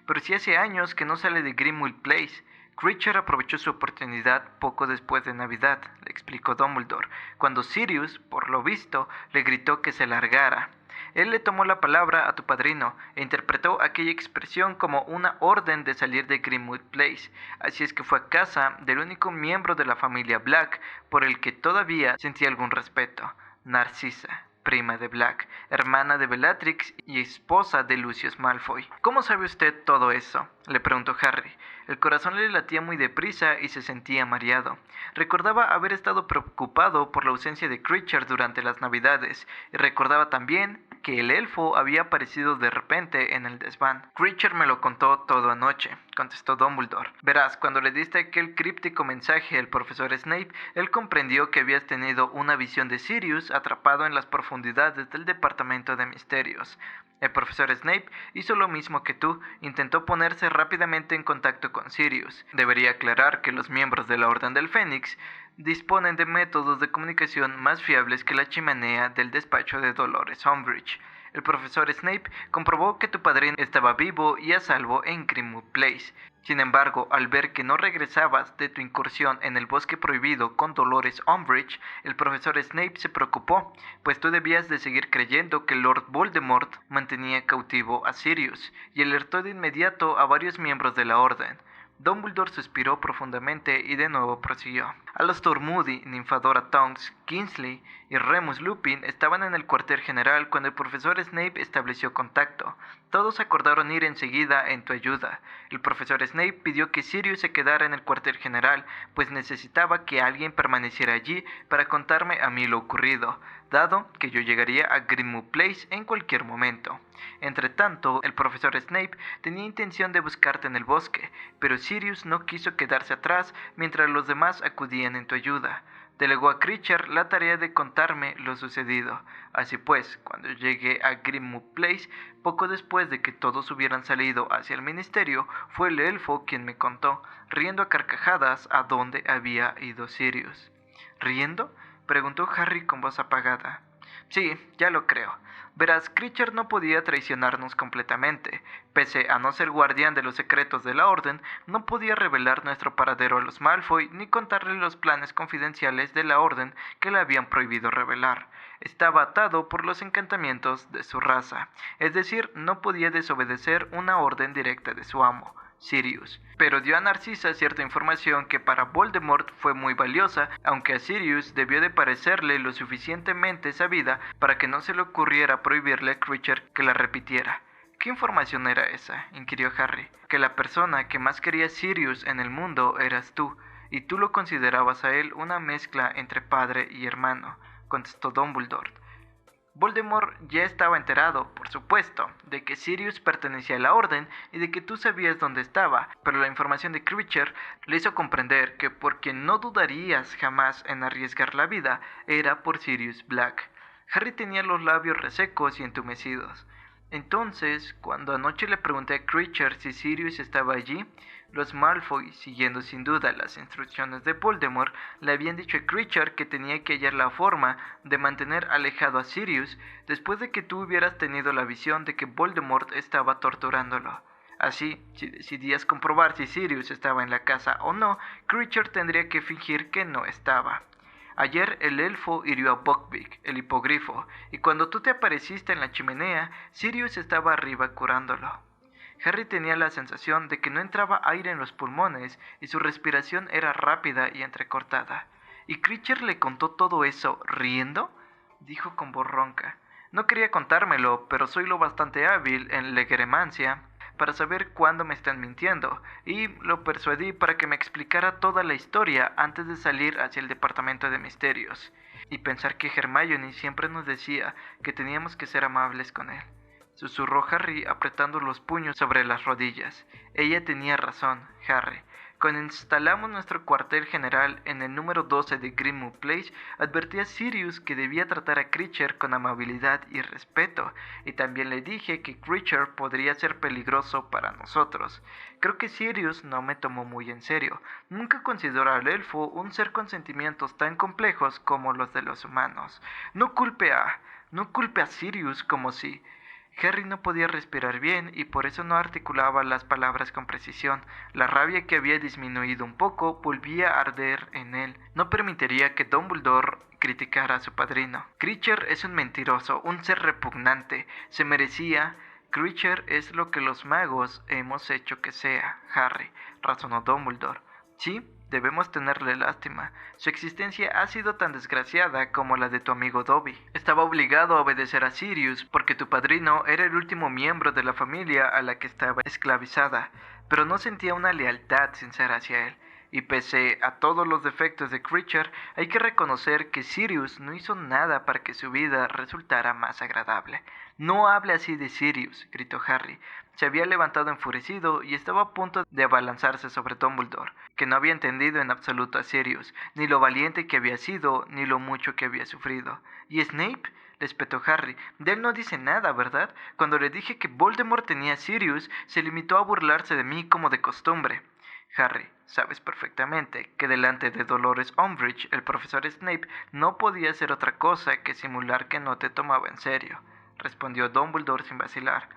A: Pero si hace años que no sale de Grimmauld Place. Creature aprovechó su oportunidad poco después de Navidad, le explicó Dumbledore, cuando Sirius, por lo visto, le gritó que se largara. Él le tomó la palabra a tu padrino e interpretó aquella expresión como una orden de salir de Grimmauld Place. Así es que fue a casa del único miembro de la familia Black por el que todavía sentía algún respeto. Narcisa, prima de Black, hermana de Bellatrix y esposa de Lucius Malfoy. ¿Cómo sabe usted todo eso?, le preguntó Harry. El corazón le latía muy deprisa y se sentía mareado. Recordaba haber estado preocupado por la ausencia de Creature durante las Navidades, y recordaba también que el elfo había aparecido de repente en el desván. Creature me lo contó todo anoche, contestó Dumbledore. Verás, cuando le diste aquel críptico mensaje al profesor Snape, él comprendió que habías tenido una visión de Sirius atrapado en las profundidades del Departamento de Misterios. El profesor Snape hizo lo mismo que tú, intentó ponerse rápidamente en contacto con Sirius. Debería aclarar que los miembros de la Orden del Fénix disponen de métodos de comunicación más fiables que la chimenea del despacho de Dolores Umbridge. El profesor Snape comprobó que tu padrino estaba vivo y a salvo en Grimmauld Place. Sin embargo, al ver que no regresabas de tu incursión en el bosque prohibido con Dolores Umbridge, el profesor Snape se preocupó, pues tú debías de seguir creyendo que Lord Voldemort mantenía cautivo a Sirius, y alertó de inmediato a varios miembros de la Orden. Dumbledore suspiró profundamente y de nuevo prosiguió. Alastor Moody, Nymphadora Tonks, Kingsley y Remus Lupin estaban en el cuartel general cuando el profesor Snape estableció contacto. Todos acordaron ir enseguida en tu ayuda. El profesor Snape pidió que Sirius se quedara en el cuartel general, pues necesitaba que alguien permaneciera allí para contarme a mí lo ocurrido, dado que yo llegaría a Grimmauld Place en cualquier momento. Entretanto, el profesor Snape tenía intención de buscarte en el bosque, pero Sirius no quiso quedarse atrás mientras los demás acudían en tu ayuda. Delegó a Creature la tarea de contarme lo sucedido. Así pues, cuando llegué a Grimmauld Place, poco después de que todos hubieran salido hacia el ministerio, fue el elfo quien me contó, riendo a carcajadas, a dónde había ido Sirius. ¿Riendo?, preguntó Harry con voz apagada. Sí, ya lo creo. Verás, Creature no podía traicionarnos completamente. Pese a no ser guardián de los secretos de la Orden, no podía revelar nuestro paradero a los Malfoy ni contarle los planes confidenciales de la Orden que le habían prohibido revelar. Estaba atado por los encantamientos de su raza, es decir, no podía desobedecer una orden directa de su amo, Sirius. Pero dio a Narcisa cierta información que para Voldemort fue muy valiosa, aunque a Sirius debió de parecerle lo suficientemente sabida para que no se le ocurriera prohibirle a Creature que la repitiera. ¿Qué información era esa?, inquirió Harry. Que la persona que más quería a Sirius en el mundo eras tú, y tú lo considerabas a él una mezcla entre padre y hermano, contestó Dumbledore. Voldemort ya estaba enterado, por supuesto, de que Sirius pertenecía a la Orden y de que tú sabías dónde estaba, pero la información de Creature le hizo comprender que por quien no dudarías jamás en arriesgar la vida era por Sirius Black. Harry tenía los labios resecos y entumecidos. Entonces, cuando anoche le pregunté a Creature si Sirius estaba allí, los Malfoy, siguiendo sin duda las instrucciones de Voldemort, le habían dicho a Creature que tenía que hallar la forma de mantener alejado a Sirius después de que tú hubieras tenido la visión de que Voldemort estaba torturándolo. Así, si decidías comprobar si Sirius estaba en la casa o no, Creature tendría que fingir que no estaba. Ayer el elfo hirió a Buckbeak, el hipogrifo, y cuando tú te apareciste en la chimenea, Sirius estaba arriba curándolo. Harry tenía la sensación de que no entraba aire en los pulmones y su respiración era rápida y entrecortada. ¿Y Creature le contó todo eso riendo?, dijo con voz ronca. No quería contármelo, pero soy lo bastante hábil en legeremancia para saber cuándo me están mintiendo, y lo persuadí para que me explicara toda la historia antes de salir hacia el departamento de misterios, y pensar que Hermione siempre nos decía que teníamos que ser amables con él. Susurró Harry apretando los puños sobre las rodillas. Ella tenía razón, Harry. Cuando instalamos nuestro cuartel general en el número 12 de Grimmauld Place, advertí a Sirius que debía tratar a Creature con amabilidad y respeto, y también le dije que Creature podría ser peligroso para nosotros. Creo que Sirius no me tomó muy en serio. Nunca consideró al elfo un ser con sentimientos tan complejos como los de los humanos. No culpe a Sirius como si... Harry no podía respirar bien y por eso no articulaba las palabras con precisión. La rabia que había disminuido un poco volvía a arder en él. No permitiría que Dumbledore criticara a su padrino. Creature es un mentiroso, un ser repugnante. Se merecía... Creature es lo que los magos hemos hecho que sea, Harry, razonó Dumbledore. Sí, debemos tenerle lástima. Su existencia ha sido tan desgraciada como la de tu amigo Dobby. Estaba obligado a obedecer a Sirius porque tu padrino era el último miembro de la familia a la que estaba esclavizada, pero no sentía una lealtad sincera hacia él. Y pese a todos los defectos de Creature, hay que reconocer que Sirius no hizo nada para que su vida resultara más agradable. No hable así de Sirius, gritó Harry. Se había levantado enfurecido y estaba a punto de abalanzarse sobre Dumbledore, que no había entendido en absoluto a Sirius, ni lo valiente que había sido, ni lo mucho que había sufrido. ¿Y Snape?, le espetó Harry. De él no dice nada, ¿verdad? Cuando le dije que Voldemort tenía a Sirius, se limitó a burlarse de mí como de costumbre. Harry, sabes perfectamente que delante de Dolores Umbridge, el profesor Snape no podía hacer otra cosa que simular que no te tomaba en serio, respondió Dumbledore sin vacilar.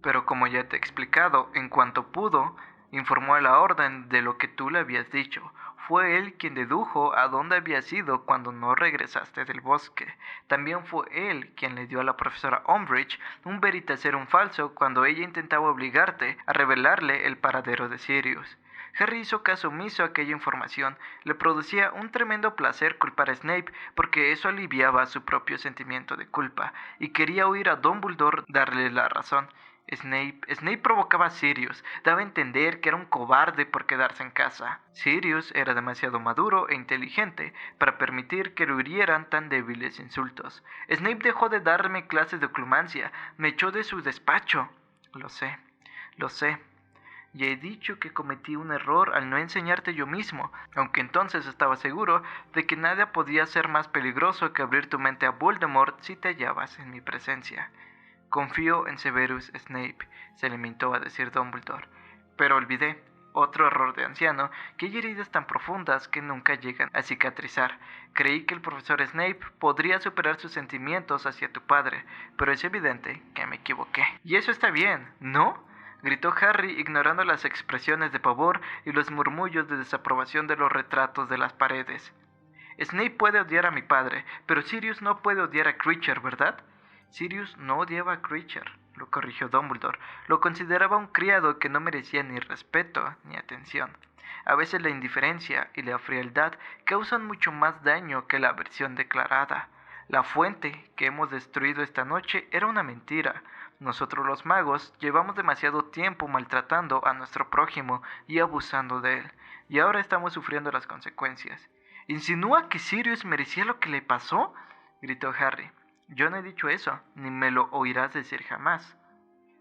A: Pero como ya te he explicado, en cuanto pudo, informó a la Orden de lo que tú le habías dicho. Fue él quien dedujo a dónde habías ido cuando no regresaste del bosque. También fue él quien le dio a la profesora Umbridge un veritaserum falso cuando ella intentaba obligarte a revelarle el paradero de Sirius. Harry hizo caso omiso a aquella información. Le producía un tremendo placer culpar a Snape porque eso aliviaba su propio sentimiento de culpa, y quería oír a Dumbledore darle la razón. Snape provocaba a Sirius, daba a entender que era un cobarde por quedarse en casa. Sirius era demasiado maduro e inteligente para permitir que lo hirieran tan débiles insultos. Snape dejó de darme clases de oclumancia, me echó de su despacho. Lo sé. Ya he dicho que cometí un error al no enseñarte yo mismo, aunque entonces estaba seguro de que nada podía ser más peligroso que abrir tu mente a Voldemort si te hallabas en mi presencia. Confío en Severus Snape, se limitó a decir Dumbledore. Pero olvidé Otro error de anciano, que hay heridas tan profundas que nunca llegan a cicatrizar. Creí que el profesor Snape podría superar sus sentimientos hacia tu padre, pero es evidente que me equivoqué. Y eso está bien, ¿no?, gritó Harry, ignorando las expresiones de pavor y los murmullos de desaprobación de los retratos de las paredes. Snape puede odiar a mi padre, pero Sirius no puede odiar a Creature, ¿verdad? Sirius no odiaba a Creature, lo corrigió Dumbledore. Lo consideraba un criado que no merecía ni respeto ni atención. A veces la indiferencia y la frialdad causan mucho más daño que la aversión declarada. La fuente que hemos destruido esta noche era una mentira. Nosotros los magos llevamos demasiado tiempo maltratando a nuestro prójimo y abusando de él, y ahora estamos sufriendo las consecuencias. ¿Insinúa que Sirius merecía lo que le pasó?, gritó Harry. Yo no he dicho eso, ni me lo oirás decir jamás.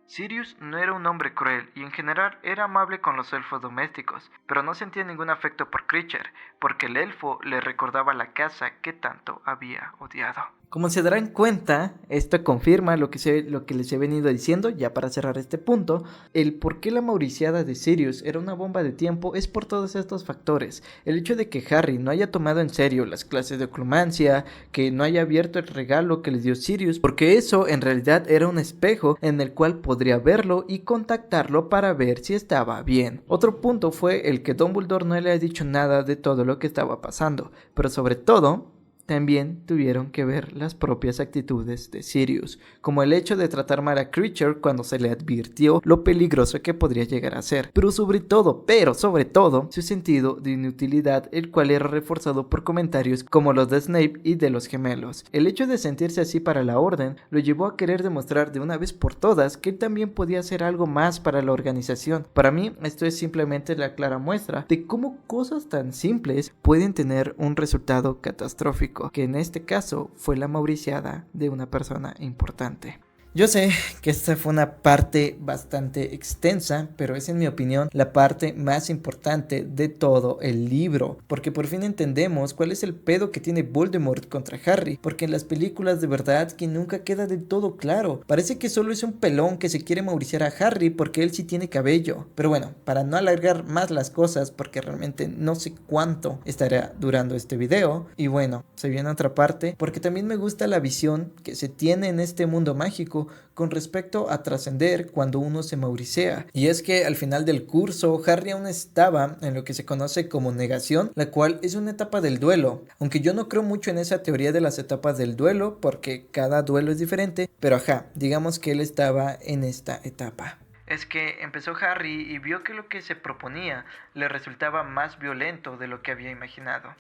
A: Sirius no era un hombre cruel y en general era amable con los elfos domésticos, pero no sentía ningún afecto por Creature, porque el elfo le recordaba la casa que tanto había odiado. Como se darán cuenta, esto confirma lo que les he venido diciendo, ya para cerrar este punto. El por qué la mauriciada de Sirius era una bomba de tiempo es por todos estos factores. El hecho de que Harry no haya tomado en serio las clases de oclumancia, que no haya abierto el regalo que le dio Sirius, porque eso en realidad era un espejo en el cual podría verlo y contactarlo para ver si estaba bien. Otro punto fue el que Dumbledore no le ha dicho nada de todo lo que estaba pasando, pero sobre todo también tuvieron que ver las propias actitudes de Sirius, como el hecho de tratar mal a Creature cuando se le advirtió lo peligroso que podría llegar a ser, pero sobre todo, su sentido de inutilidad, el cual era reforzado por comentarios como los de Snape y de los gemelos. El hecho de sentirse así para la orden lo llevó a querer demostrar de una vez por todas que él también podía hacer algo más para la organización. Para mí, esto es simplemente la clara muestra de cómo cosas tan simples pueden tener un resultado catastrófico, que en este caso fue la mauriciada de una persona importante. Yo sé que esta fue una parte bastante extensa, pero es en mi opinión la parte más importante de todo el libro, porque por fin entendemos cuál es el pedo que tiene Voldemort contra Harry, porque en las películas de verdad que nunca queda del todo claro. Parece que solo es un pelón que se quiere mauriciar a Harry porque él sí tiene cabello. Pero bueno, para no alargar más las cosas, porque realmente no sé cuánto estará durando este video, y bueno, se viene otra parte, porque también me gusta la visión que se tiene en este mundo mágico con respecto a trascender cuando uno se mauricea. Y es que al final del curso, Harry aún estaba en lo que se conoce como negación, la cual es una etapa del duelo. Aunque yo no creo mucho en esa teoría de las etapas del duelo, porque cada duelo es diferente, pero digamos que él estaba en esta etapa. Es que empezó Harry y vio que lo que se proponía le resultaba más violento de lo que había imaginado.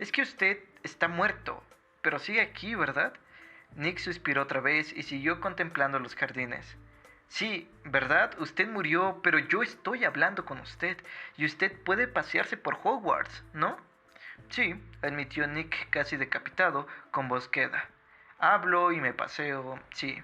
A: Es que usted está muerto, pero sigue aquí, ¿verdad? Nick suspiró otra vez y siguió contemplando los jardines. Sí, ¿verdad? Usted murió, pero yo estoy hablando con usted y usted puede pasearse por Hogwarts, ¿no? Sí, admitió Nick casi decapitado, con voz queda. Hablo y me paseo, sí.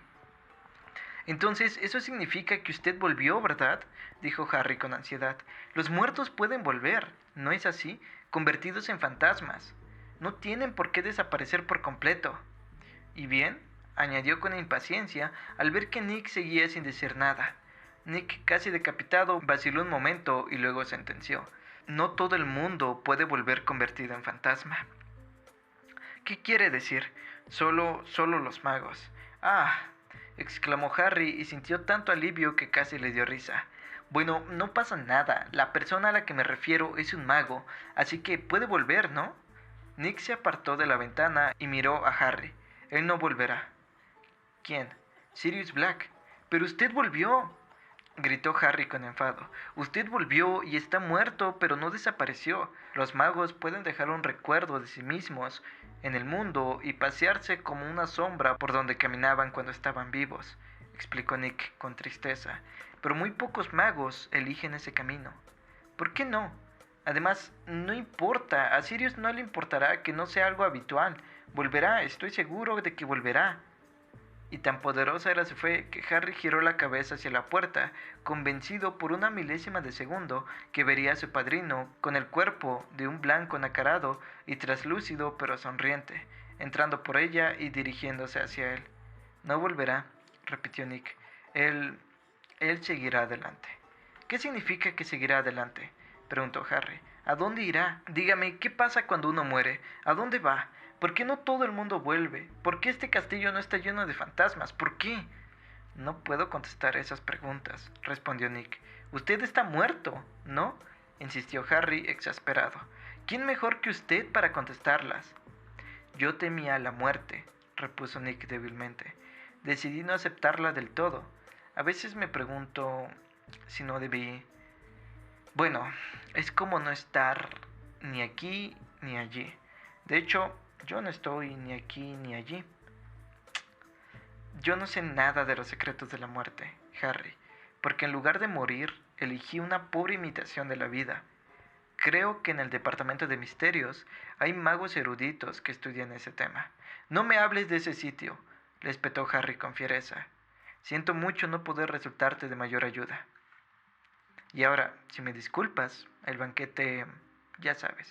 A: Entonces, eso significa que usted volvió, ¿verdad?, dijo Harry con ansiedad. Los muertos pueden volver, ¿no es así? Convertidos en fantasmas. No tienen por qué desaparecer por completo. ¿Y bien?, añadió con impaciencia al ver que Nick seguía sin decir nada. Nick, casi decapitado, vaciló un momento y luego sentenció. No todo el mundo puede volver convertido en fantasma. ¿Qué quiere decir? Solo los magos. ¡Ah!, exclamó Harry y sintió tanto alivio que casi le dio risa. Bueno, no pasa nada. La persona a la que me refiero es un mago, así que puede volver, ¿no? Nick se apartó de la ventana y miró a Harry. Él no volverá. ¿Quién? Sirius Black. Pero usted volvió, gritó Harry con enfado. Usted volvió y está muerto, pero no desapareció. Los magos pueden dejar un recuerdo de sí mismos en el mundo y pasearse como una sombra por donde caminaban cuando estaban vivos, explicó Nick con tristeza. Pero muy pocos magos eligen ese camino. ¿Por qué no? Además, no importa. A Sirius no le importará que no sea algo habitual. Volverá, estoy seguro de que volverá. Y tan poderosa era su fe que Harry giró la cabeza hacia la puerta, convencido por una milésima de segundo que vería a su padrino con el cuerpo de un blanco nacarado y traslúcido pero sonriente, entrando por ella y dirigiéndose hacia él. No volverá, repitió Nick. Él seguirá adelante. ¿Qué significa que seguirá adelante?, preguntó Harry. ¿A dónde irá? Dígame, ¿qué pasa cuando uno muere? ¿A dónde va? ¿Por qué no todo el mundo vuelve? ¿Por qué este castillo no está lleno de fantasmas? ¿Por qué? No puedo contestar esas preguntas, respondió Nick. Usted está muerto, ¿no?, insistió Harry exasperado. ¿Quién mejor que usted para contestarlas? Yo temía la muerte, repuso Nick débilmente. Decidí no aceptarla del todo. A veces me pregunto si no debí... Bueno, es como no estar ni aquí ni allí. De hecho, yo no estoy ni aquí ni allí. Yo no sé nada de los secretos de la muerte, Harry, porque en lugar de morir, elegí una pobre imitación de la vida. Creo que en el departamento de misterios hay magos eruditos que estudian ese tema. No me hables de ese sitio, le espetó Harry con fiereza. Siento mucho no poder resultarte de mayor ayuda. Y ahora, si me disculpas, el banquete, ya sabes.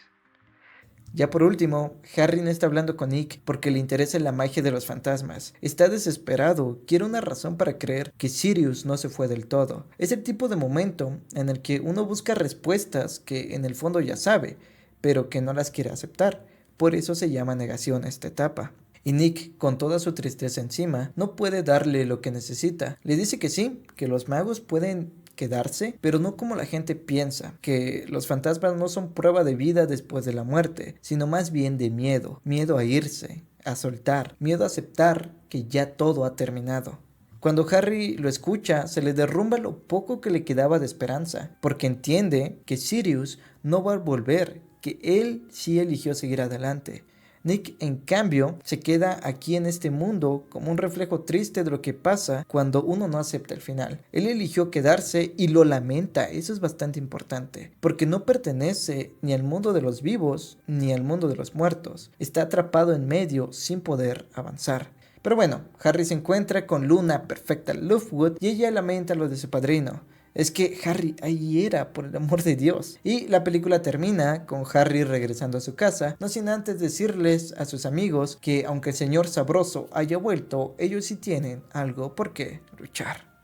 A: Ya por último, Harry no está hablando con Nick porque le interesa la magia de los fantasmas. Está desesperado, quiere una razón para creer que Sirius no se fue del todo. Es el tipo de momento en el que uno busca respuestas que en el fondo ya sabe, pero que no las quiere aceptar. Por eso se llama negación a esta etapa. Y Nick, con toda su tristeza encima, no puede darle lo que necesita. Le dice que sí, que los magos pueden quedarse, pero no como la gente piensa, que los fantasmas no son prueba de vida después de la muerte, sino más bien de miedo, miedo a irse, a soltar, miedo a aceptar que ya todo ha terminado. Cuando Harry lo escucha, se le derrumba lo poco que le quedaba de esperanza, porque entiende que Sirius no va a volver, que él sí eligió seguir adelante. Nick, en cambio, se queda aquí en este mundo como un reflejo triste de lo que pasa cuando uno no acepta el final. Él eligió quedarse y lo lamenta, eso es bastante importante, porque no pertenece ni al mundo de los vivos ni al mundo de los muertos. Está atrapado en medio sin poder avanzar. Pero bueno, Harry se encuentra con Luna Perfecta Lovegood y ella lamenta lo de su padrino. Es que Harry ahí era, por el amor de Dios. Y la película termina con Harry regresando a su casa, no sin antes decirles a sus amigos que aunque el señor Sabroso haya vuelto, ellos sí tienen algo por qué luchar.